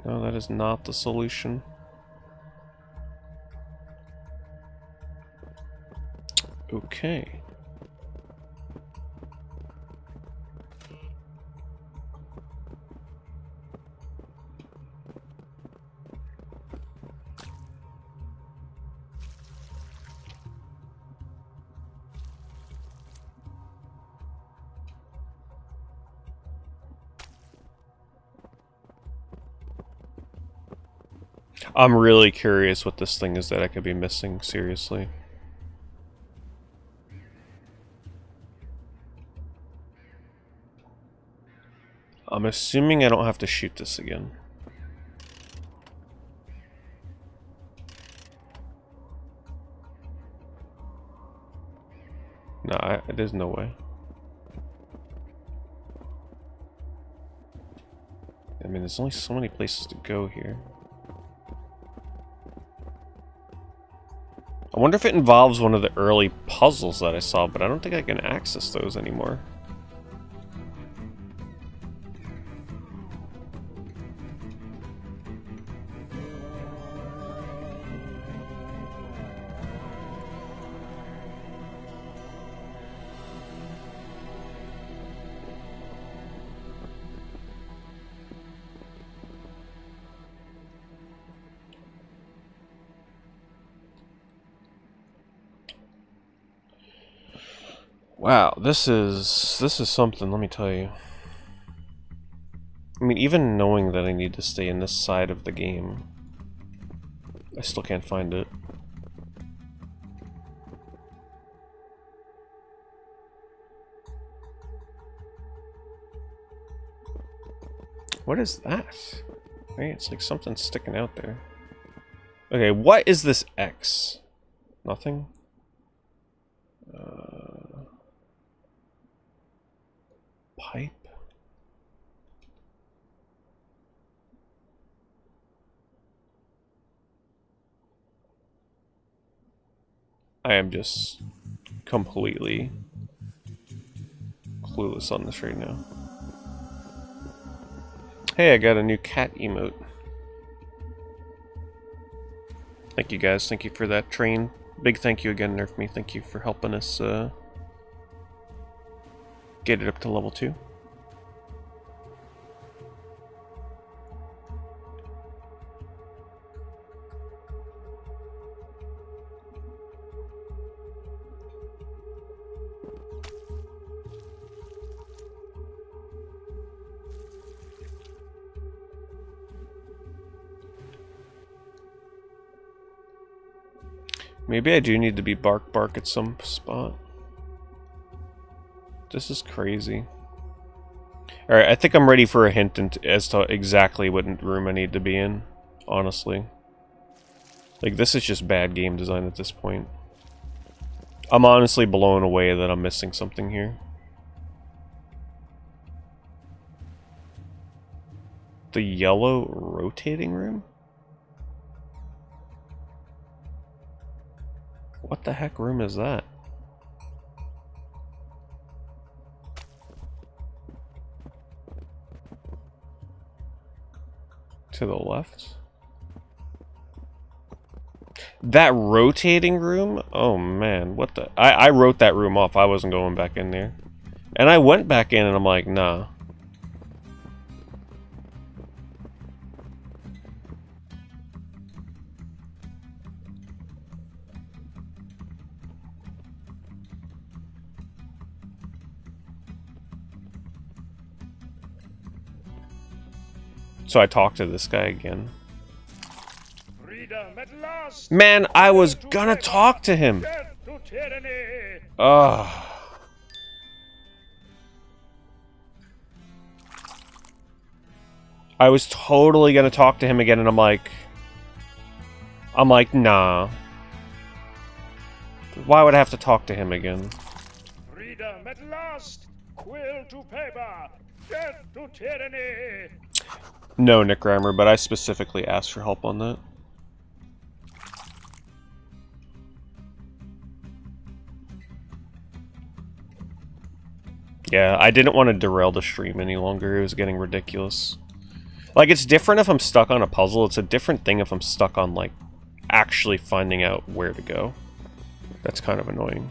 No, that is not the solution. Okay. I'm really curious what this thing is that I could be missing, seriously. I'm assuming I don't have to shoot this again. No, there's no way. I mean, there's only so many places to go here. I wonder if it involves one of the early puzzles that I saw, but I don't think I can access those anymore. Wow, this is something, let me tell you. I mean, even knowing that I need to stay in this side of the game, I still can't find it. What is that? Hey, it's like something sticking out there. Okay, what is this X? Nothing? Pipe? I am just completely clueless on this right now. Hey, I got a new cat emote. Thank you guys, thank you for that train. Big thank you again, Nerf Me. Thank you for helping us get it up to level 2. Maybe I do need to be bark at some spot. This is crazy. Alright, I think I'm ready for a hint as to exactly what room I need to be in, honestly. Like, this is just bad game design at this point. I'm honestly blown away that I'm missing something here. The yellow rotating room? What the heck room is that? To the left? That rotating room? Oh man, what the... I wrote that room off. I wasn't going back in there. And I went back in and I'm like, nah. So I talked to this guy again. Freedom at last. Man, I was gonna talk to him. Ugh. I was totally gonna talk to him again, and I'm like, nah. Why would I have to talk to him again? Freedom at last. Quill to paper. Death to tyranny. No, Nick Rammer, but I specifically asked for help on that. Yeah, I didn't want to derail the stream any longer. It was getting ridiculous. Like, it's different if I'm stuck on a puzzle. It's a different thing if I'm stuck on, like, actually finding out where to go. That's kind of annoying.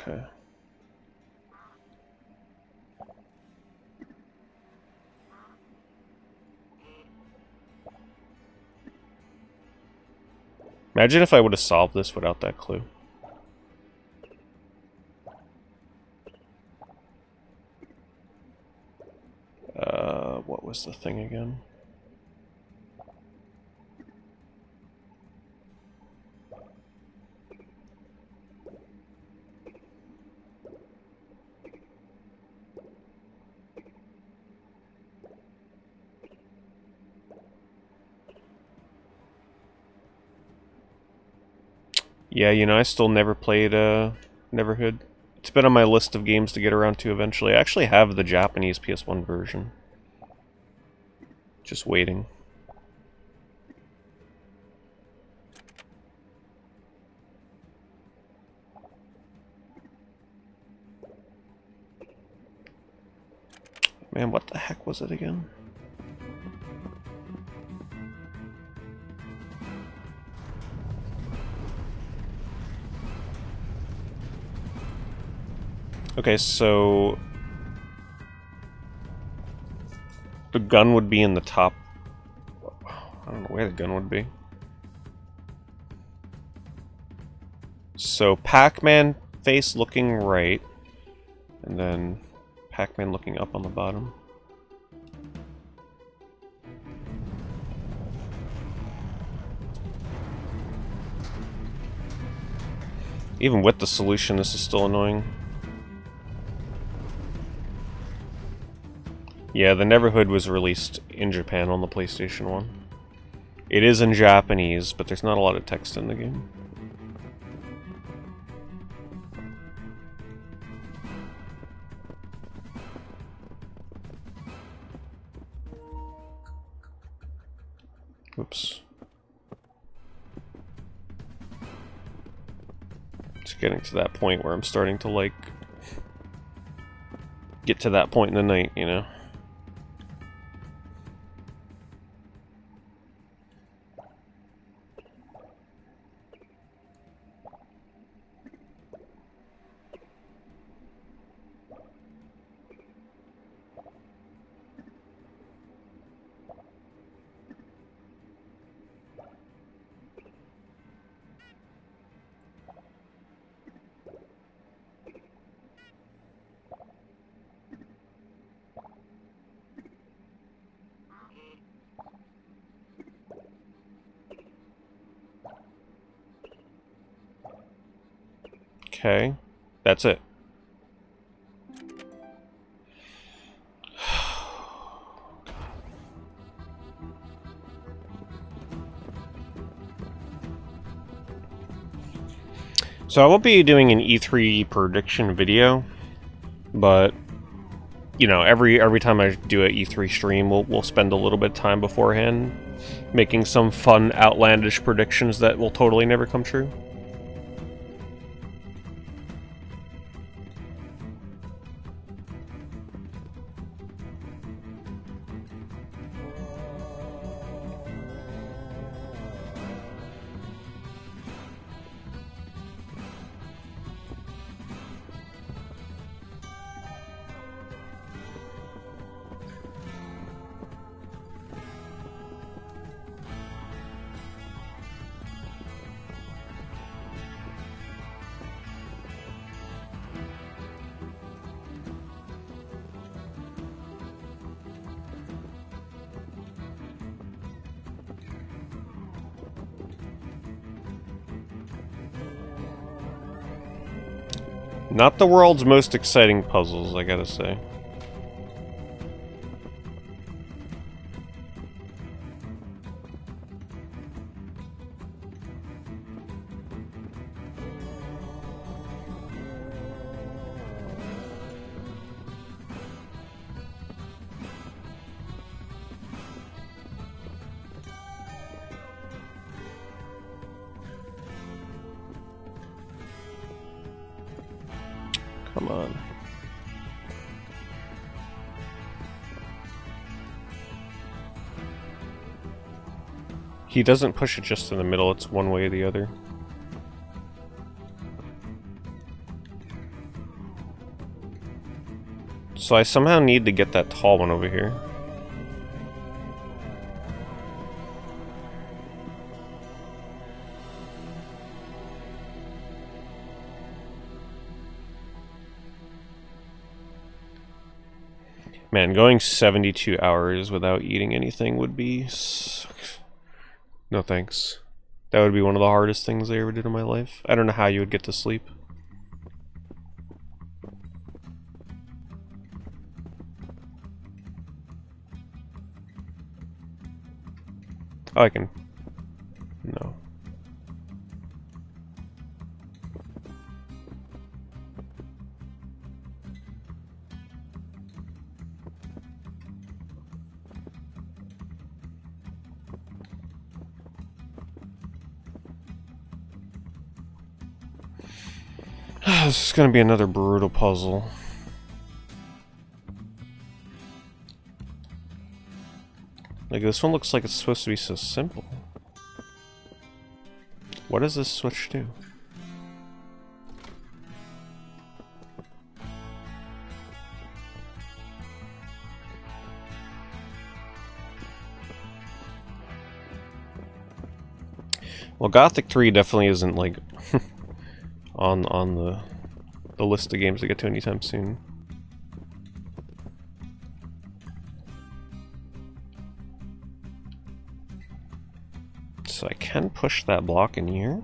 Okay. Imagine if I would have solved this without that clue. was the thing again? Yeah, you know, I still never played Neverhood. It's been on my list of games to get around to eventually. I actually have the Japanese PS1 version. Just waiting. Man, what the heck was it again? Okay, so the gun would be in the top. I don't know where the gun would be. So Pac-Man face looking right, and then Pac-Man looking up on the bottom. Even with the solution, this is still annoying. Yeah, the Neverhood was released in Japan on the PlayStation 1. It is in Japanese, but there's not a lot of text in the game. Oops. It's getting to that point where I'm starting to, like, get to that point in the night, you know? Okay, that's it. So I won't be doing an E3 prediction video, but you know, every time I do an E3 stream, we'll spend a little bit of time beforehand making some fun, outlandish predictions that will totally never come true. Not the world's most exciting puzzles, I gotta say. Come on. He doesn't push it just in the middle, it's one way or the other. So I somehow need to get that tall one over here. Man, going 72 hours without eating anything would be... No thanks. That would be one of the hardest things I ever did in my life. I don't know how you would get to sleep. Oh, I can... No. This is gonna be another brutal puzzle. Like, this one looks like it's supposed to be so simple. What does this switch do? Well, Gothic 3 definitely isn't, like, on the list of games to get to anytime soon. So I can push that block in here.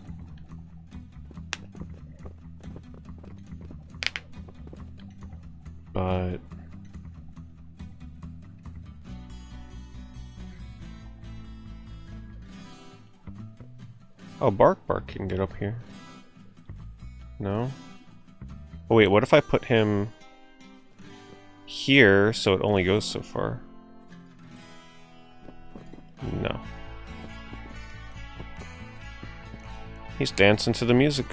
But... Oh, Bark can get up here. No? Oh wait, what if I put him here so it only goes so far? No. He's dancing to the music.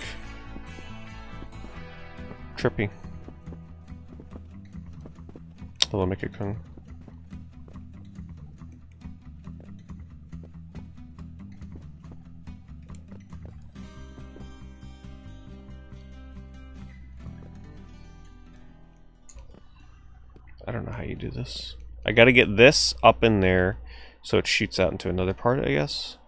Trippy. Hello, make it Kung. I don't know how you do this. I gotta get this up in there so it shoots out into another part, I guess.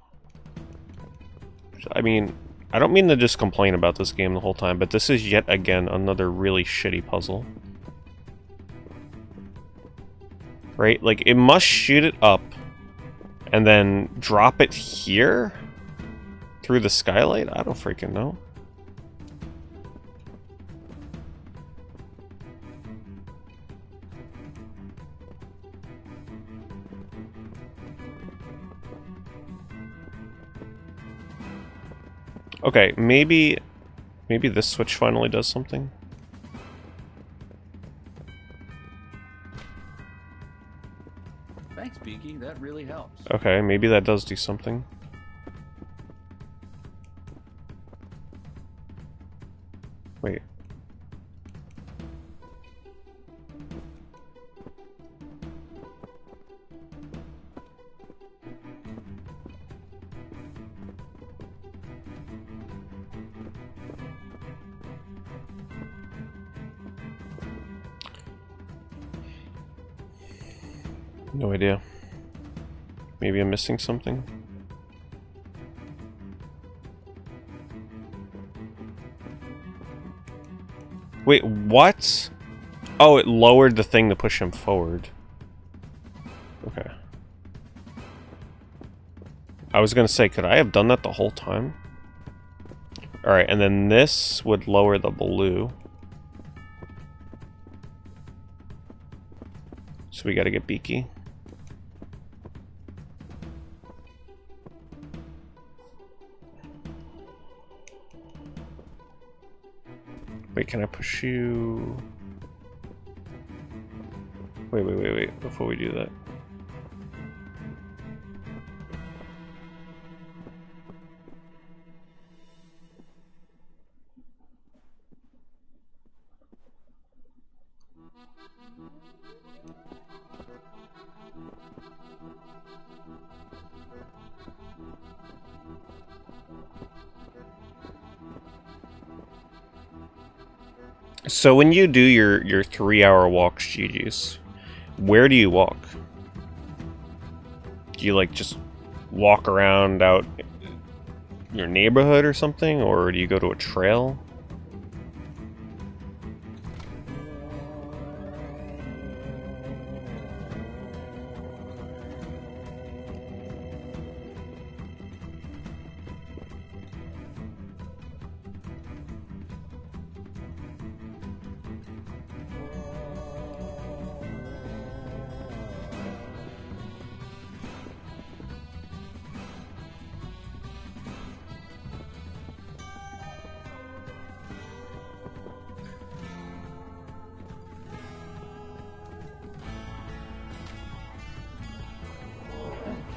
I mean, I don't mean to just complain about this game the whole time, but this is yet again another really shitty puzzle. Right? Like, it must shoot it up and then drop it here? Through the skylight? I don't freaking know. Okay, maybe this switch finally does something. Thanks, Beaky. That really helps. Okay, maybe that does do something. Wait. No idea. Maybe I'm missing something. Wait, what? Oh, it lowered the thing to push him forward. Okay. I was gonna say, could I have done that the whole time? Alright, and then this would lower the blue. So we gotta get Beaky. Wait, can I push you? Wait, before we do that. So when you do your 3-hour walks, GG's, where do you walk? Do you like just walk around out your neighborhood or something, or do you go to a trail?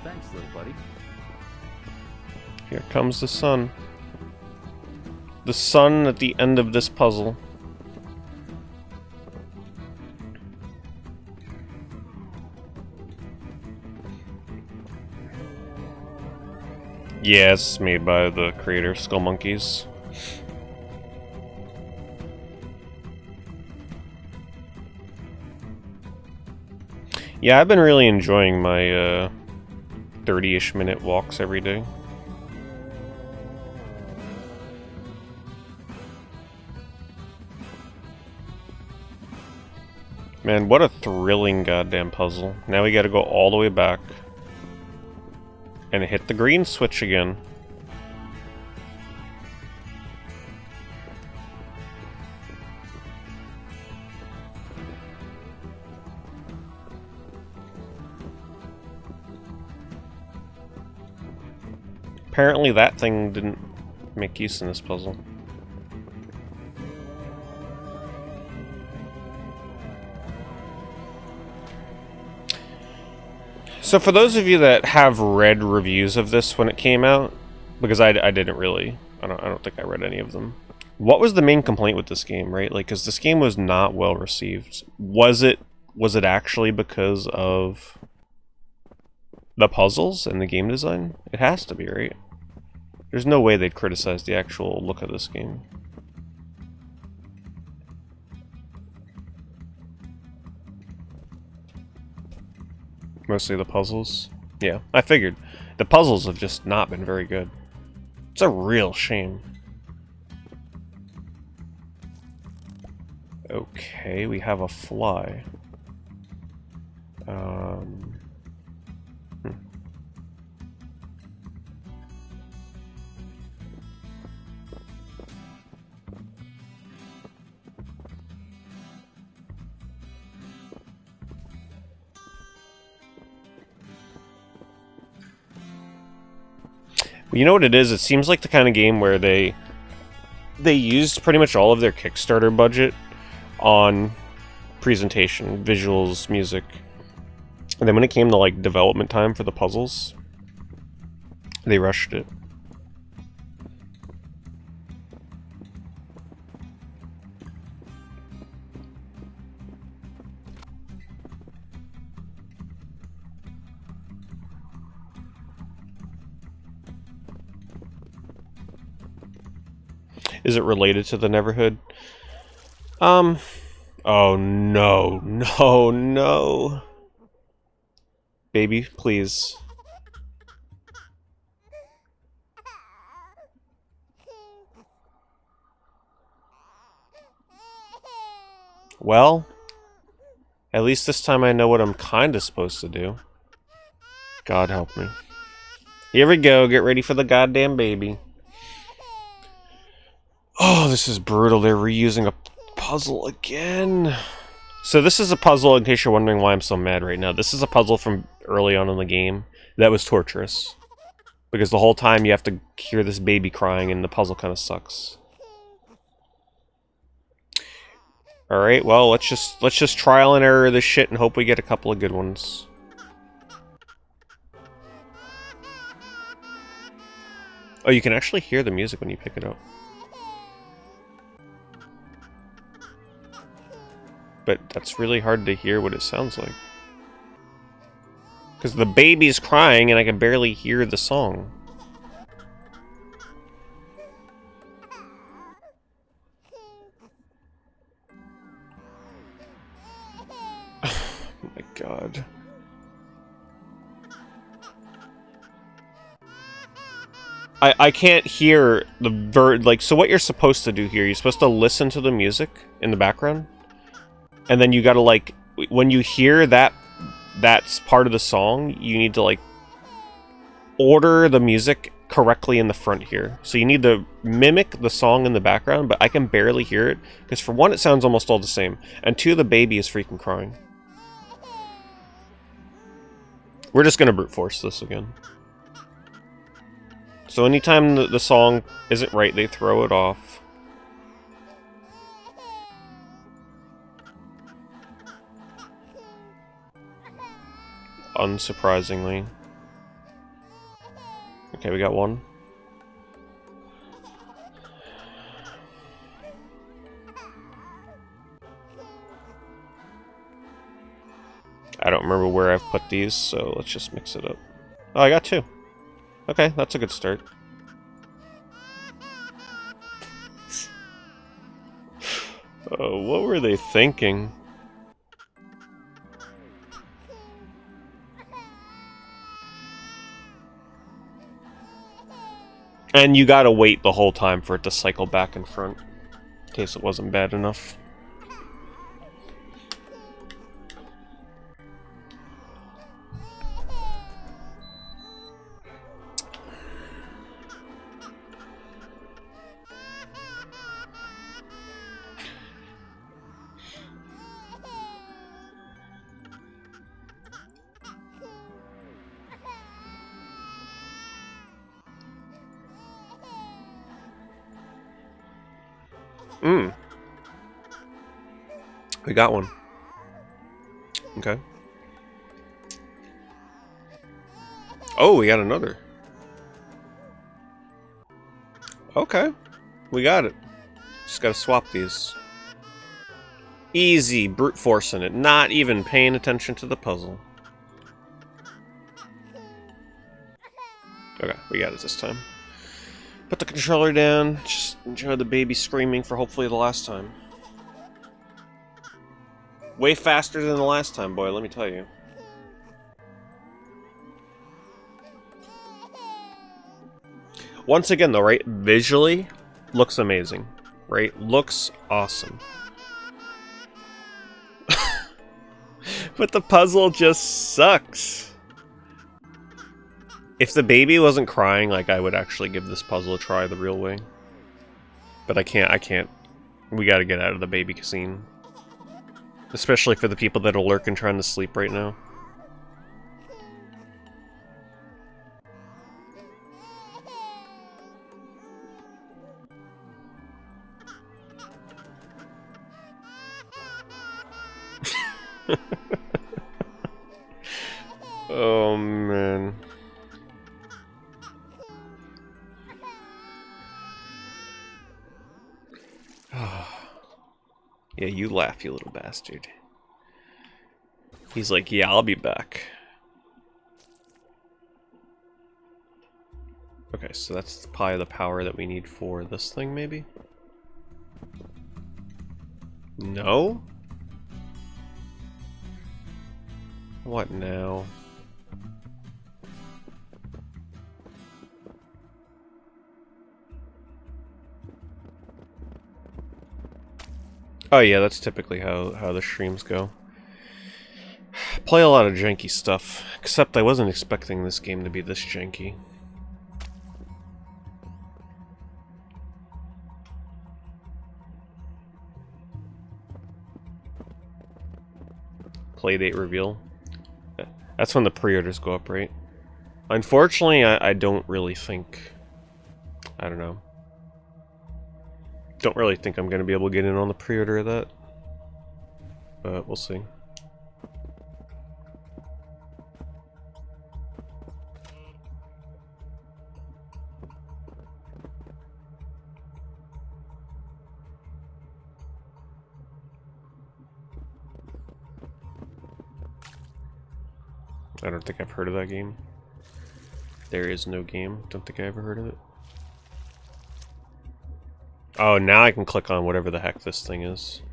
Thanks, little buddy. Here comes the sun. The sun at the end of this puzzle. Yeah, it's made by the creator, Skullmonkeys. Yeah, I've been really enjoying my 30-ish minute walks every day. Man, what a thrilling goddamn puzzle. Now we gotta go all the way back. And hit the green switch again. Apparently that thing didn't make use in this puzzle. So for those of you that have read reviews of this when it came out, because I didn't really, I don't think I read any of them. What was the main complaint with this game, right? Like, because this game was not well received. Was it actually because of the puzzles and the game design? It has to be, right? There's no way they'd criticize the actual look of this game. Mostly the puzzles. Yeah, I figured. The puzzles have just not been very good. It's a real shame. Okay, we have a fly. You know what it is? It seems like the kind of game where they used pretty much all of their Kickstarter budget on presentation, visuals, music. And then when it came to like development time for the puzzles, they rushed it. Is it related to the Neverhood? Oh no, no, no. Baby, please. Well, at least this time I know what I'm kinda supposed to do. God help me. Here we go, get ready for the goddamn baby. Oh, this is brutal. They're reusing a puzzle again. So this is a puzzle, in case you're wondering why I'm so mad right now. This is a puzzle from early on in the game that was torturous. Because the whole time you have to hear this baby crying and the puzzle kind of sucks. Alright, well, let's just trial and error this shit and hope we get a couple of good ones. Oh, you can actually hear the music when you pick it up. But that's really hard to hear what it sounds like. Because the baby's crying and I can barely hear the song. Oh my god. I can't hear the like, so what you're supposed to do here, you're supposed to listen to the music in the background. And then you gotta, like, when you hear that's part of the song, you need to, like, order the music correctly in the front here. So you need to mimic the song in the background, but I can barely hear it, because for one, it sounds almost all the same, and two, the baby is freaking crying. We're just gonna brute force this again. So anytime the song isn't right, they throw it off. Unsurprisingly. Okay, we got one. I don't remember where I've put these, so let's just mix it up. Oh, I got two. Okay, that's a good start. Oh, what were they thinking? And you gotta wait the whole time for it to cycle back in front, in case it wasn't bad enough. We got one. Okay. Oh, we got another. Okay. We got it. Just gotta swap these. Easy, brute forcing it. Not even paying attention to the puzzle. Okay, we got it this time. Put the controller down. Just enjoy the baby screaming for hopefully the last time. Way faster than the last time, boy, let me tell you. Once again, though, right? Visually, looks amazing. Right? Looks awesome. But the puzzle just sucks. If the baby wasn't crying, like, I would actually give this puzzle a try the real way. But I can't. We gotta get out of the baby scene. Especially for the people that are lurking trying to sleep right now. Oh, man. Yeah, you laugh, you little bastard. He's like, yeah, I'll be back. Okay, so that's probably the power that we need for this thing, maybe? No? What now? Oh yeah, that's typically how the streams go. Play a lot of janky stuff, except I wasn't expecting this game to be this janky. Playdate reveal. That's when the pre-orders go up, right? Unfortunately, I don't really think... I don't know. Don't really think I'm going to be able to get in on the pre-order of that. But we'll see. I don't think I've heard of that game. There is no game. Don't think I ever heard of it. Oh, now I can click on whatever the heck this thing is.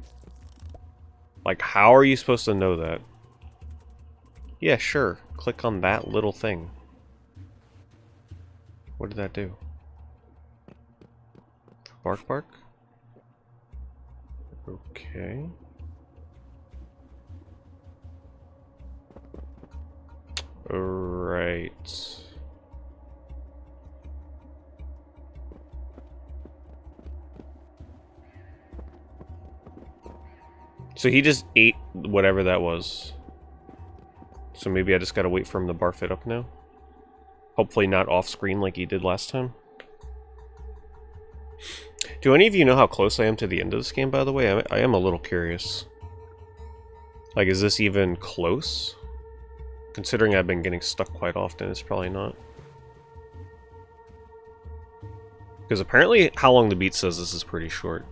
Like, how are you supposed to know that? Yeah, sure. Click on that little thing. What did that do? Bark bark? Okay. Right. So he just ate whatever that was. So maybe I just gotta wait for him to barf it up now. Hopefully not off screen like he did last time. Do any of you know how close I am to the end of this game, by the way? I am a little curious. Like, is this even close? Considering I've been getting stuck quite often, it's probably not. Because apparently How Long the Beat says this is pretty short.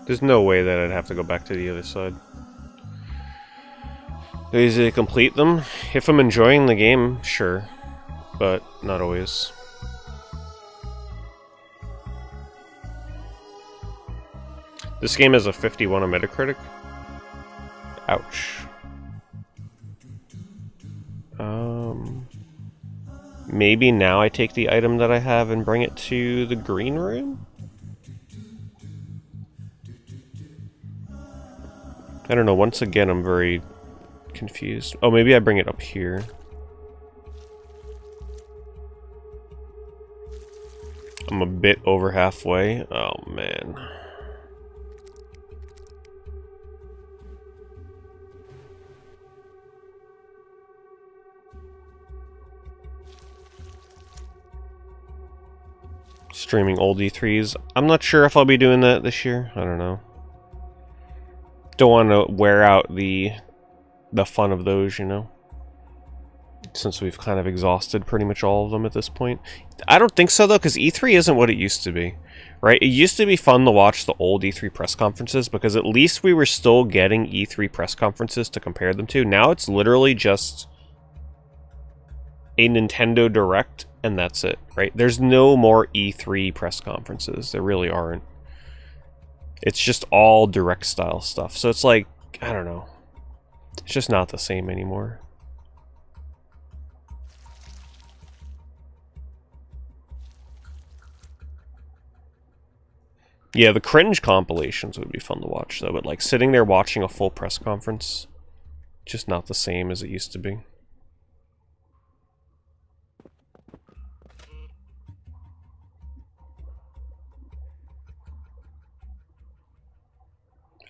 There's no way that I'd have to go back to the other side. They're easy to complete them. If I'm enjoying the game, sure. But not always. This game has a 51 on Metacritic. Ouch. Maybe now I take the item that I have and bring it to the green room? I don't know, once again I'm very confused. Oh, maybe I bring it up here. I'm a bit over halfway. Oh, man. Streaming old E3s. I'm not sure if I'll be doing that this year. I don't know. Don't want to wear out the fun of those, you know? Since we've kind of exhausted pretty much all of them at this point. I don't think so, though, because E3 isn't what it used to be, right? It used to be fun to watch the old E3 press conferences, because at least we were still getting E3 press conferences to compare them to. Now it's literally just a Nintendo Direct, and that's it, right? There's no more E3 press conferences. There really aren't. It's just all Direct style stuff. So it's like, I don't know. It's just not the same anymore. Yeah, the cringe compilations would be fun to watch, though, but like sitting there watching a full press conference, just not the same as it used to be.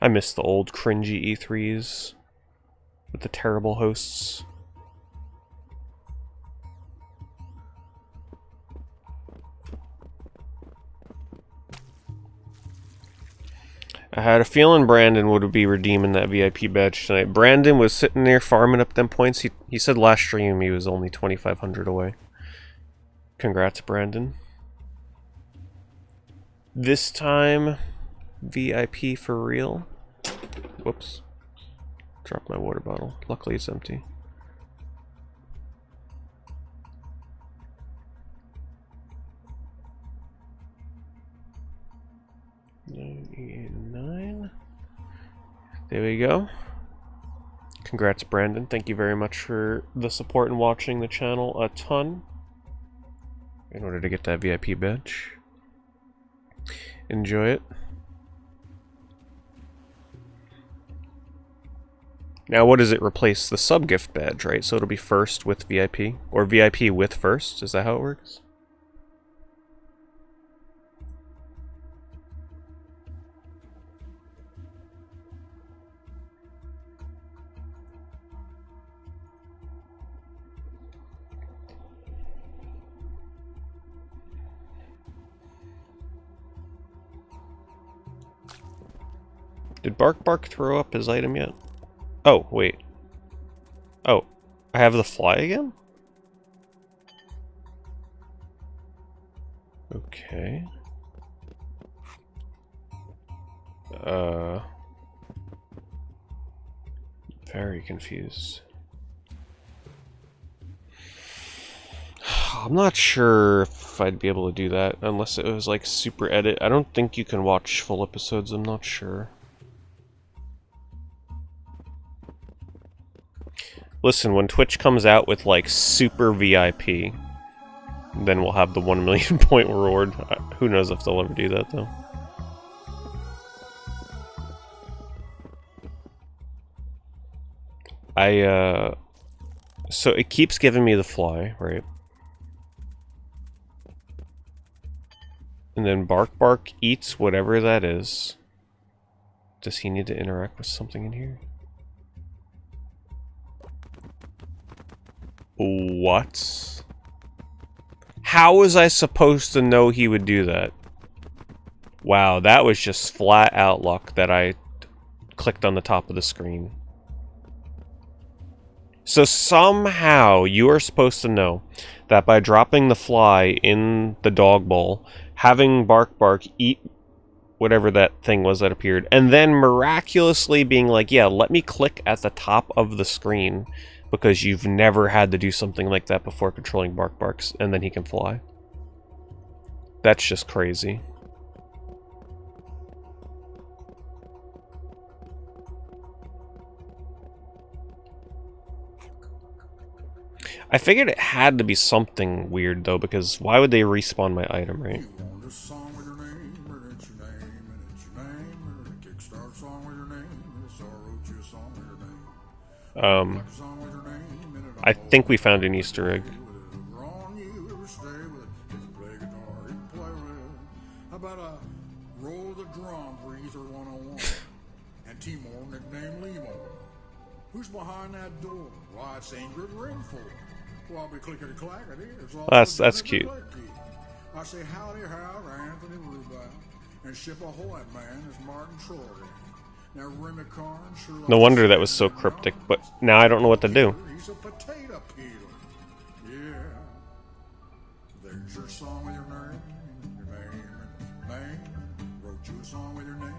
I miss the old cringy E3s with the terrible hosts. I had a feeling Brandon would be redeeming that VIP badge tonight. Brandon was sitting there farming up them points. He said last stream he was only 2,500 away. Congrats, Brandon. This time, VIP for real. Whoops. Dropped my water bottle. Luckily it's empty. Nine. There we go. Congrats, Brandon. Thank you very much for the support and watching the channel a ton in order to get that VIP badge. Enjoy it. Now, what does it replace? The sub-gift badge, right? So it'll be first with VIP, or VIP with first? Is that how it works? Did Bark throw up his item yet? Oh, wait. Oh, I have the fly again? Okay. Very confused. I'm not sure if I'd be able to do that unless it was like super edit. I don't think you can watch full episodes, I'm not sure. Listen, when Twitch comes out with, like, super VIP, then we'll have the 1 million point reward. Who knows if they'll ever do that, though. So it keeps giving me the fly, right? And then Bark eats whatever that is. Does he need to interact with something in here? What? How was I supposed to know he would do that? Wow, that was just flat out luck that I clicked on the top of the screen. So somehow you are supposed to know that by dropping the fly in the dog bowl, having Bark Bark eat whatever that thing was that appeared, and then miraculously being like, yeah, let me click at the top of the screen because you've never had to do something like that before controlling Bark Barks, and then he can fly. That's just crazy. I figured it had to be something weird though, because why would they respawn my item, right? I think we found an Easter egg. Who's behind that door? Why, it's Ingrid Renford. Well, I'll be clicking clack it is. That's cute. I say howdy how to Anthony Rubin and ship ahoy man is Martin Troy. Now Remy Carn sure. No wonder that was so cryptic, but now I don't know what to do. He's a potato peeler. Yeah. There's your song with your name, name. Wrote you a song with your name.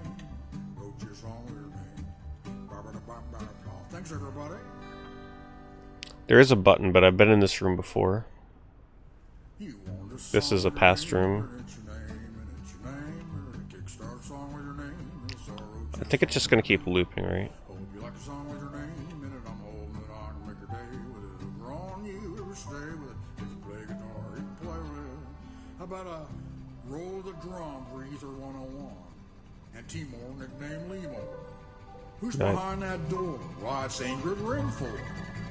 Wrote you a song with your name. Thanks, everybody. There is a button, but I've been in this room before. This is a past room. I think it's just going to keep looping, right? How about a roll the drum breather 101 and Timor nicknamed Limo? Who's behind that door? Why, it's Ingrid Renford.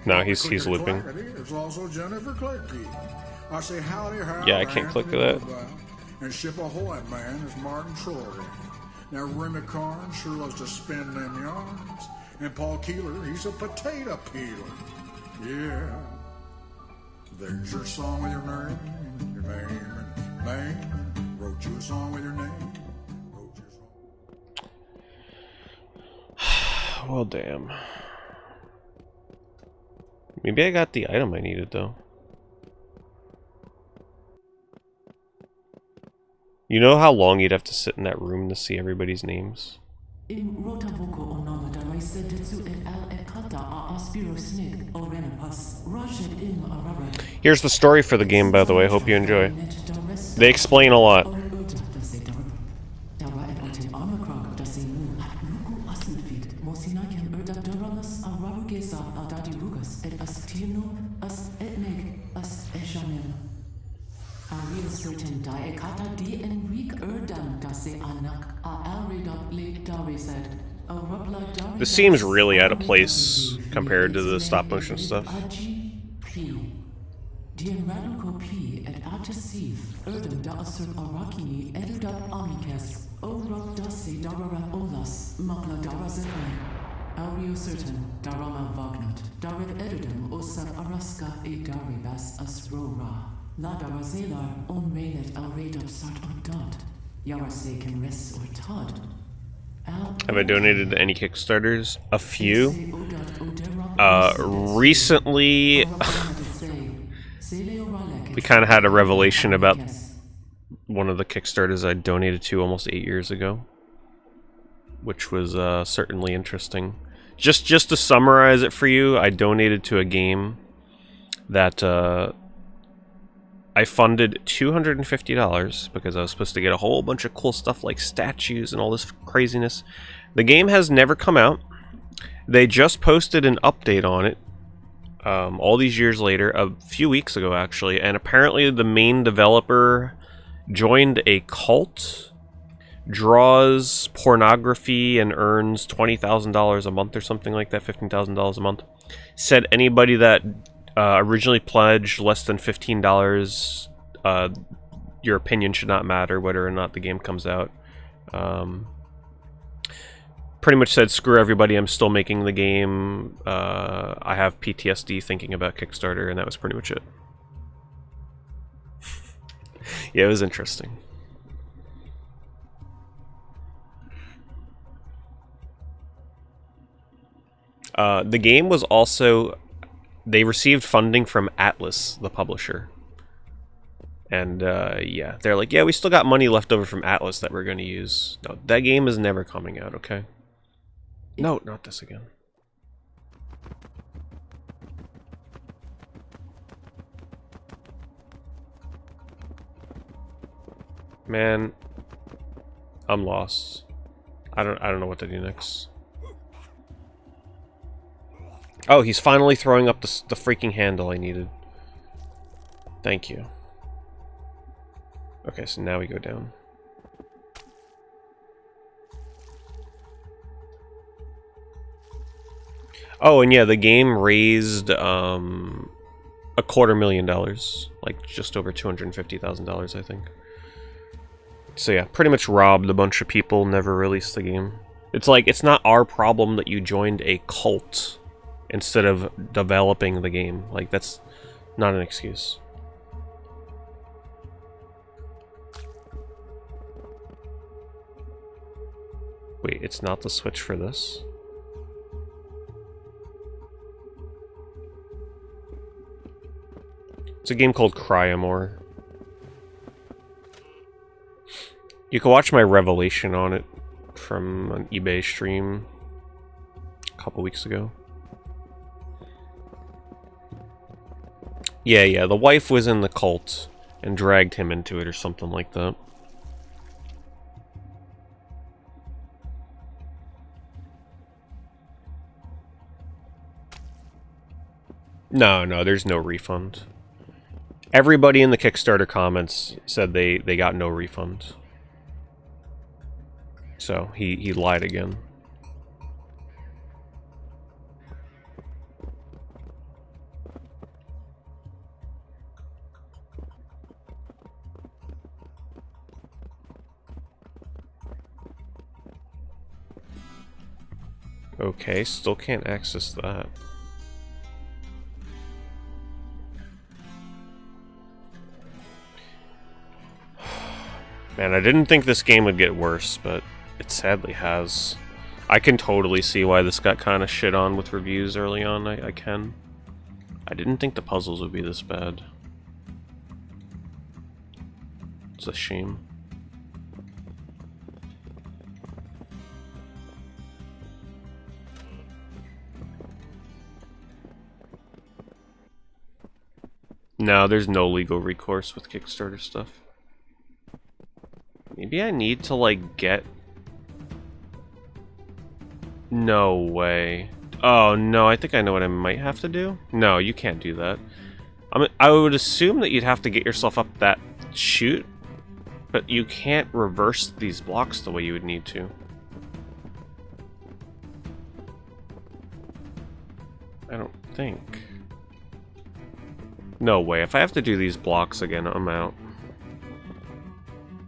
No, he's looping. It's also Jennifer Clicky. I say howdy how. Yeah, I can't click that. And ship ahoy man is Martin Troy. Now Remy Carn sure loves to spin them yarns. And Paul Keeler, he's a potato peeler. Yeah. There's your song with your name, name. Wrote you a song with your name. Well, damn. Maybe I got the item I needed, though. You know how long you'd have to sit in that room to see everybody's names? Here's the story for the game, by the way. Hope you enjoy. They explain a lot. This seems really out of place compared to the stop motion stuff. Have I donated to any Kickstarters? A few. Recently, we kind of had a revelation about one of the Kickstarters I donated to almost 8 years ago, which was certainly interesting. Just to summarize it for you, I donated to a game that I funded $250 because I was supposed to get a whole bunch of cool stuff like statues and all this craziness. The game has never come out. They just posted an update on it all these years later, a few weeks ago actually, and apparently the main developer joined a cult, draws pornography, and earns $20,000 a month or something like that, $15,000 a month. Said anybody that originally pledged less than $15, your opinion should not matter whether or not the game comes out. Pretty much said, screw everybody, I'm still making the game. I have PTSD thinking about Kickstarter, and that was pretty much it. Yeah, it was interesting. The game was also... They received funding from Atlas, the publisher. And, yeah, they're like, yeah, we still got money left over from Atlas that we're going to use. No, that game is never coming out, okay? No, not this again. Man, I'm lost. I don't know what to do next. Oh, he's finally throwing up the freaking handle I needed. Thank you. Okay, so now we go down. Oh, and yeah, the game raised $250,000, like just over $250,000, I think. So yeah, pretty much robbed a bunch of people, never released the game. It's like, it's not our problem that you joined a cult instead of developing the game. Like, that's not an excuse. Wait, it's not the switch for this? It's a game called Cryamore. You can watch my revelation on it from an eBay stream a couple weeks ago. Yeah, the wife was in the cult and dragged him into it or something like that. No, there's no refund. Everybody in the Kickstarter comments said they got no refund. So, he lied again. Okay, still can't access that. Man, I didn't think this game would get worse, but it sadly has. I can totally see why this got kind of shit on with reviews early on, I can. I didn't think the puzzles would be this bad. It's a shame. No, there's no legal recourse with Kickstarter stuff. Maybe I need to, like, get... No way. Oh, no, I think I know what I might have to do. No, you can't do that. I would assume that you'd have to get yourself up that chute, but you can't reverse these blocks the way you would need to. I don't think. No way. If I have to do these blocks again, I'm out.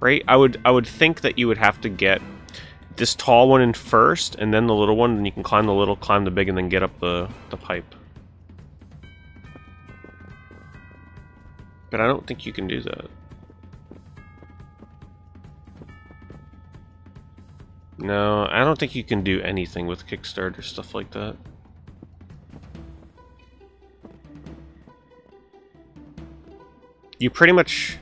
Right? I would think that you would have to get this tall one in first, and then the little one, and you can climb the little, climb the big, and then get up the pipe. But I don't think you can do that. No, I don't think you can do anything with Kickstarter, stuff like that. You pretty much...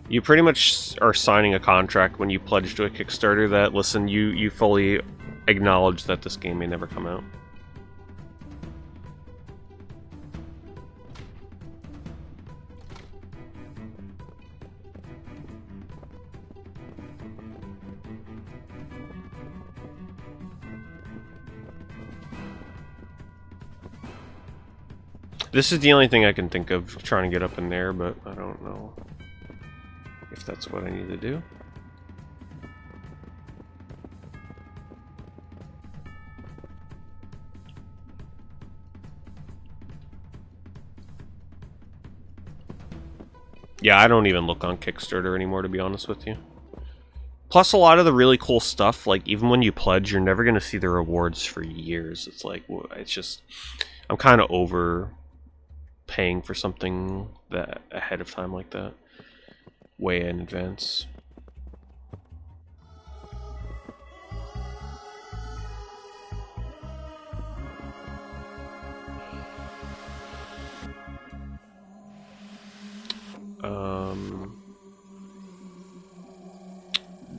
You pretty much are signing a contract when you pledge to a Kickstarter that, listen, you fully acknowledge that this game may never come out. This is the only thing I can think of trying to get up in there, but I don't know if that's what I need to do. Yeah, I don't even look on Kickstarter anymore, to be honest with you. Plus, a lot of the really cool stuff, like, even when you pledge, you're never going to see the rewards for years. It's like, it's just... I'm kind of over paying for something that ahead of time like that. Way in advance.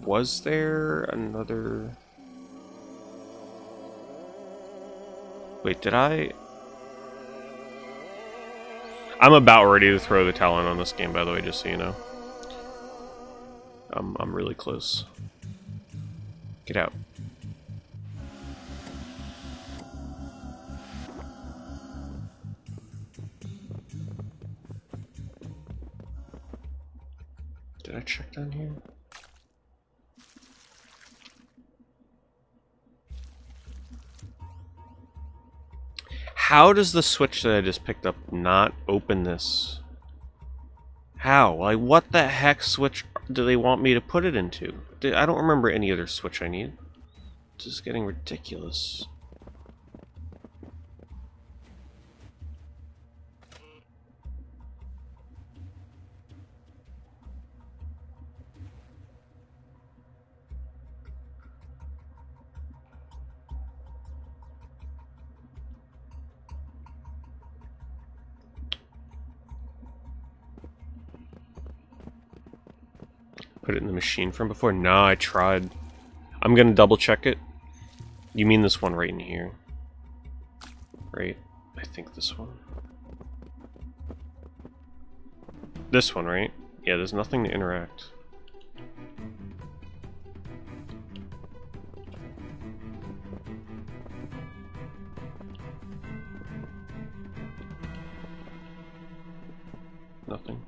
Was there another... Wait, did I... I'm about ready to throw the talent on this game, by the way, just so you know. I'm really close. Get out. Did I check down here? How does the switch that I just picked up not open this? How? Like, what the heck switch do they want me to put it into? I don't remember any other switch I need. This is getting ridiculous. Put it in the machine from before? No, I tried. I'm gonna double check it. You mean this one right in here? Right? I think this one. This one, right? Yeah, there's nothing to interact. Nothing.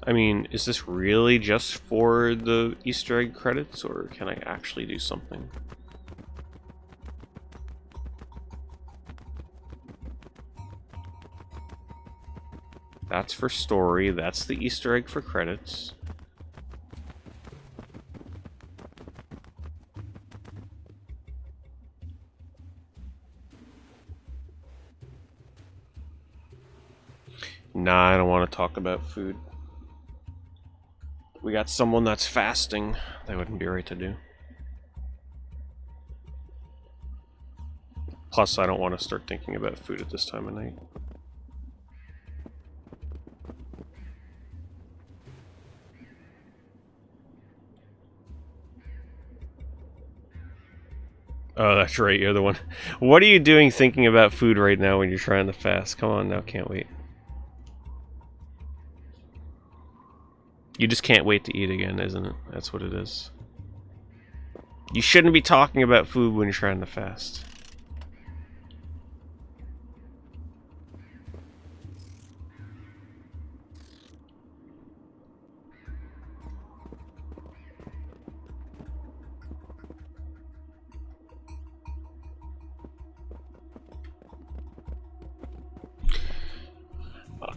I mean, is this really just for the Easter egg credits, or can I actually do something? That's for story, that's the Easter egg for credits. Nah, I don't want to talk about food. We got someone that's fasting. That wouldn't be right to do. Plus, I don't want to start thinking about food at this time of night. Oh, that's right, you're the one. What are you doing thinking about food right now when you're trying to fast? Come on now, can't wait. You just can't wait to eat again, isn't it? That's what it is. You shouldn't be talking about food when you're trying to fast.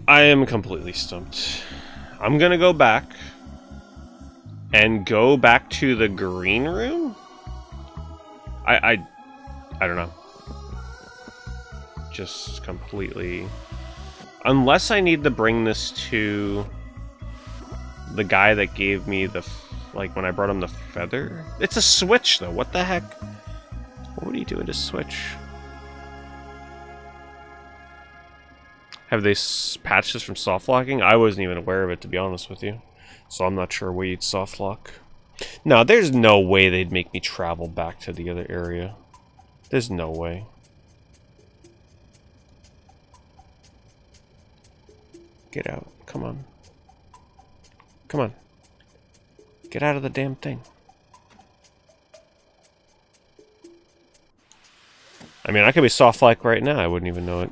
I am completely stumped. I'm gonna go back and go back to the green room. I don't know. Just completely. Unless I need to bring this to the guy that gave me the like when I brought him the feather. It's a switch though. What the heck? What are you doing to switch? Have they patched this from soft locking? I wasn't even aware of it, to be honest with you. So I'm not sure where you'd soft lock. No, there's no way they'd make me travel back to the other area. There's no way. Get out. Come on. Come on. Get out of the damn thing. I mean, I could be soft lock right now. I wouldn't even know it.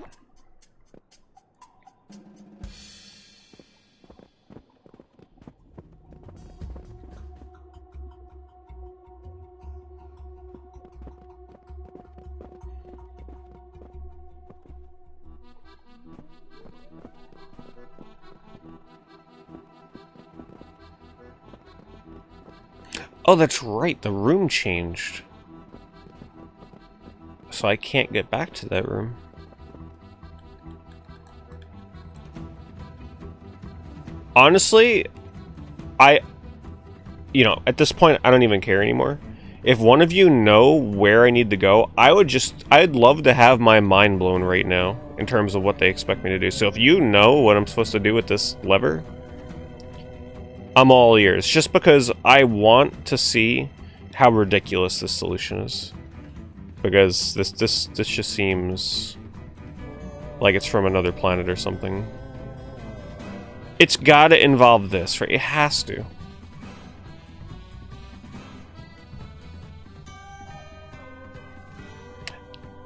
Oh, that's right, the room changed. So I can't get back to that room. Honestly, you know, at this point, I don't even care anymore. If one of you know where I need to go, I'd love to have my mind blown right now in terms of what they expect me to do. So if you know what I'm supposed to do with this lever, I'm all ears. Just because I want to see how ridiculous this solution is. Because this just seems like it's from another planet or something. It's gotta involve this, right? It has to.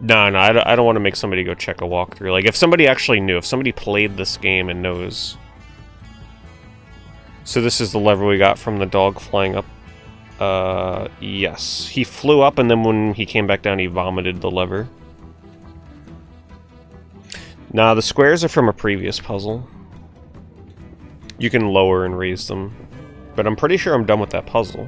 No, I don't want to make somebody go check a walkthrough. Like, if somebody actually knew, if somebody played this game and knows. So this is the lever we got from the dog flying up. Yes. He flew up, and then when he came back down, he vomited the lever. Nah, the squares are from a previous puzzle. You can lower and raise them. But I'm pretty sure I'm done with that puzzle.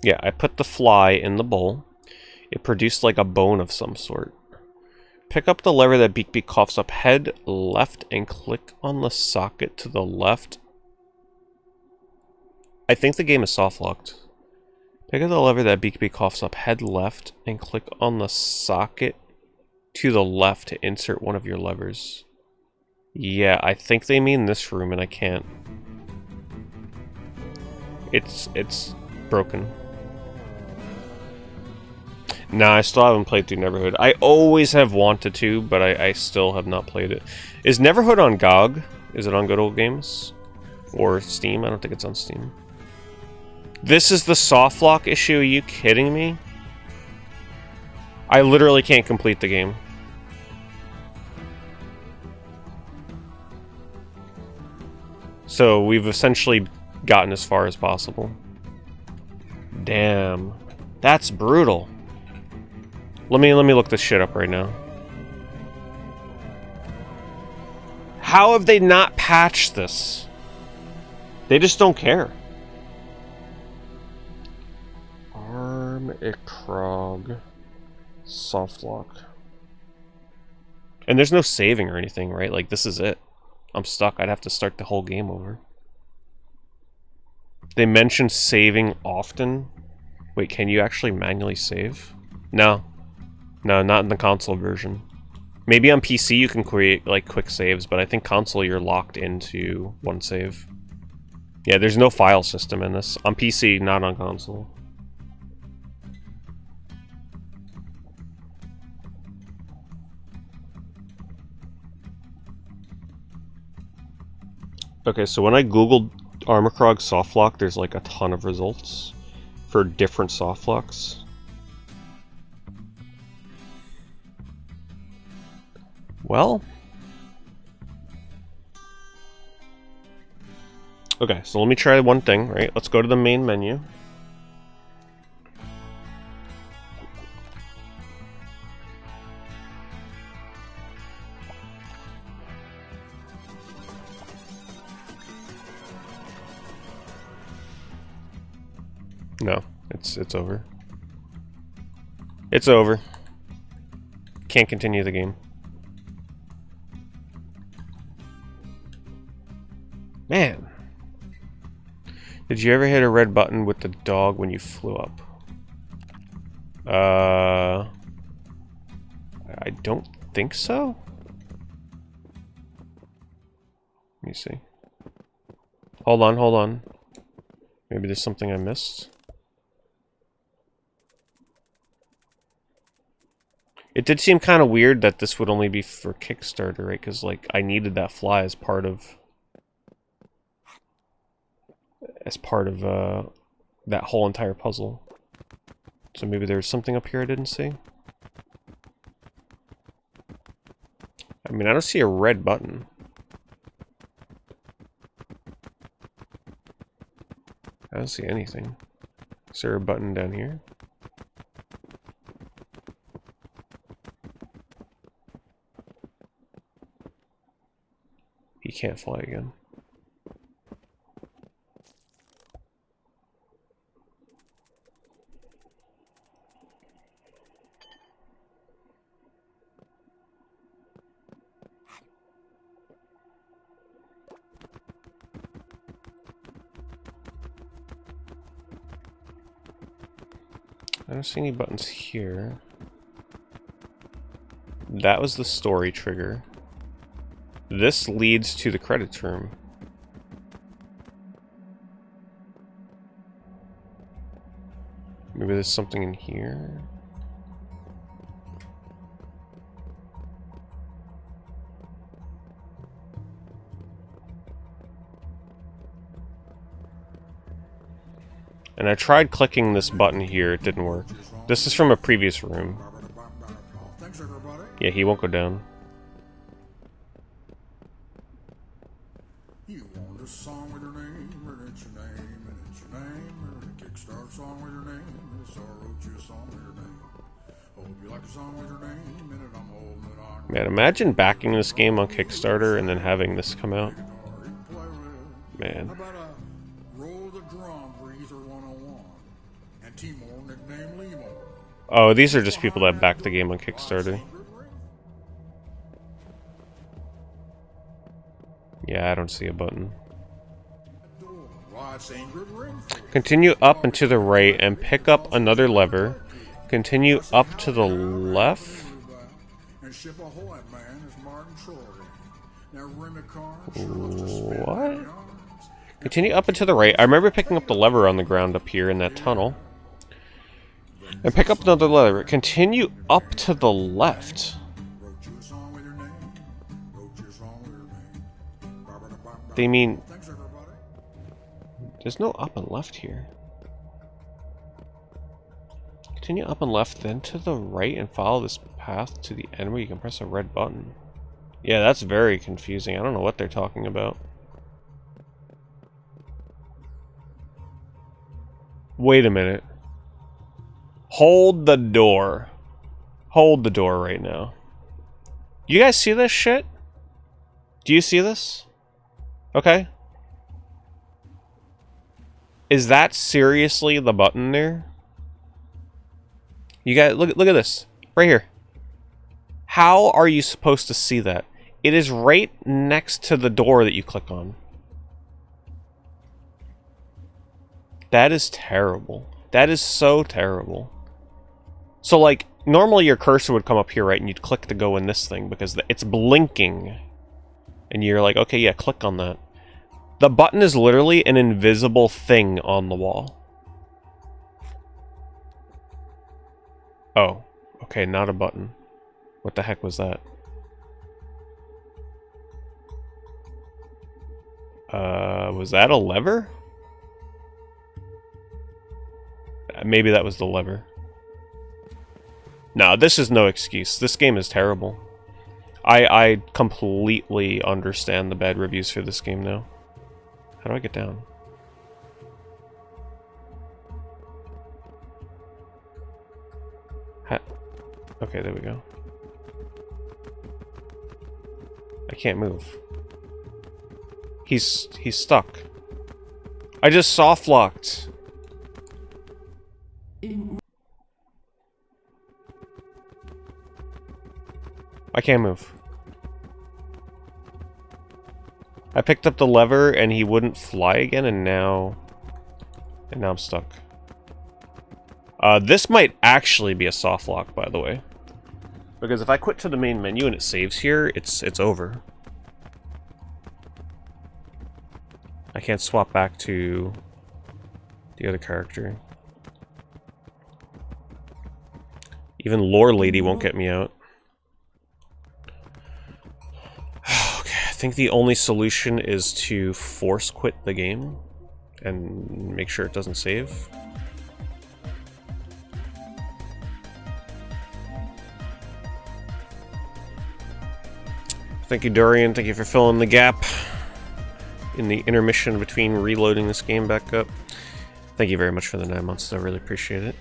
Yeah, I put the fly in the bowl. It produced like a bone of some sort. Pick up the lever that Beak coughs up. Head left and click on the socket to the left. I think the game is soft locked. Pick up the lever that Beak coughs up. Head left and click on the socket to the left to insert one of your levers. Yeah, I think they mean this room and I can't. It's broken. Nah, I still haven't played through Neverhood. I always have wanted to, but I still have not played it. Is Neverhood on GOG? Is it on Good Old Games? Or Steam? I don't think it's on Steam. This is the soft lock issue? Are you kidding me? I literally can't complete the game. So we've essentially gotten as far as possible. Damn. That's brutal. Let me look this shit up right now. How have they not patched this? They just don't care. Armikrog softlock. And there's no saving or anything, right? Like, this is it. I'm stuck. I'd have to start the whole game over. They mentioned saving often. Wait, can you actually manually save? No. No, not in the console version. Maybe on PC you can create, like, quick saves, but I think console you're locked into one save. Yeah, there's no file system in this. On PC, not on console. Okay, so when I googled Armikrog softlock, there's like a ton of results for different softlocks. Well, okay, so let me try one thing, right? Let's go to the main menu. No, it's over. It's over. Can't continue the game. Man. Did you ever hit a red button with the dog when you flew up? I don't think so. Let me see. Hold on. Maybe there's something I missed. It did seem kind of weird that this would only be for Kickstarter, right? Because, like, I needed that fly as part of that whole entire puzzle. So maybe there's something up here I didn't see. I mean, I don't see a red button. I don't see anything. Is there a button down here? You can't fly again. I don't see any buttons here. That was the story trigger. This leads to the credits room. Maybe there's something in here. And I tried clicking this button here, it didn't work. This is from a previous room. Thanks, everybody. Yeah, he won't go down. You want a song with your name, and it's your name, and it's your name, and a Kickstarter song with your name, and so I wrote you a song with your name. Hope you like the song with your name, and I'm holding it on. Man, imagine backing this game on Kickstarter and then having this come out. Man. How about a roll the drum for Ether 101, and Timor nicknamed Limo. Oh, these are just people that backed the game on Kickstarter. Yeah, I don't see a button. Continue up and to the right and pick up another lever. Continue up to the left. What? Continue up and to the right. I remember picking up the lever on the ground up here in that tunnel. And pick up another lever. Continue up to the left. They mean... There's no up and left here. Continue up and left, then to the right and follow this path to the end where you can press a red button. Yeah, that's very confusing. I don't know what they're talking about. Wait a minute. Hold the door. Hold the door right now. You guys see this shit? Do you see this? Okay. Is that seriously the button there? You guys, look at this. Right here. How are you supposed to see that? It is right next to the door that you click on. That is terrible. That is so terrible. So, like, normally your cursor would come up here, right? And you'd click to go in this thing because it's blinking. And you're like, okay, yeah, click on that. The button is literally an invisible thing on the wall. Oh, okay, not a button. What the heck was that? Was that a lever? Maybe that was the lever. No, this is no excuse. This game is terrible. I completely understand the bad reviews for this game now. How do I get down? Okay, there we go. I can't move. He's stuck. I just soft locked. I can't move. I picked up the lever and he wouldn't fly again, and now I'm stuck. This might actually be a soft lock, by the way. Because if I quit to the main menu and it saves here, it's over. I can't swap back to the other character. Even Lore Lady won't get me out. Okay, I think the only solution is to force quit the game and make sure it doesn't save. Thank you, Dorian. Thank you for filling the gap in the intermission between reloading this game back up. Thank you very much for the 9 months. I really appreciate it.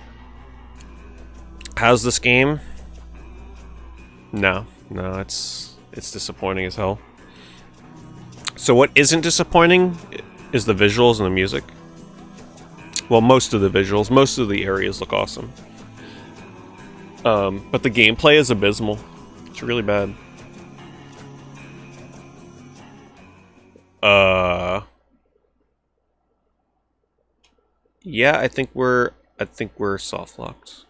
How's this game? No, it's disappointing as hell. So what isn't disappointing is the visuals and the music. Well, most of the visuals, most of the areas look awesome. But the gameplay is abysmal. It's really bad. Yeah, I think we're soft locked.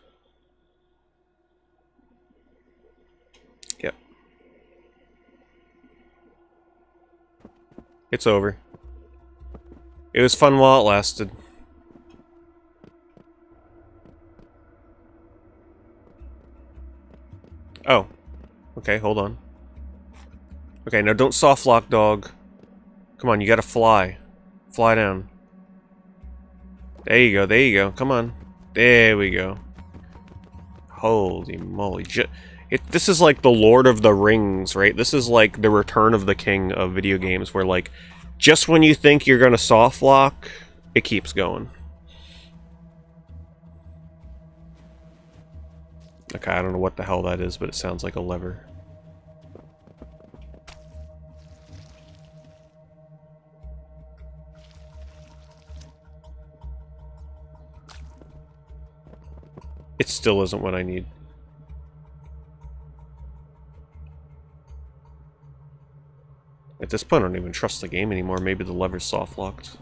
Yep. It's over. It was fun while it lasted. Oh. Okay, hold on. Okay, now don't soft lock, dog. Come on, you gotta fly. Fly down. There you go, there you go. Come on. There we go. Holy moly. This is like the Lord of the Rings, right? This is like the Return of the King of video games, where like, just when you think you're gonna soft lock, it keeps going. Okay, I don't know what the hell that is, but it sounds like a lever. It still isn't what I need. At this point, I don't even trust the game anymore. Maybe the lever's soft locked.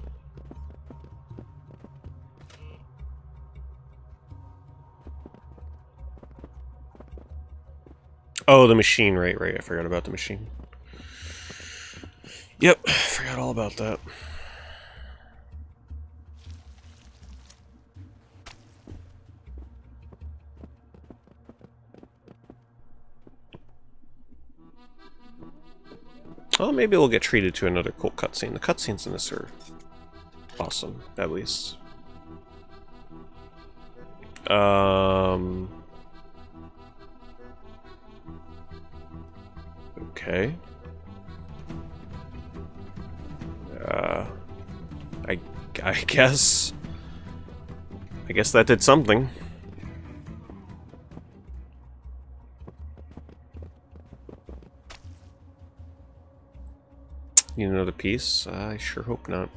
Oh, the machine, right. I forgot about the machine. Yep, forgot all about that. Oh, maybe we'll get treated to another cool cutscene. The cutscenes in this are awesome, at least. Okay. I guess that did something. Need another piece? I sure hope not.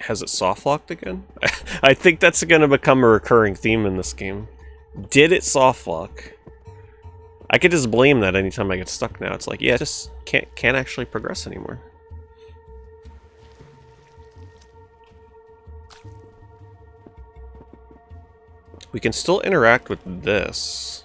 Has it soft locked again? I think that's gonna become a recurring theme in this game. Did it soft lock? I could just blame that anytime I get stuck now. It's like, yeah, I just can't actually progress anymore. We can still interact with this.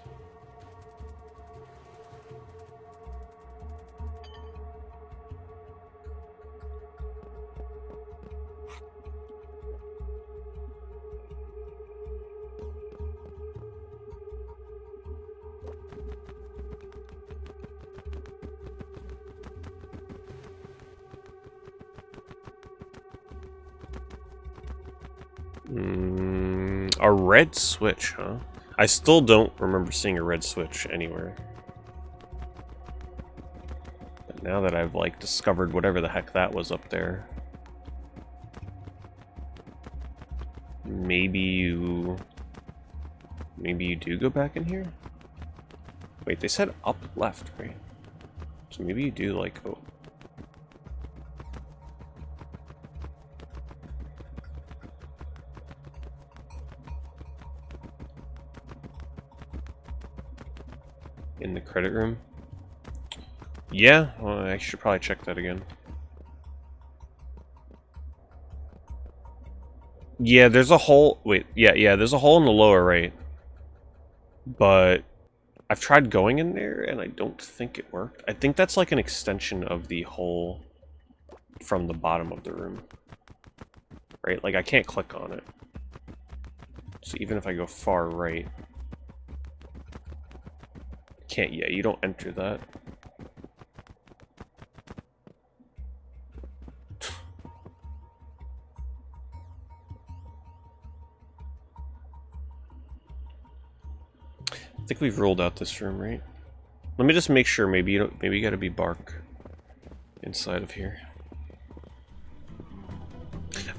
A red switch, huh? I still don't remember seeing a red switch anywhere. But now that I've, like, discovered whatever the heck that was up there... Maybe you do go back in here? Wait, they said up left, right? So maybe you do, like... Oh. In the credit room? Yeah, well, I should probably check that again. Yeah, there's a hole... Wait, yeah, there's a hole in the lower right. But I've tried going in there, and I don't think it worked. I think that's like an extension of the hole from the bottom of the room. Right? Like, I can't click on it. So even if I go far right... Can't, yeah, you don't enter that. I think we've ruled out this room, right? Let me just make sure. Maybe you don't. Maybe you gotta be bark. inside of here.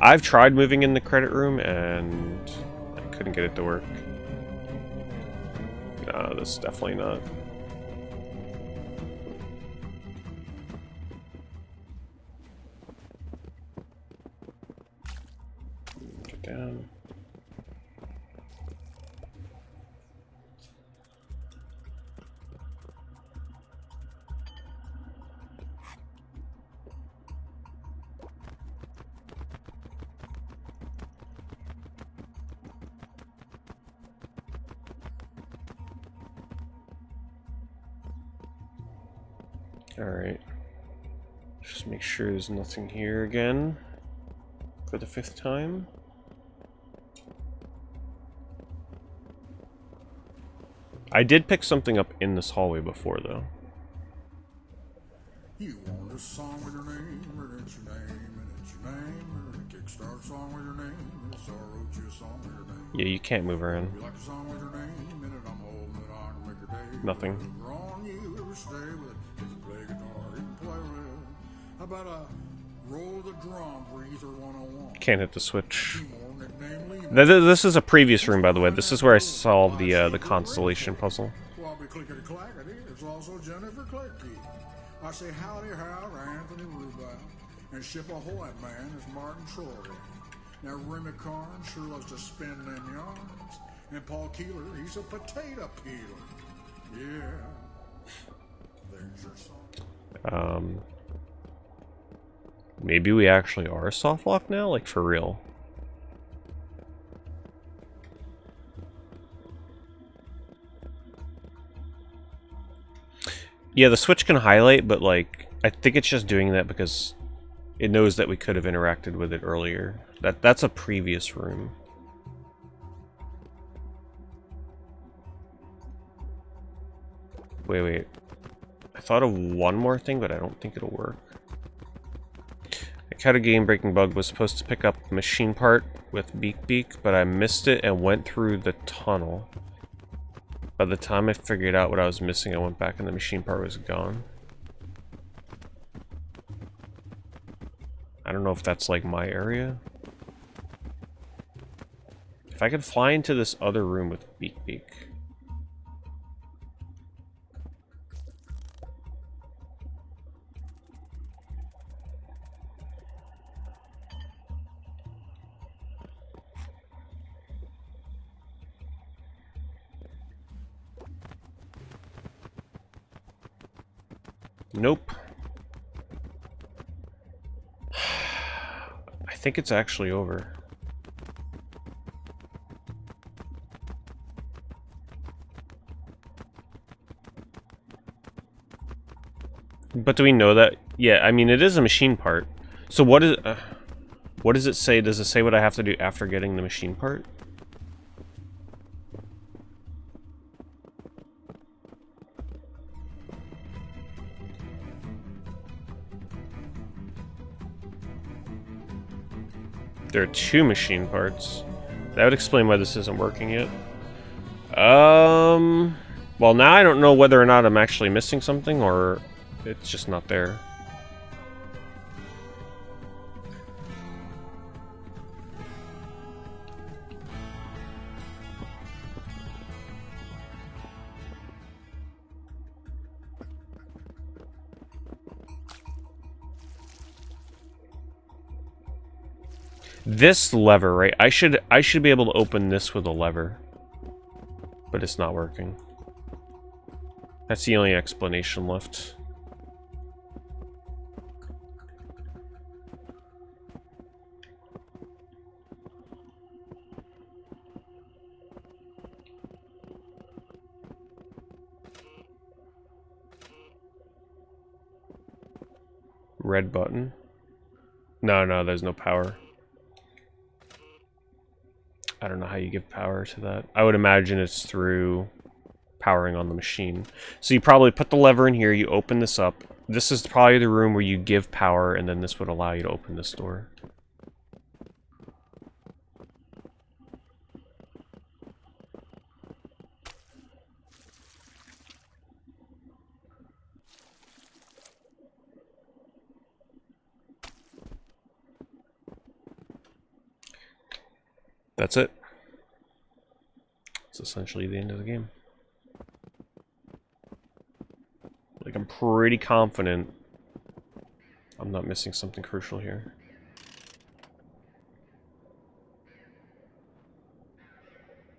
I've tried moving in the credit room and I couldn't get it to work. No, this is definitely not. Get down. Alright. Just make sure there's nothing here again. For the 5th time. I did pick something up in this hallway before, though. You want a song with your name, and it's your name, and it's your name, and a Kickstart song with your name, and so I wrote you a song with your name. Yeah, you can't move around. You like a song with your name, and I'm holding it on to make your day. Nothing. Wrong, you ever stay with it. You can play guitar, you can play with it. How about a roll the drum, breather 101? Can't hit the switch. Two more nickname Lee. This is a previous room, by the way. This is where I solved the constellation puzzle. Well, I'll be clickety clackety. It's also Jennifer Clicky. I say howdy how to Anthony Rubin. And ship ahoy, man, is Martin Troy. Now Remy Karn sure loves to spin them yarns. And Paul Keeler, he's a potato peeler. Yeah. There's your song. Maybe we actually are soft lock now? Like, for real. Yeah, the switch can highlight, but, like, I think it's just doing that because it knows that we could have interacted with it earlier. That's a previous room. Wait. I thought of one more thing, but I don't think it'll work. I caught a game-breaking bug. Was supposed to pick up a machine part with Beak, but I missed it and went through the tunnel. By the time I figured out what I was missing, I went back and the machine part was gone. I don't know if that's like my area. If I could fly into this other room with Beak. Nope. I think it's actually over. But do we know that? Yeah, I mean, it is a machine part. So what does it say? Does it say what I have to do after getting the machine part? There are 2 machine parts. That would explain why this isn't working yet. Well, now I don't know whether or not I'm actually missing something or it's just not there. This lever, right? I should be able to open this with a lever. But it's not working. That's the only explanation left. Red button. No, there's no power. I don't know how you give power to that. I would imagine it's through powering on the machine. So you probably put the lever in here, you open this up. This is probably the room where you give power, and then this would allow you to open this door. That's it. It's essentially the end of the game. Like, I'm pretty confident I'm not missing something crucial here.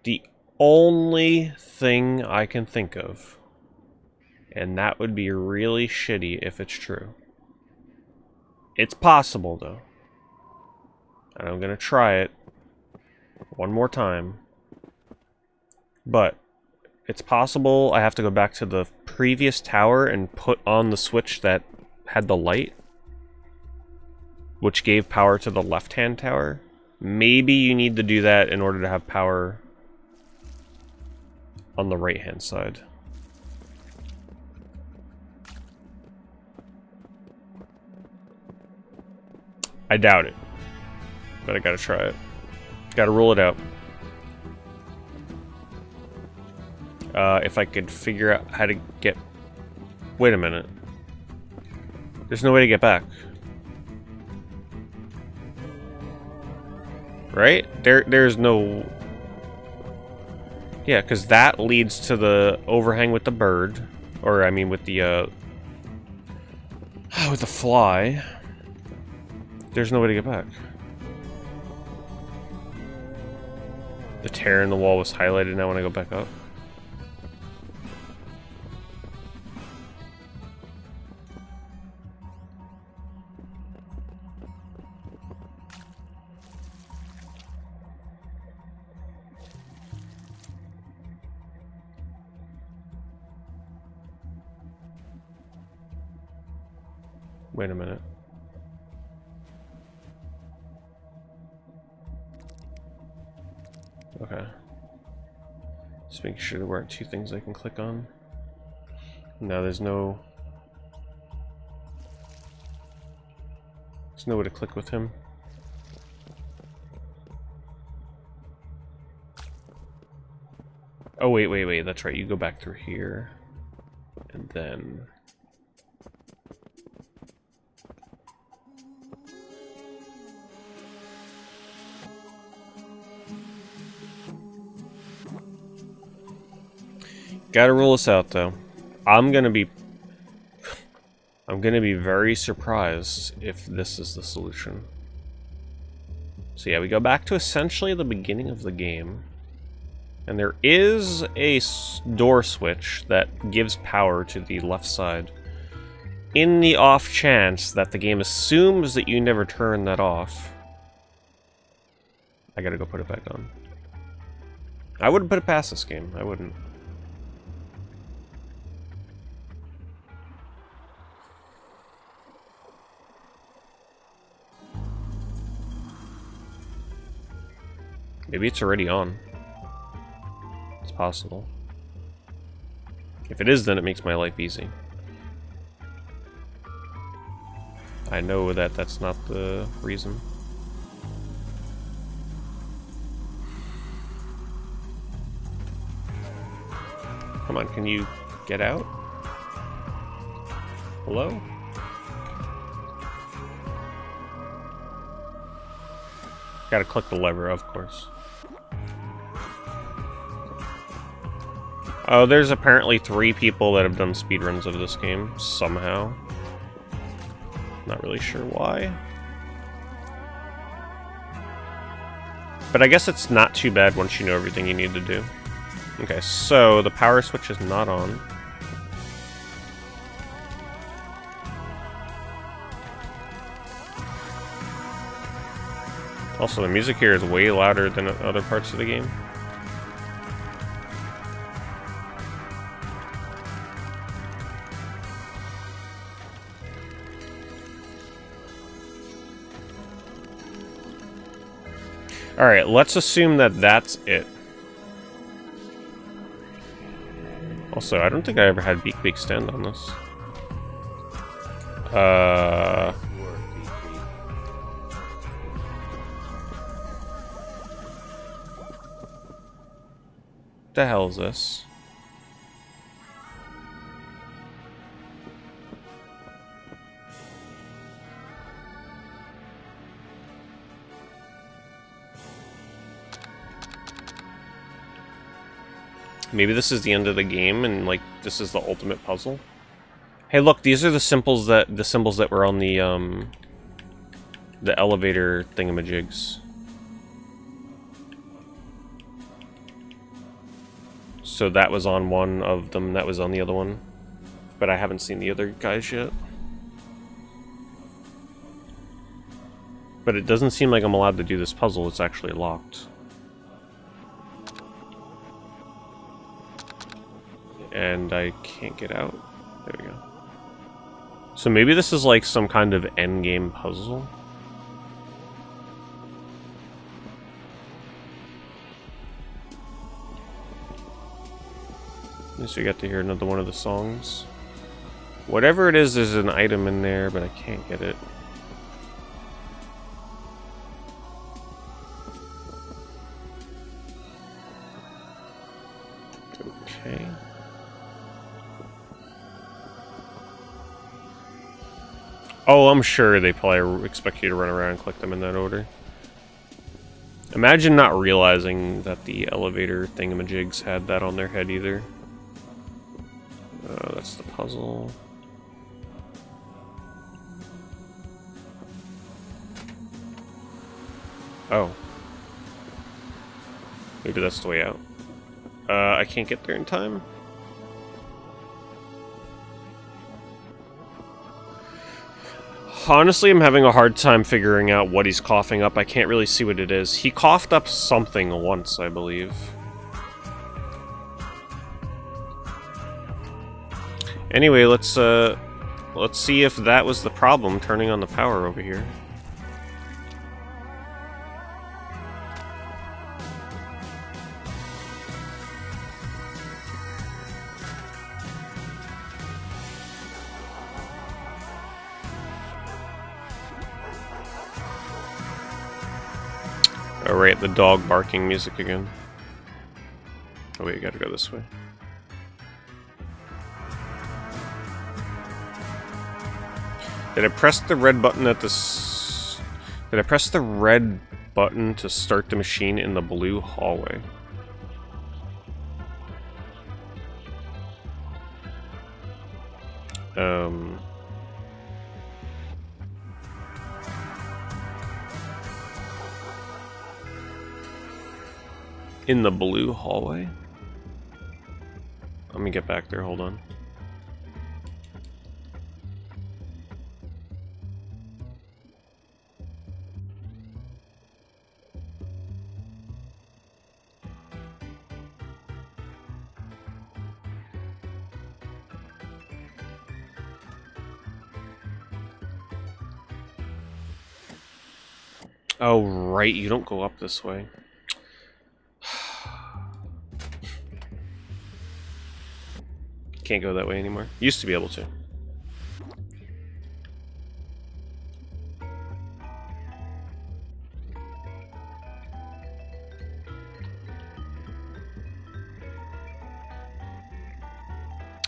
The only thing I can think of, and that would be really shitty if it's true. It's possible, though. And I'm gonna try it one more time. But it's possible I have to go back to the previous tower and put on the switch that had the light, which gave power to the left-hand tower. Maybe you need to do that in order to have power on the right-hand side. I doubt it, but I gotta try it. Gotta rule it out. If I could figure out how to get... Wait a minute. There's no way to get back. Right? There's no... Yeah, because that leads to the overhang with the bird. Or, I mean, with the, with the fly. There's no way to get back. The tear in the wall was highlighted now when I go back up. Wait a minute. Okay. Just making sure there weren't two things I can click on. No, there's no... There's no way to click with him. Oh, wait, that's right. You go back through here. And then... Gotta rule this out, though. I'm gonna be very surprised if this is the solution. So yeah, we go back to essentially the beginning of the game. And there is a door switch that gives power to the left side. In the off chance that the game assumes that you never turn that off. I gotta go put it back on. I wouldn't put it past this game. I wouldn't. Maybe it's already on. It's possible. If it is, then it makes my life easy. I know that that's not the reason. Come on, can you get out? Hello? Gotta click the lever, of course. Oh, there's apparently 3 people that have done speedruns of this game, somehow. Not really sure why. But I guess it's not too bad once you know everything you need to do. Okay, so the power switch is not on. Also, the music here is way louder than other parts of the game. Alright, let's assume that that's it. Also, I don't think I ever had Beak Beak stand on this. The hell is this? Maybe this is the end of the game, and like this is the ultimate puzzle. Hey, look, these are the symbols that were on the elevator thingamajigs. So that was on one of them, that was on the other one. But I haven't seen the other guys yet. But it doesn't seem like I'm allowed to do this puzzle, it's actually locked. And I can't get out. There we go. So maybe this is like some kind of endgame puzzle? At least we got to hear another one of the songs. Whatever it is, there's an item in there, but I can't get it. Okay. Oh, I'm sure they probably expect you to run around and collect them in that order. Imagine not realizing that the elevator thingamajigs had that on their head either. That's the puzzle. Oh. Maybe that's the way out. I can't get there in time. Honestly, I'm having a hard time figuring out what he's coughing up. I can't really see what it is. He coughed up something once, I believe. Anyway, let's see if that was the problem, turning on the power over here. Alright, the dog barking music again. Oh wait, you gotta go this way. Did I press the red button at this? Did I press the red button to start the machine in the blue hallway? In the blue hallway? Let me get back there, hold on. Oh, right, you don't go up this way. Can't go that way anymore. Used to be able to.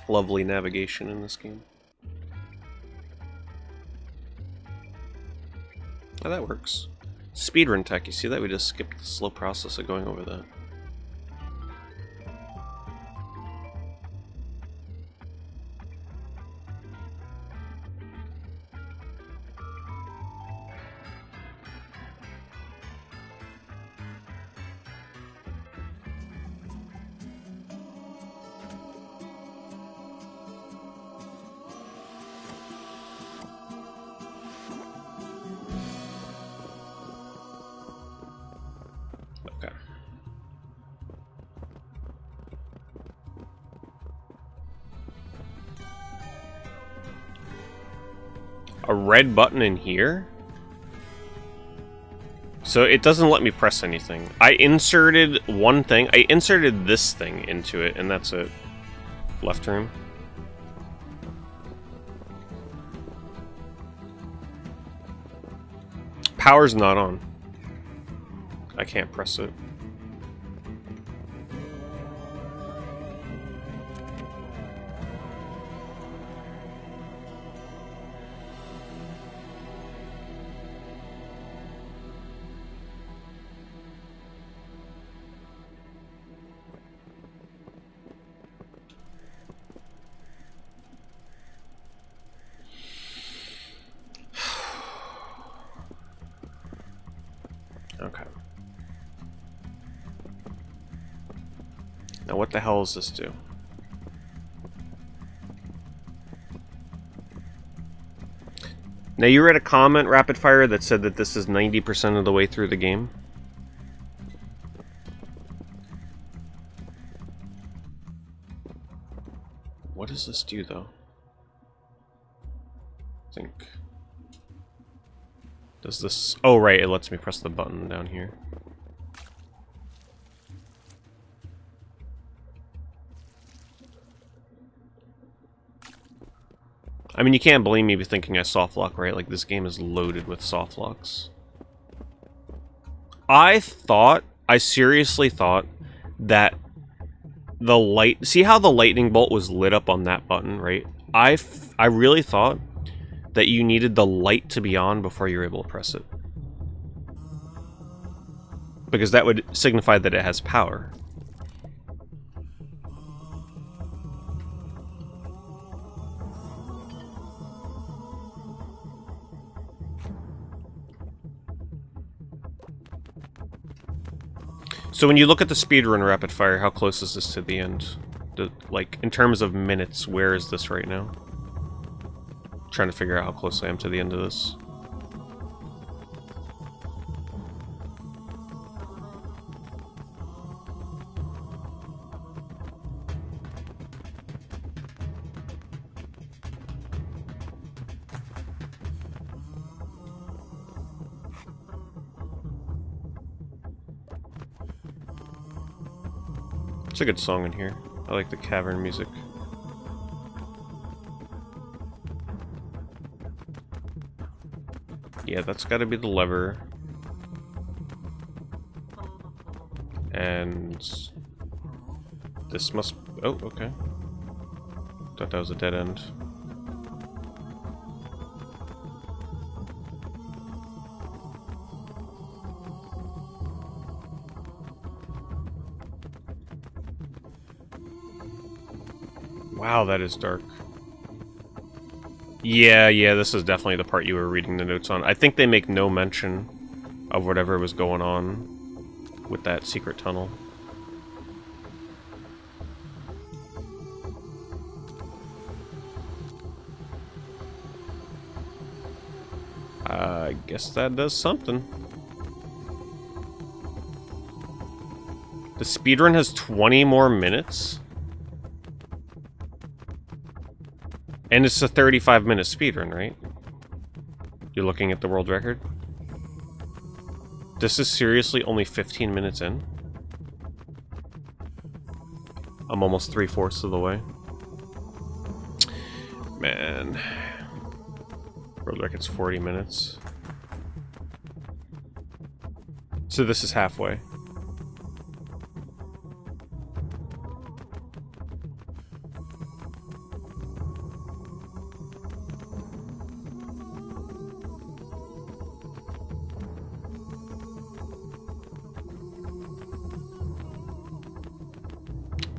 Lovely navigation in this game. Oh, that works. Speedrun tech, you see that? We just skipped the slow process of going over that. Okay. A red button in here? So it doesn't let me press anything. I inserted one thing. I inserted this thing into it, and that's it. Left room. Power's not on. I can't press it. Okay. Now what the hell does this do? Now you read a comment, Rapid Fire, that said that this is 90% of the way through the game. What does this do, though? I think... Does this... Oh, right, it lets me press the button down here. I mean, you can't blame me for thinking I soft lock, right? Like, this game is loaded with soft locks. I seriously thought that the light... See how the lightning bolt was lit up on that button, right? I really thought that you needed the light to be on before you were able to press it. Because that would signify that it has power. So when you look at the speedrun Rapid Fire, how close is this to the end? Like, in terms of minutes, where is this right now? I'm trying to figure out how close I am to the end of this. It's a good song in here. I like the cavern music. Yeah, that's gotta be the lever. And... this must... oh, okay. Thought that was a dead end. Wow, that is dark. Yeah, this is definitely the part you were reading the notes on. I think they make no mention of whatever was going on with that secret tunnel. I guess that does something. The speedrun has 20 more minutes? And it's a 35-minute speedrun, right? You're looking at the world record? This is seriously only 15 minutes in? I'm almost 3/4 of the way. Man. World record's 40 minutes. So this is halfway.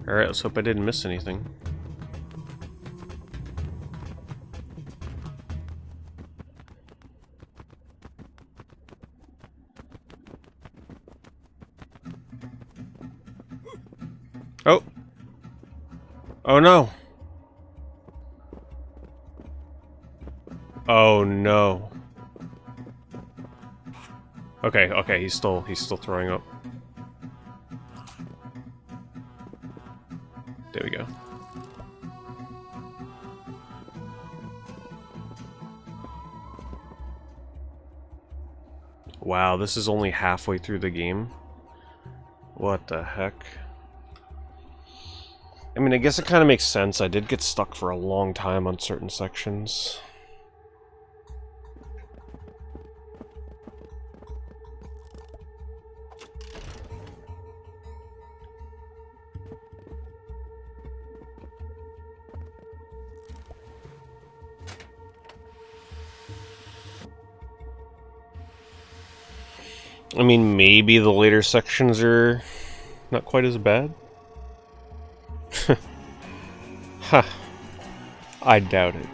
Alright, let's hope I didn't miss anything. Oh! Oh no! Oh no. Okay, he's still throwing up. There we go. Wow, this is only halfway through the game. What the heck? I mean, I guess it kind of makes sense. I did get stuck for a long time on certain sections. I mean, maybe the later sections are not quite as bad. Huh. I doubt it.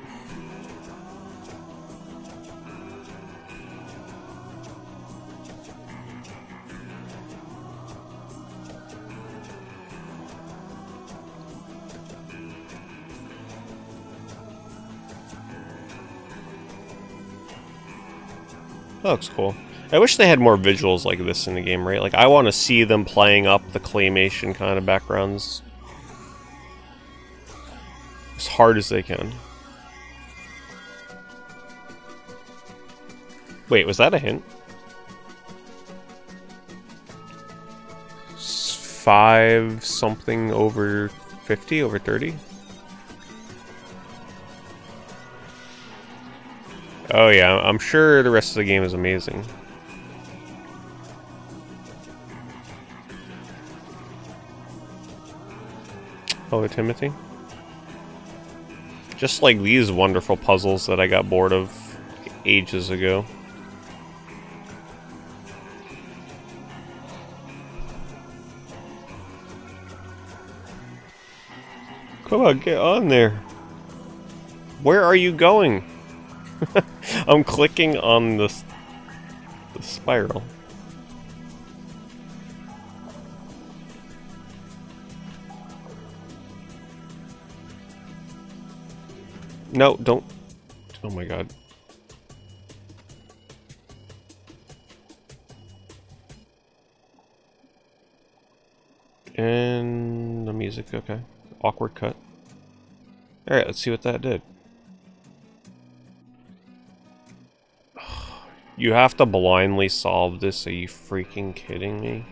That looks cool. I wish they had more visuals like this in the game, right? Like, I want to see them playing up the claymation kind of backgrounds as hard as they can. Wait, was that a hint? 5 something over 50, over 30? Oh yeah, I'm sure the rest of the game is amazing. Oh, Timothy? Just like these wonderful puzzles that I got bored of ages ago. Come on, get on there. Where are you going? I'm clicking on the spiral. No, don't. Oh my god. And the music, okay. Awkward cut. Alright, let's see what that did. You have to blindly solve this, are you freaking kidding me?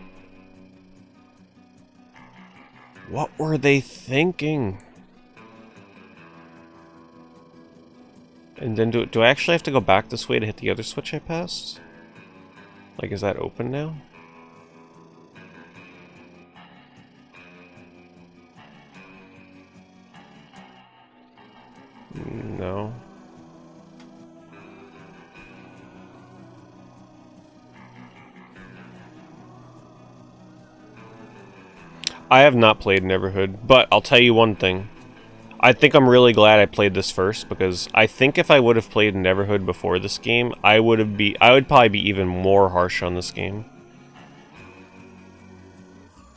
What were they thinking? And then do I actually have to go back this way to hit the other switch I passed? Like, is that open now? No. I have not played Neverhood, but I'll tell you one thing. I think I'm really glad I played this first, because I think if I would have played Neverhood before this game, I would probably be even more harsh on this game.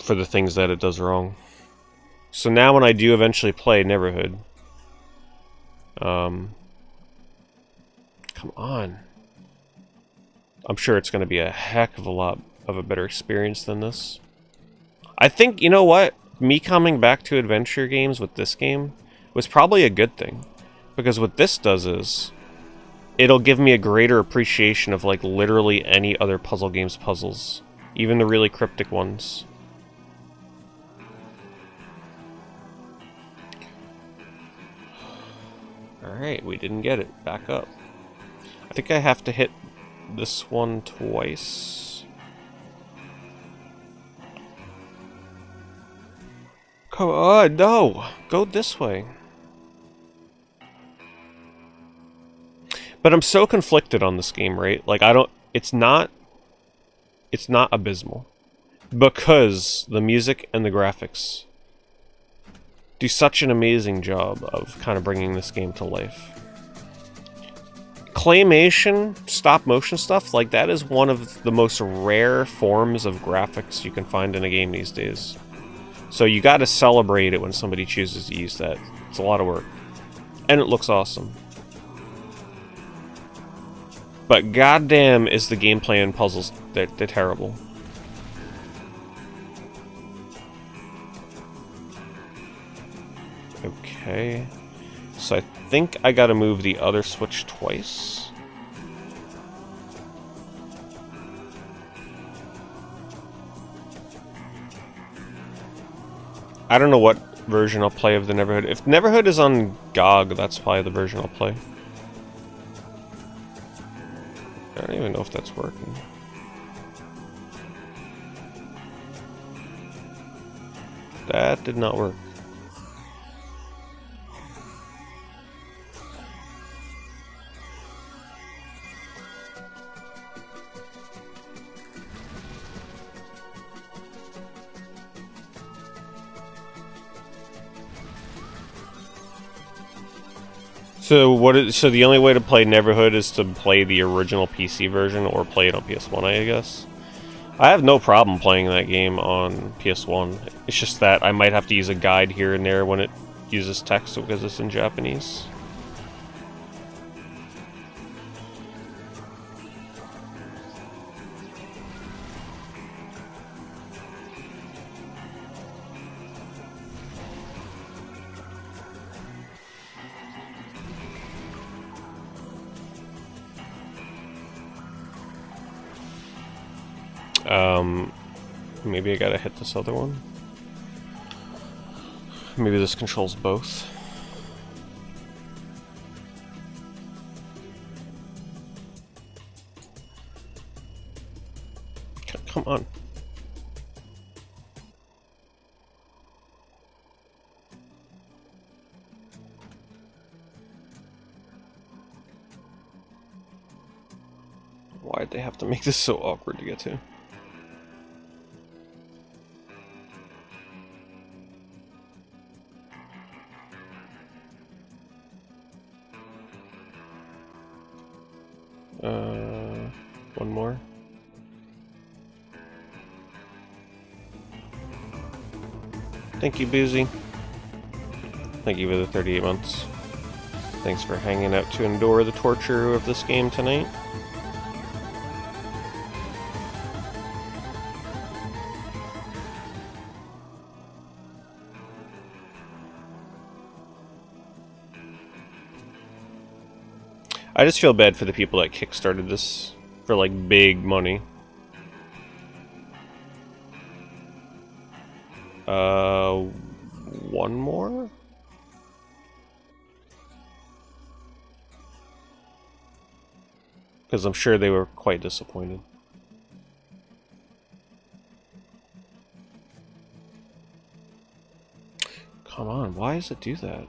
For the things that it does wrong. So now when I do eventually play Neverhood, come on. I'm sure it's going to be a heck of a lot of a better experience than this. I think, you know what? Me coming back to adventure games with this game was probably a good thing. Because what this does is, it'll give me a greater appreciation of, like, literally any other puzzle game's puzzles. Even the really cryptic ones. Alright, we didn't get it. Back up. I think I have to hit this one twice. Come on, no! Go this way. But I'm so conflicted on this game, right? Like, it's not abysmal. Because the music and the graphics do such an amazing job of kind of bringing this game to life. Claymation, stop motion stuff, like that is one of the most rare forms of graphics you can find in a game these days. So you gotta celebrate it when somebody chooses to use that. It's a lot of work. And it looks awesome. But goddamn is the gameplay and puzzles, they're terrible. Okay. So I think I gotta move the other switch twice. I don't know what version I'll play of the Neverhood. If Neverhood is on GOG, that's probably the version I'll play. I don't even know if that's working. That did not work. So the only way to play Neverhood is to play the original PC version or play it on PS1, I guess. I have no problem playing that game on PS1. It's just that I might have to use a guide here and there when it uses text because it's in Japanese. Maybe I gotta hit this other one. Maybe this controls both. Come on. Why'd they have to make this so awkward to get to? One more. Thank you, Boozy. Thank you for the 38 months. Thanks for hanging out to endure the torture of this game tonight. I just feel bad for the people that kickstarted this for like big money. One more? Because I'm sure they were quite disappointed. Come on, why does it do that?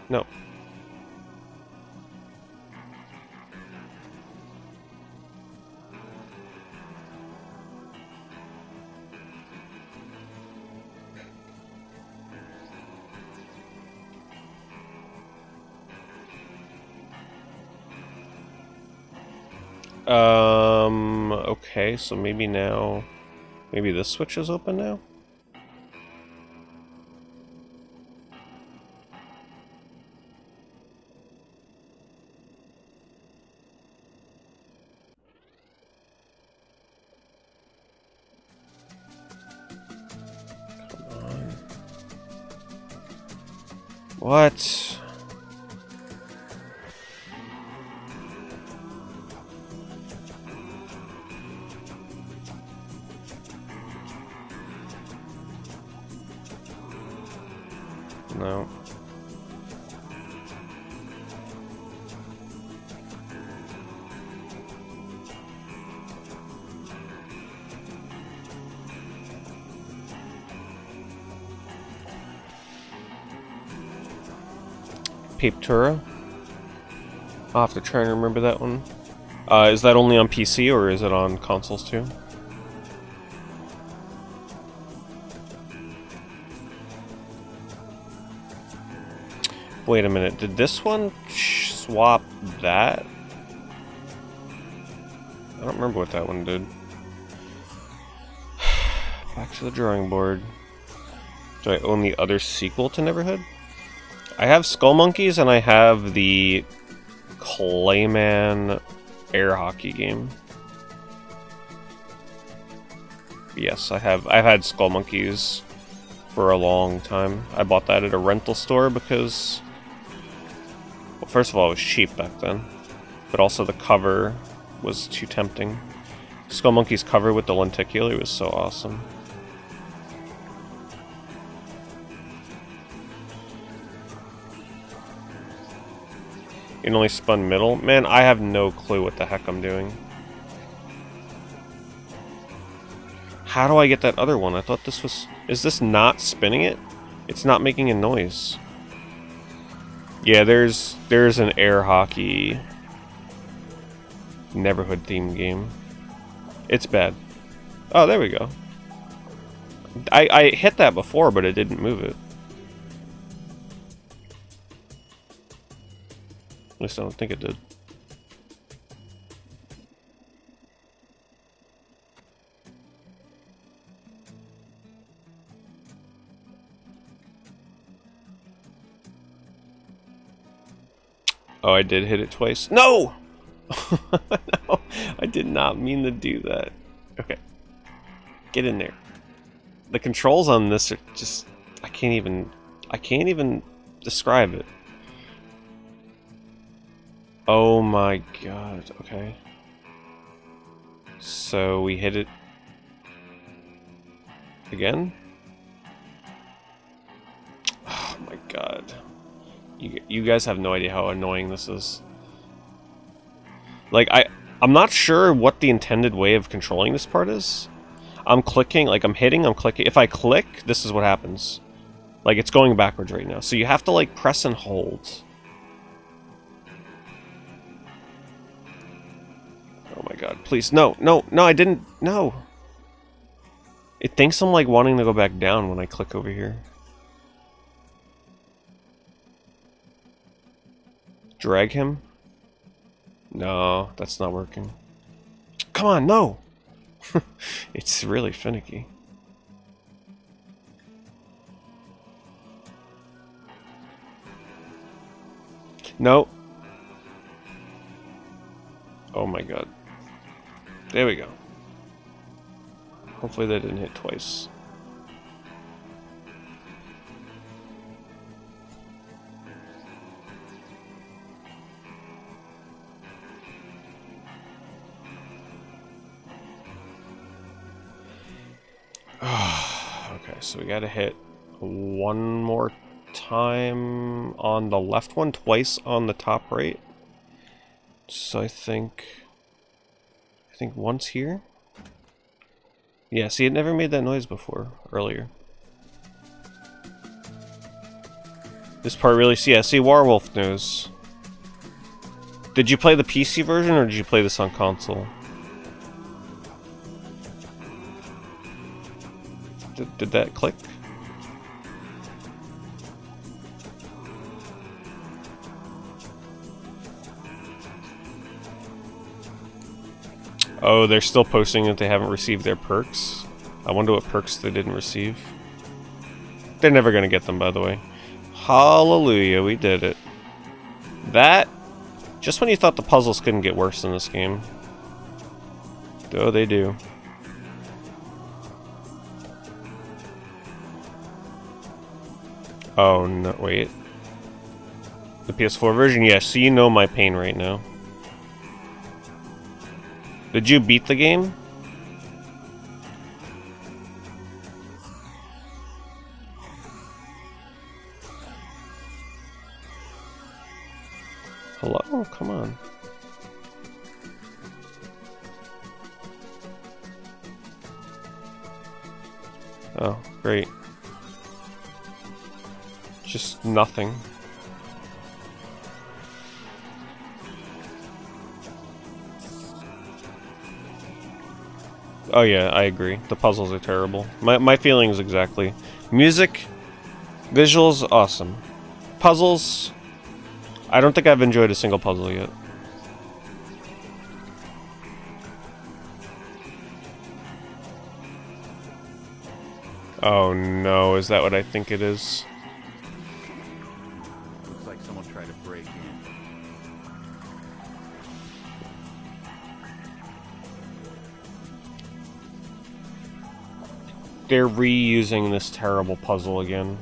No. Okay, so maybe now... Maybe this switch is open now? Come on. What? No. PeteDorr. I'll have to try and remember that one. Is that only on PC or is it on consoles too? Wait a minute, did this one swap that? I don't remember what that one did. Back to the drawing board. Do I own the other sequel to Neverhood? I have Skullmonkeys and I have the Clayman air hockey game. Yes, I've had Skullmonkeys for a long time. I bought that at a rental store because, well, first of all, it was cheap back then, but also the cover was too tempting. Skullmonkeys cover with the lenticular was so awesome. You can only spun middle? Man, I have no clue what the heck I'm doing. How do I get that other one? I thought this was... Is this not spinning it? It's not making a noise. Yeah, there's an air hockey Neverhood themed game. It's bad. Oh, there we go. I hit that before, but it didn't move it. At least I don't think it did. Oh, I did hit it twice. No! No, I did not mean to do that. Okay. Get in there. The controls on this are just... I can't even describe it. Oh my god, okay. So we hit it again? Oh my god. You guys have no idea how annoying this is. Like, I'm not sure what the intended way of controlling this part is. I'm clicking, like I'm hitting, I'm clicking. If I click, this is what happens. Like, it's going backwards right now. So you have to, like, press and hold. Oh my god, please. No, no, no, I didn't. No. It thinks I'm, like, wanting to go back down when I click over here. Drag him? No, that's not working. Come on, no! It's really finicky. No. Oh my god. There we go. Hopefully that didn't hit twice. Okay, so we gotta hit one more time on the left one, twice on the top right. So I think once here. Yeah, see, it never made that noise before, earlier. This part really, yeah, see, Warwolf knows. Did you play the PC version, or did you play this on console? Did that click? Oh, they're still posting that they haven't received their perks. I wonder what perks they didn't receive. They're never gonna get them, by the way. Hallelujah, we did it. That, just when you thought the puzzles couldn't get worse in this game. Oh, they do. Oh, no, wait. The PS4 version? Yes, so you know my pain right now. Did you beat the game? Hello? Oh, come on. Oh, great. Just nothing. Oh yeah, I agree. The puzzles are terrible. My feelings exactly. Music, visuals, awesome. Puzzles, I don't think I've enjoyed a single puzzle yet. Oh no, is that what I think it is? Looks like someone tried to break in. They're reusing this terrible puzzle again.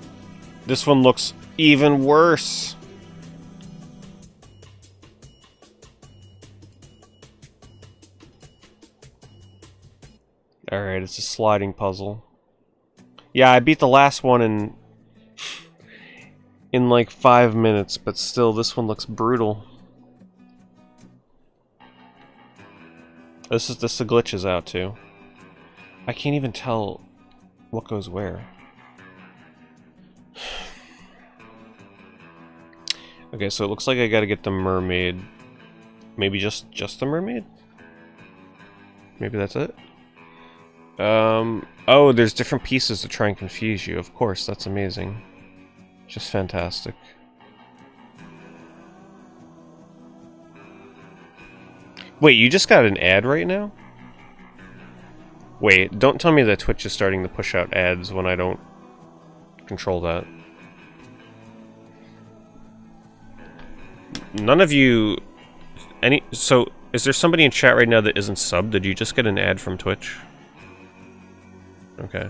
This one looks even worse. Alright, it's a sliding puzzle. Yeah, I beat the last one in like 5 minutes, but still, this one looks brutal. This the glitch is out too. I can't even tell what goes where. Okay, so it looks like I gotta get the mermaid. Maybe just the mermaid? Maybe that's it? Oh, there's different pieces to try and confuse you. Of course, that's amazing. Just fantastic. Wait, you just got an ad right now? Wait, don't tell me that Twitch is starting to push out ads when I don't control that. None of you... So, is there somebody in chat right now that isn't subbed? Did you just get an ad from Twitch? Okay.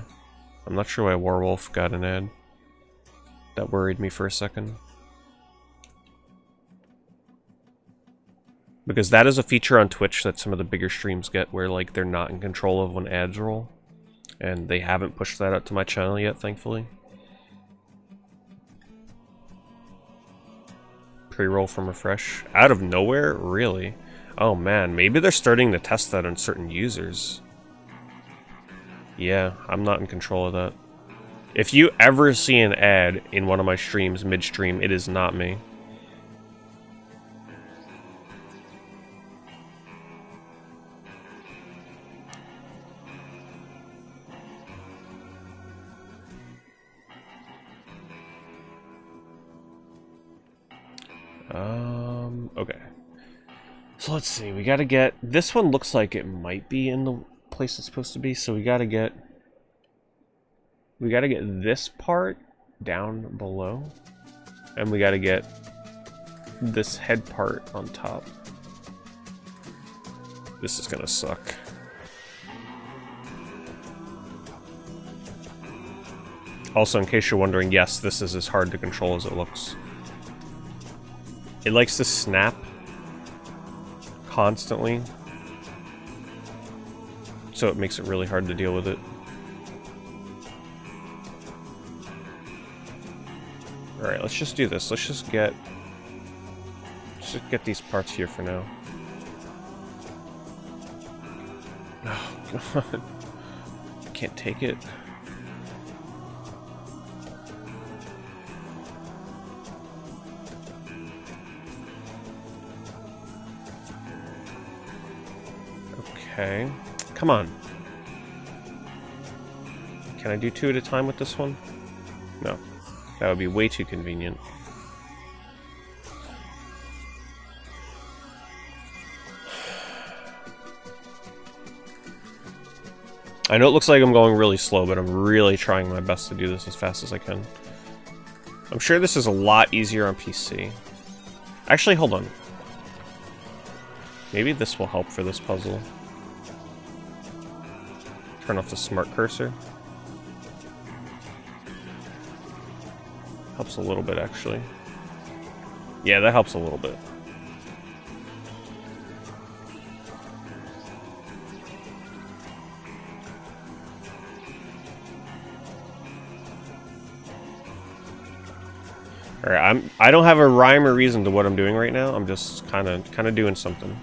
I'm not sure why Warwolf got an ad. That worried me for a second. Because that is a feature on Twitch that some of the bigger streams get, where like they're not in control of when ads roll. And they haven't pushed that out to my channel yet, thankfully. Pre-roll from refresh. Out of nowhere? Really? Oh man, maybe they're starting to test that on certain users. Yeah, I'm not in control of that. If you ever see an ad in one of my streams mid-stream, it is not me. Okay. So let's see, we gotta get... This one looks like it might be in the place it's supposed to be, so we gotta get this part down below. And we gotta get this head part on top. This is gonna suck. Also, in case you're wondering, yes, this is as hard to control as it looks. It likes to snap constantly, so it makes it really hard to deal with it. Alright, let's just do this. Let's just get these parts here for now. Oh, God. Can't take it. Okay. Come on. Can I do 2 at a time with this one? No. That would be way too convenient. I know it looks like I'm going really slow, but I'm really trying my best to do this as fast as I can. I'm sure this is a lot easier on PC. Actually, hold on. Maybe this will help for this puzzle. Turn off the smart cursor. Helps a little bit, actually. Yeah, that helps a little bit. Alright, I don't have a rhyme or reason to what I'm doing right now. I'm just kind of doing something.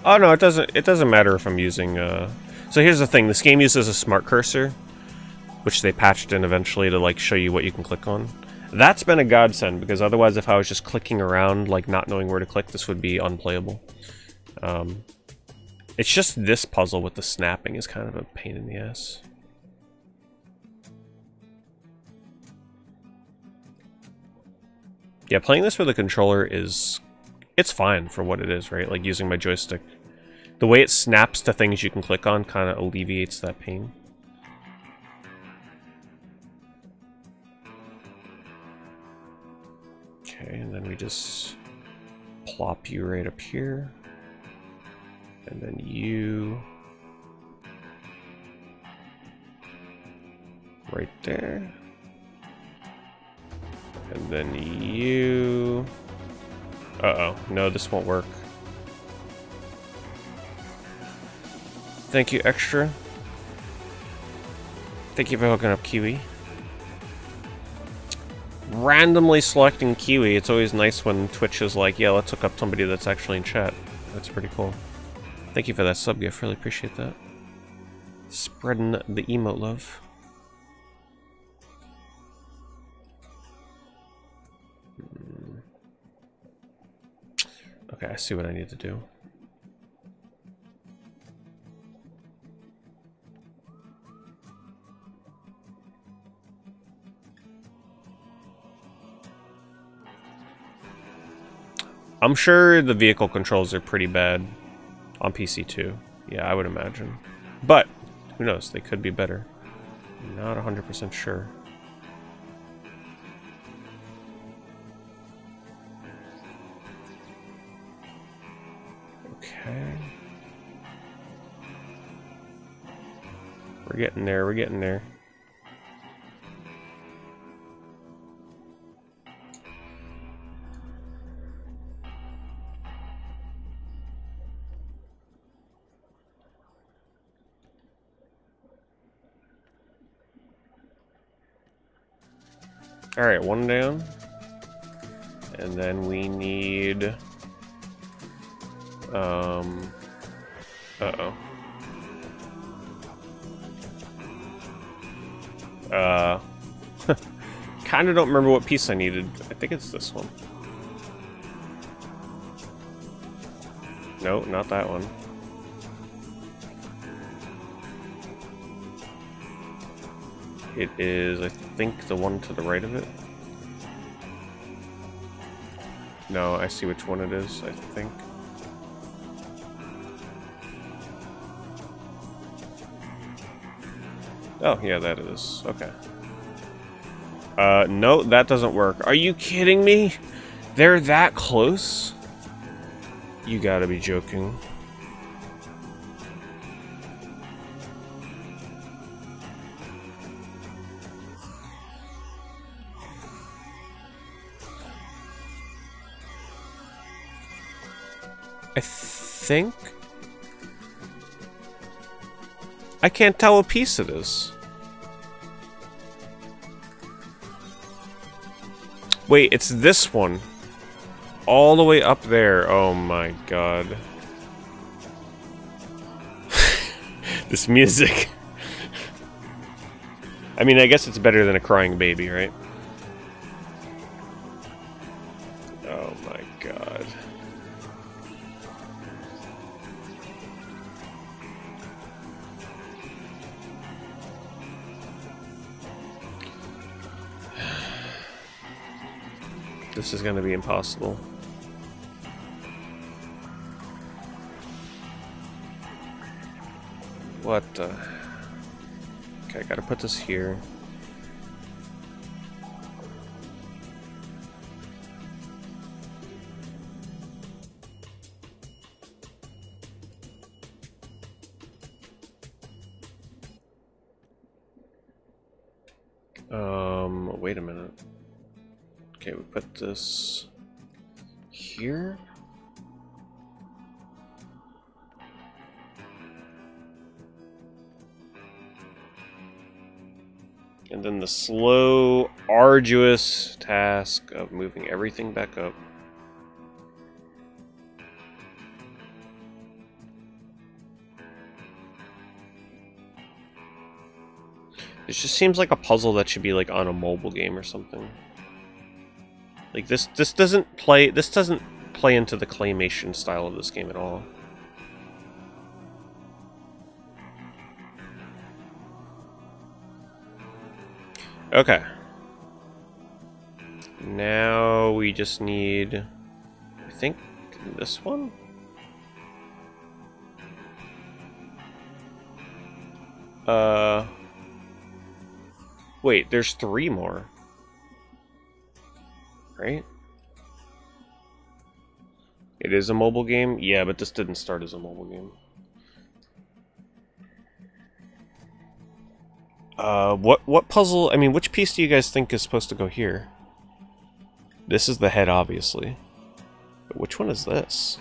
Oh no, it doesn't matter if I'm using So here's the thing, this game uses a smart cursor, which they patched in eventually to like show you what you can click on. That's been a godsend, because otherwise if I was just clicking around like not knowing where to click, this would be unplayable. It's just this puzzle with the snapping is kind of a pain in the ass. Yeah, playing this with a controller it's fine for what it is, right? Like using my joystick. The way it snaps to things you can click on kind of alleviates that pain. Okay, and then we just plop you right up here. And then you right there. And then you... Uh-oh. No, this won't work. Thank you, Extra. Thank you for hooking up Kiwi. Randomly selecting Kiwi. It's always nice when Twitch is like, yeah, let's hook up somebody that's actually in chat. That's pretty cool. Thank you for that sub gift. Really appreciate that. Spreading the emote love. Okay, I see what I need to do. I'm sure the vehicle controls are pretty bad on PC too. Yeah, I would imagine. But, who knows, they could be better. Not 100% sure. Okay. We're getting there, we're getting there. Alright, one down. And then we need... Uh-oh. Kinda don't remember what piece I needed. I think it's this one. No, not that one. It is, I think, the one to the right of it. No, I see which one it is, I think. Oh, yeah, that is. Okay. No, that doesn't work. Are you kidding me? They're that close? You gotta be joking. I think... I can't tell what piece it is. Wait, it's this one. All the way up there. Oh my god. This music. I mean, I guess it's better than a crying baby, right? Oh my god. This is gonna be impossible. What the... Okay, I gotta put this here. Wait a minute. Okay, we put this here. And then the slow, arduous task of moving everything back up. It just seems like a puzzle that should be like on a mobile game or something. Like this doesn't play into the claymation style of this game at all. Okay. Now we just need, I think, this one? Wait, there's 3 more. Right? It is a mobile game? Yeah, but this didn't start as a mobile game. What puzzle, I mean, which piece do you guys think is supposed to go here? This is the head, obviously. But which one is this?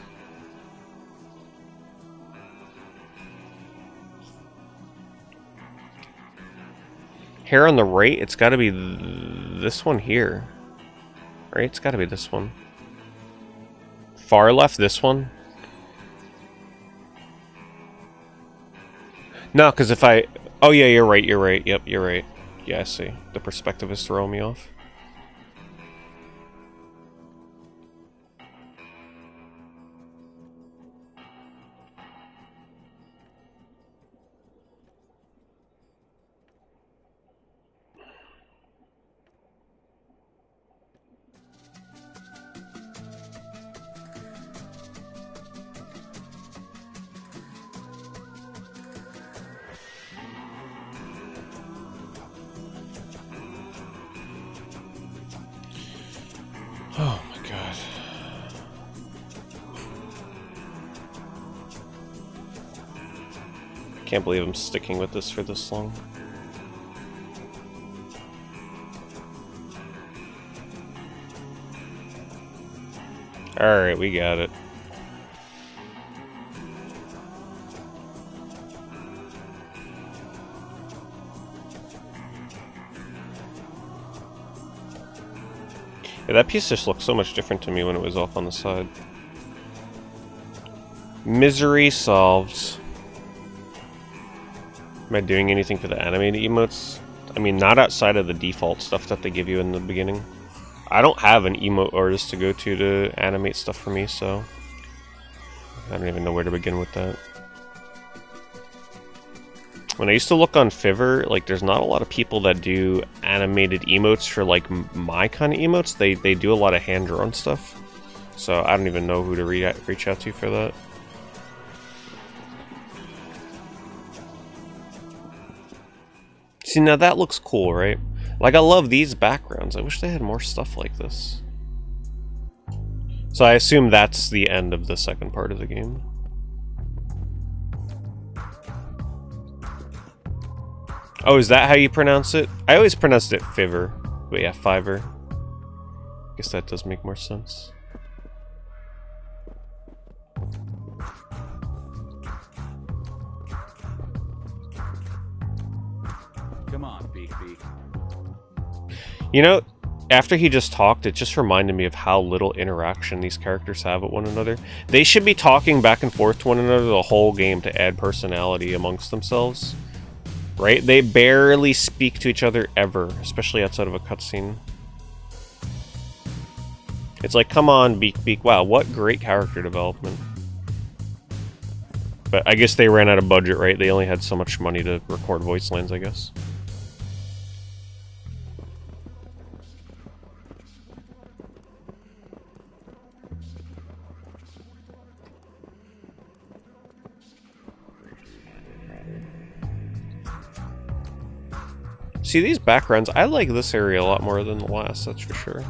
Hair on the right, it's gotta be this one here. Right, it's gotta be this one. Far left, this one? No, because if I... Oh yeah, you're right, yep, you're right. Yeah, I see. The perspective is throwing me off. Oh my god. I can't believe I'm sticking with this for this long. Alright, we got it. Yeah, that piece just looked so much different to me when it was off on the side. Misery solved. Am I doing anything for the animated emotes? I mean, not outside of the default stuff that they give you in the beginning. I don't have an emote artist to go to animate stuff for me, so I don't even know where to begin with that. When I used to look on Fiverr, like, there's not a lot of people that do animated emotes for, like, my kind of emotes. They do a lot of hand-drawn stuff. So I don't even know who to reach out to for that. See, now that looks cool, right? Like, I love these backgrounds. I wish they had more stuff like this. So I assume that's the end of the second part of the game. Oh, is that how you pronounce it? I always pronounced it Fiverr. But yeah, Fiverr. Guess that does make more sense. Come on, Beak Beak. You know, after he just talked, it just reminded me of how little interaction these characters have with one another. They should be talking back and forth to one another the whole game to add personality amongst themselves. Right? They barely speak to each other ever, especially outside of a cutscene. It's like, come on, Beak Beak. Wow, what great character development. But I guess they ran out of budget, right? They only had so much money to record voice lines, I guess. See, these backgrounds, I like this area a lot more than the last, that's for sure.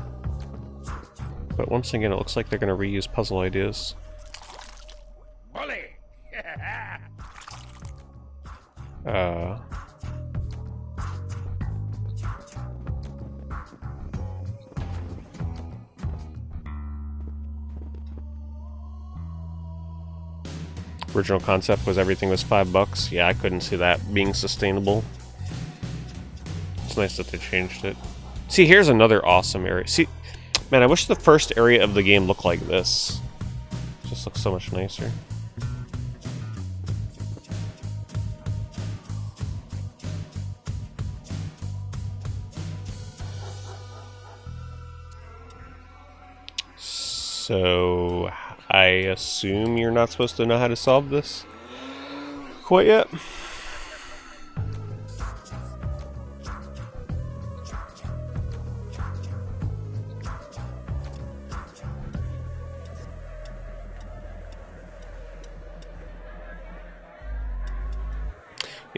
But once again, it looks like they're going to reuse puzzle ideas. Bully! Original concept was everything was $5. Yeah, I couldn't see that being sustainable. It's nice that they changed it. See, here's another awesome area. See, man, I wish the first area of the game looked like this. It just looks so much nicer. So, I assume you're not supposed to know how to solve this quite yet?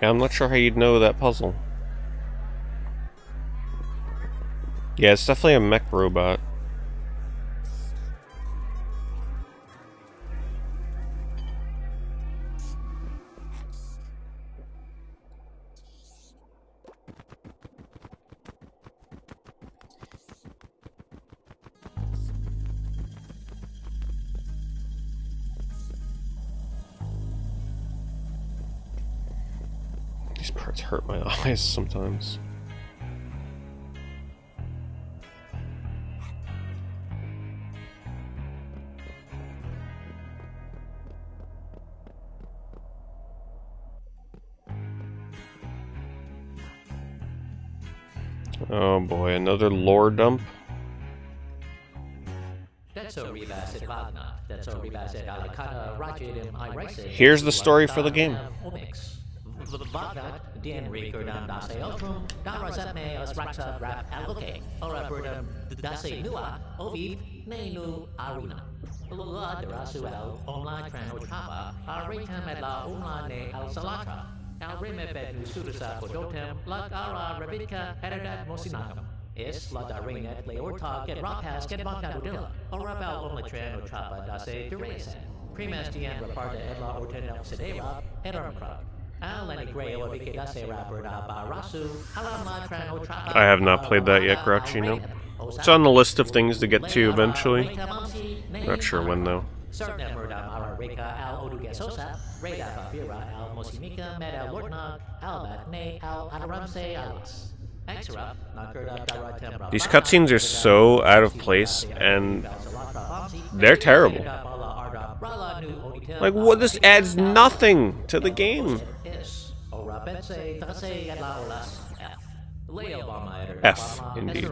Yeah, I'm not sure how you'd know that puzzle. Yeah, it's definitely a mech robot. These parts hurt my eyes sometimes. Oh boy, another lore dump. Here's the story for the game. Es la darinet leorta get rapas get bacadudilla, or rabel only tran or trapa da se duresen. Premestian reparta edla orten sedera, et Armikrog. I have not played that yet, Grouchino. It's on the list of things to get to eventually. Not sure when though. These cutscenes are so out of place, and they're terrible. Like, what? This adds nothing to the game. F, indeed.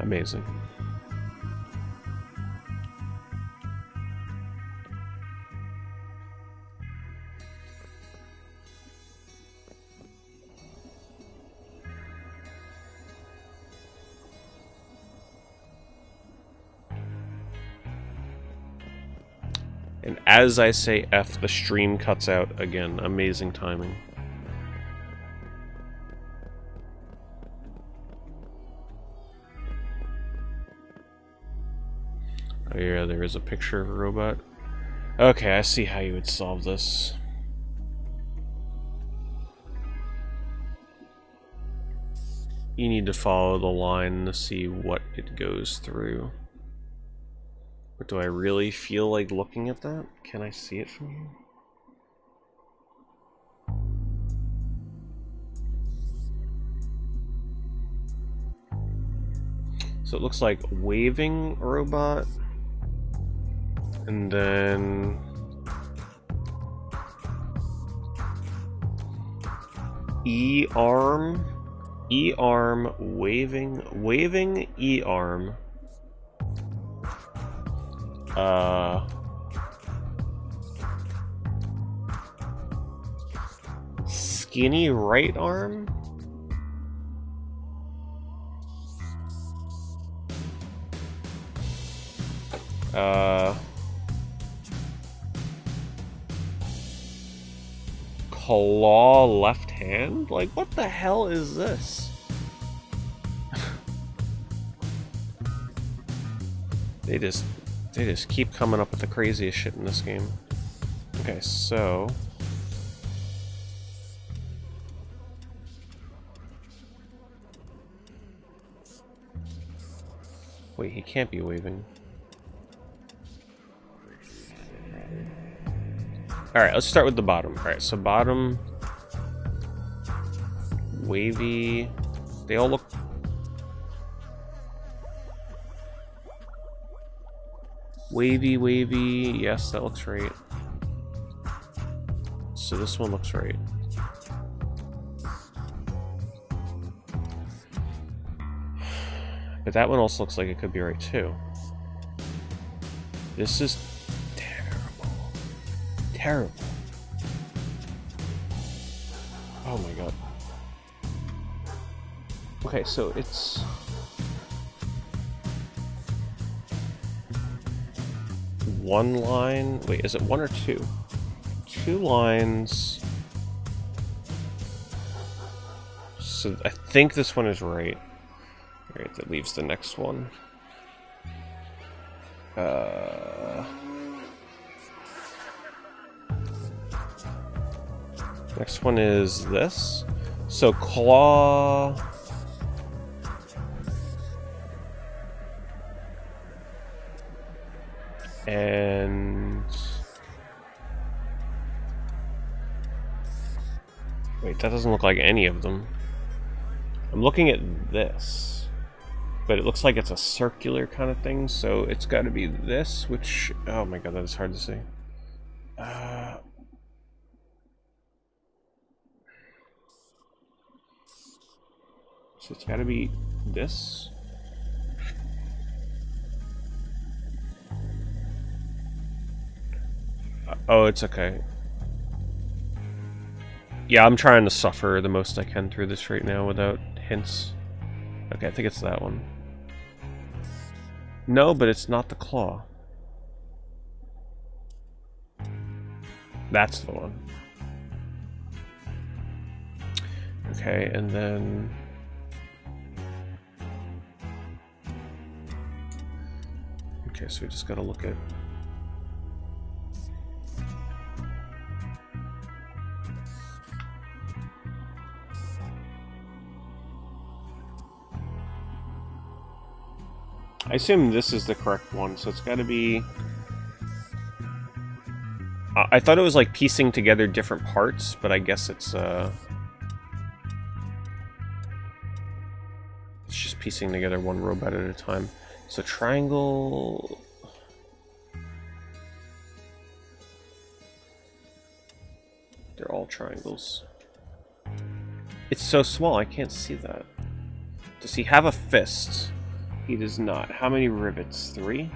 Amazing. And as I say F, the stream cuts out again. Amazing timing. Oh yeah, there is a picture of a robot. Okay, I see how you would solve this. You need to follow the line to see what it goes through. But do I really feel like looking at that? Can I see it from here? So it looks like waving robot. And then E-arm. E-arm, waving E-arm. Skinny right arm? Claw left hand? Like, what the hell is this? They just keep coming up with the craziest shit in this game. Okay, so wait, he can't be waving. Alright, let's start with the bottom. Alright, so bottom, wavy, they all look... Wavy, yes, that looks right. So this one looks right. But that one also looks like it could be right too. This is terrible. Oh my god. Okay, so it's... one line... Wait, is it one or two? Two lines... So I think this one is right. Alright, that leaves the next one. Next one is this. So claw... And... wait, that doesn't look like any of them. I'm looking at this. But it looks like it's a circular kind of thing, so it's gotta be this, which... oh my god, that is hard to see. So it's gotta be this. Oh, it's okay. Yeah, I'm trying to suffer the most I can through this right now without hints. Okay, I think it's that one. No, but it's not the claw. That's the one. Okay, and then... okay, so we just gotta look at... I assume this is the correct one, so it's got to be... I thought it was like piecing together different parts, but I guess it's just piecing together one robot at a time. So triangle... They're all triangles. It's so small, I can't see that. Does he have a fist? He does not. How many rivets? 3?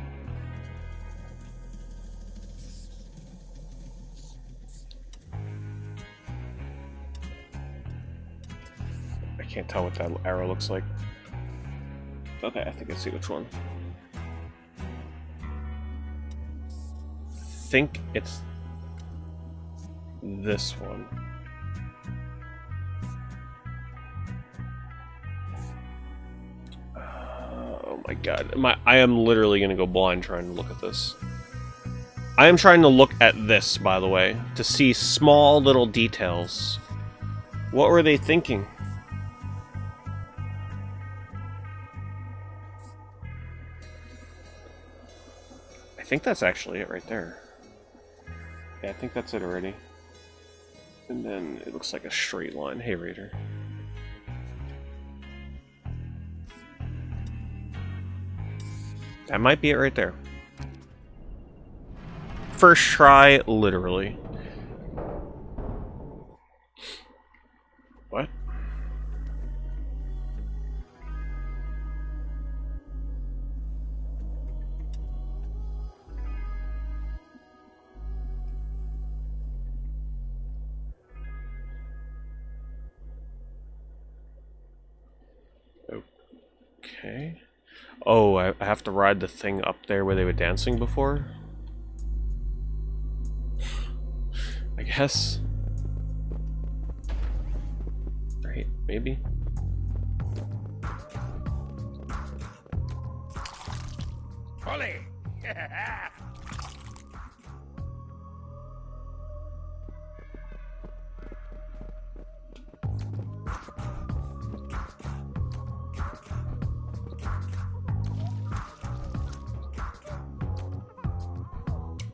I can't tell what that arrow looks like. Okay, I think I see which one. I think it's this one. Oh my god. I am literally gonna go blind trying to look at this. I am trying to look at this, by the way, to see small little details. What were they thinking? I think that's actually it right there. Yeah, I think that's it already. And then it looks like a straight line. Hey, Raider. That might be it right there. First try, literally. What? Okay. Oh, I have to ride the thing up there where they were dancing before? I guess. Right, maybe. Holly!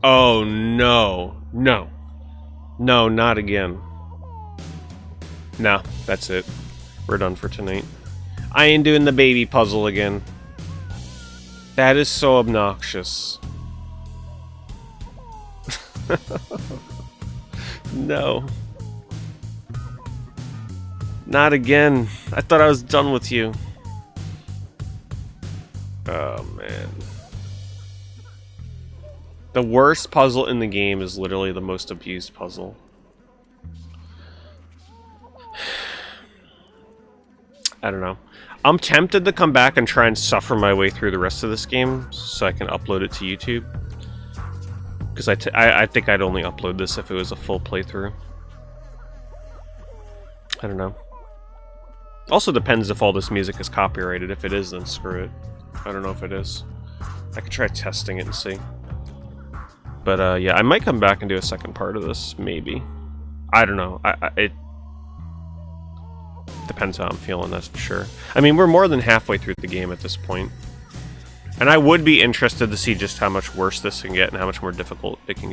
Oh no. No. No, not again. No, that's it. We're done for tonight. I ain't doing the baby puzzle again. That is so obnoxious. No. Not again. I thought I was done with you. Oh, man. The worst puzzle in the game is literally the most abused puzzle. I don't know. I'm tempted to come back and try and suffer my way through the rest of this game so I can upload it to YouTube. Because I think I'd only upload this if it was a full playthrough. I don't know. Also depends if all this music is copyrighted. If it is, then screw it. I don't know if it is. I could try testing it and see. But yeah, I might come back and do a second part of this, maybe. I don't know. It depends how I'm feeling, that's for sure. I mean, we're more than halfway through the game at this point. And I would be interested to see just how much worse this can get and how much more difficult it can get.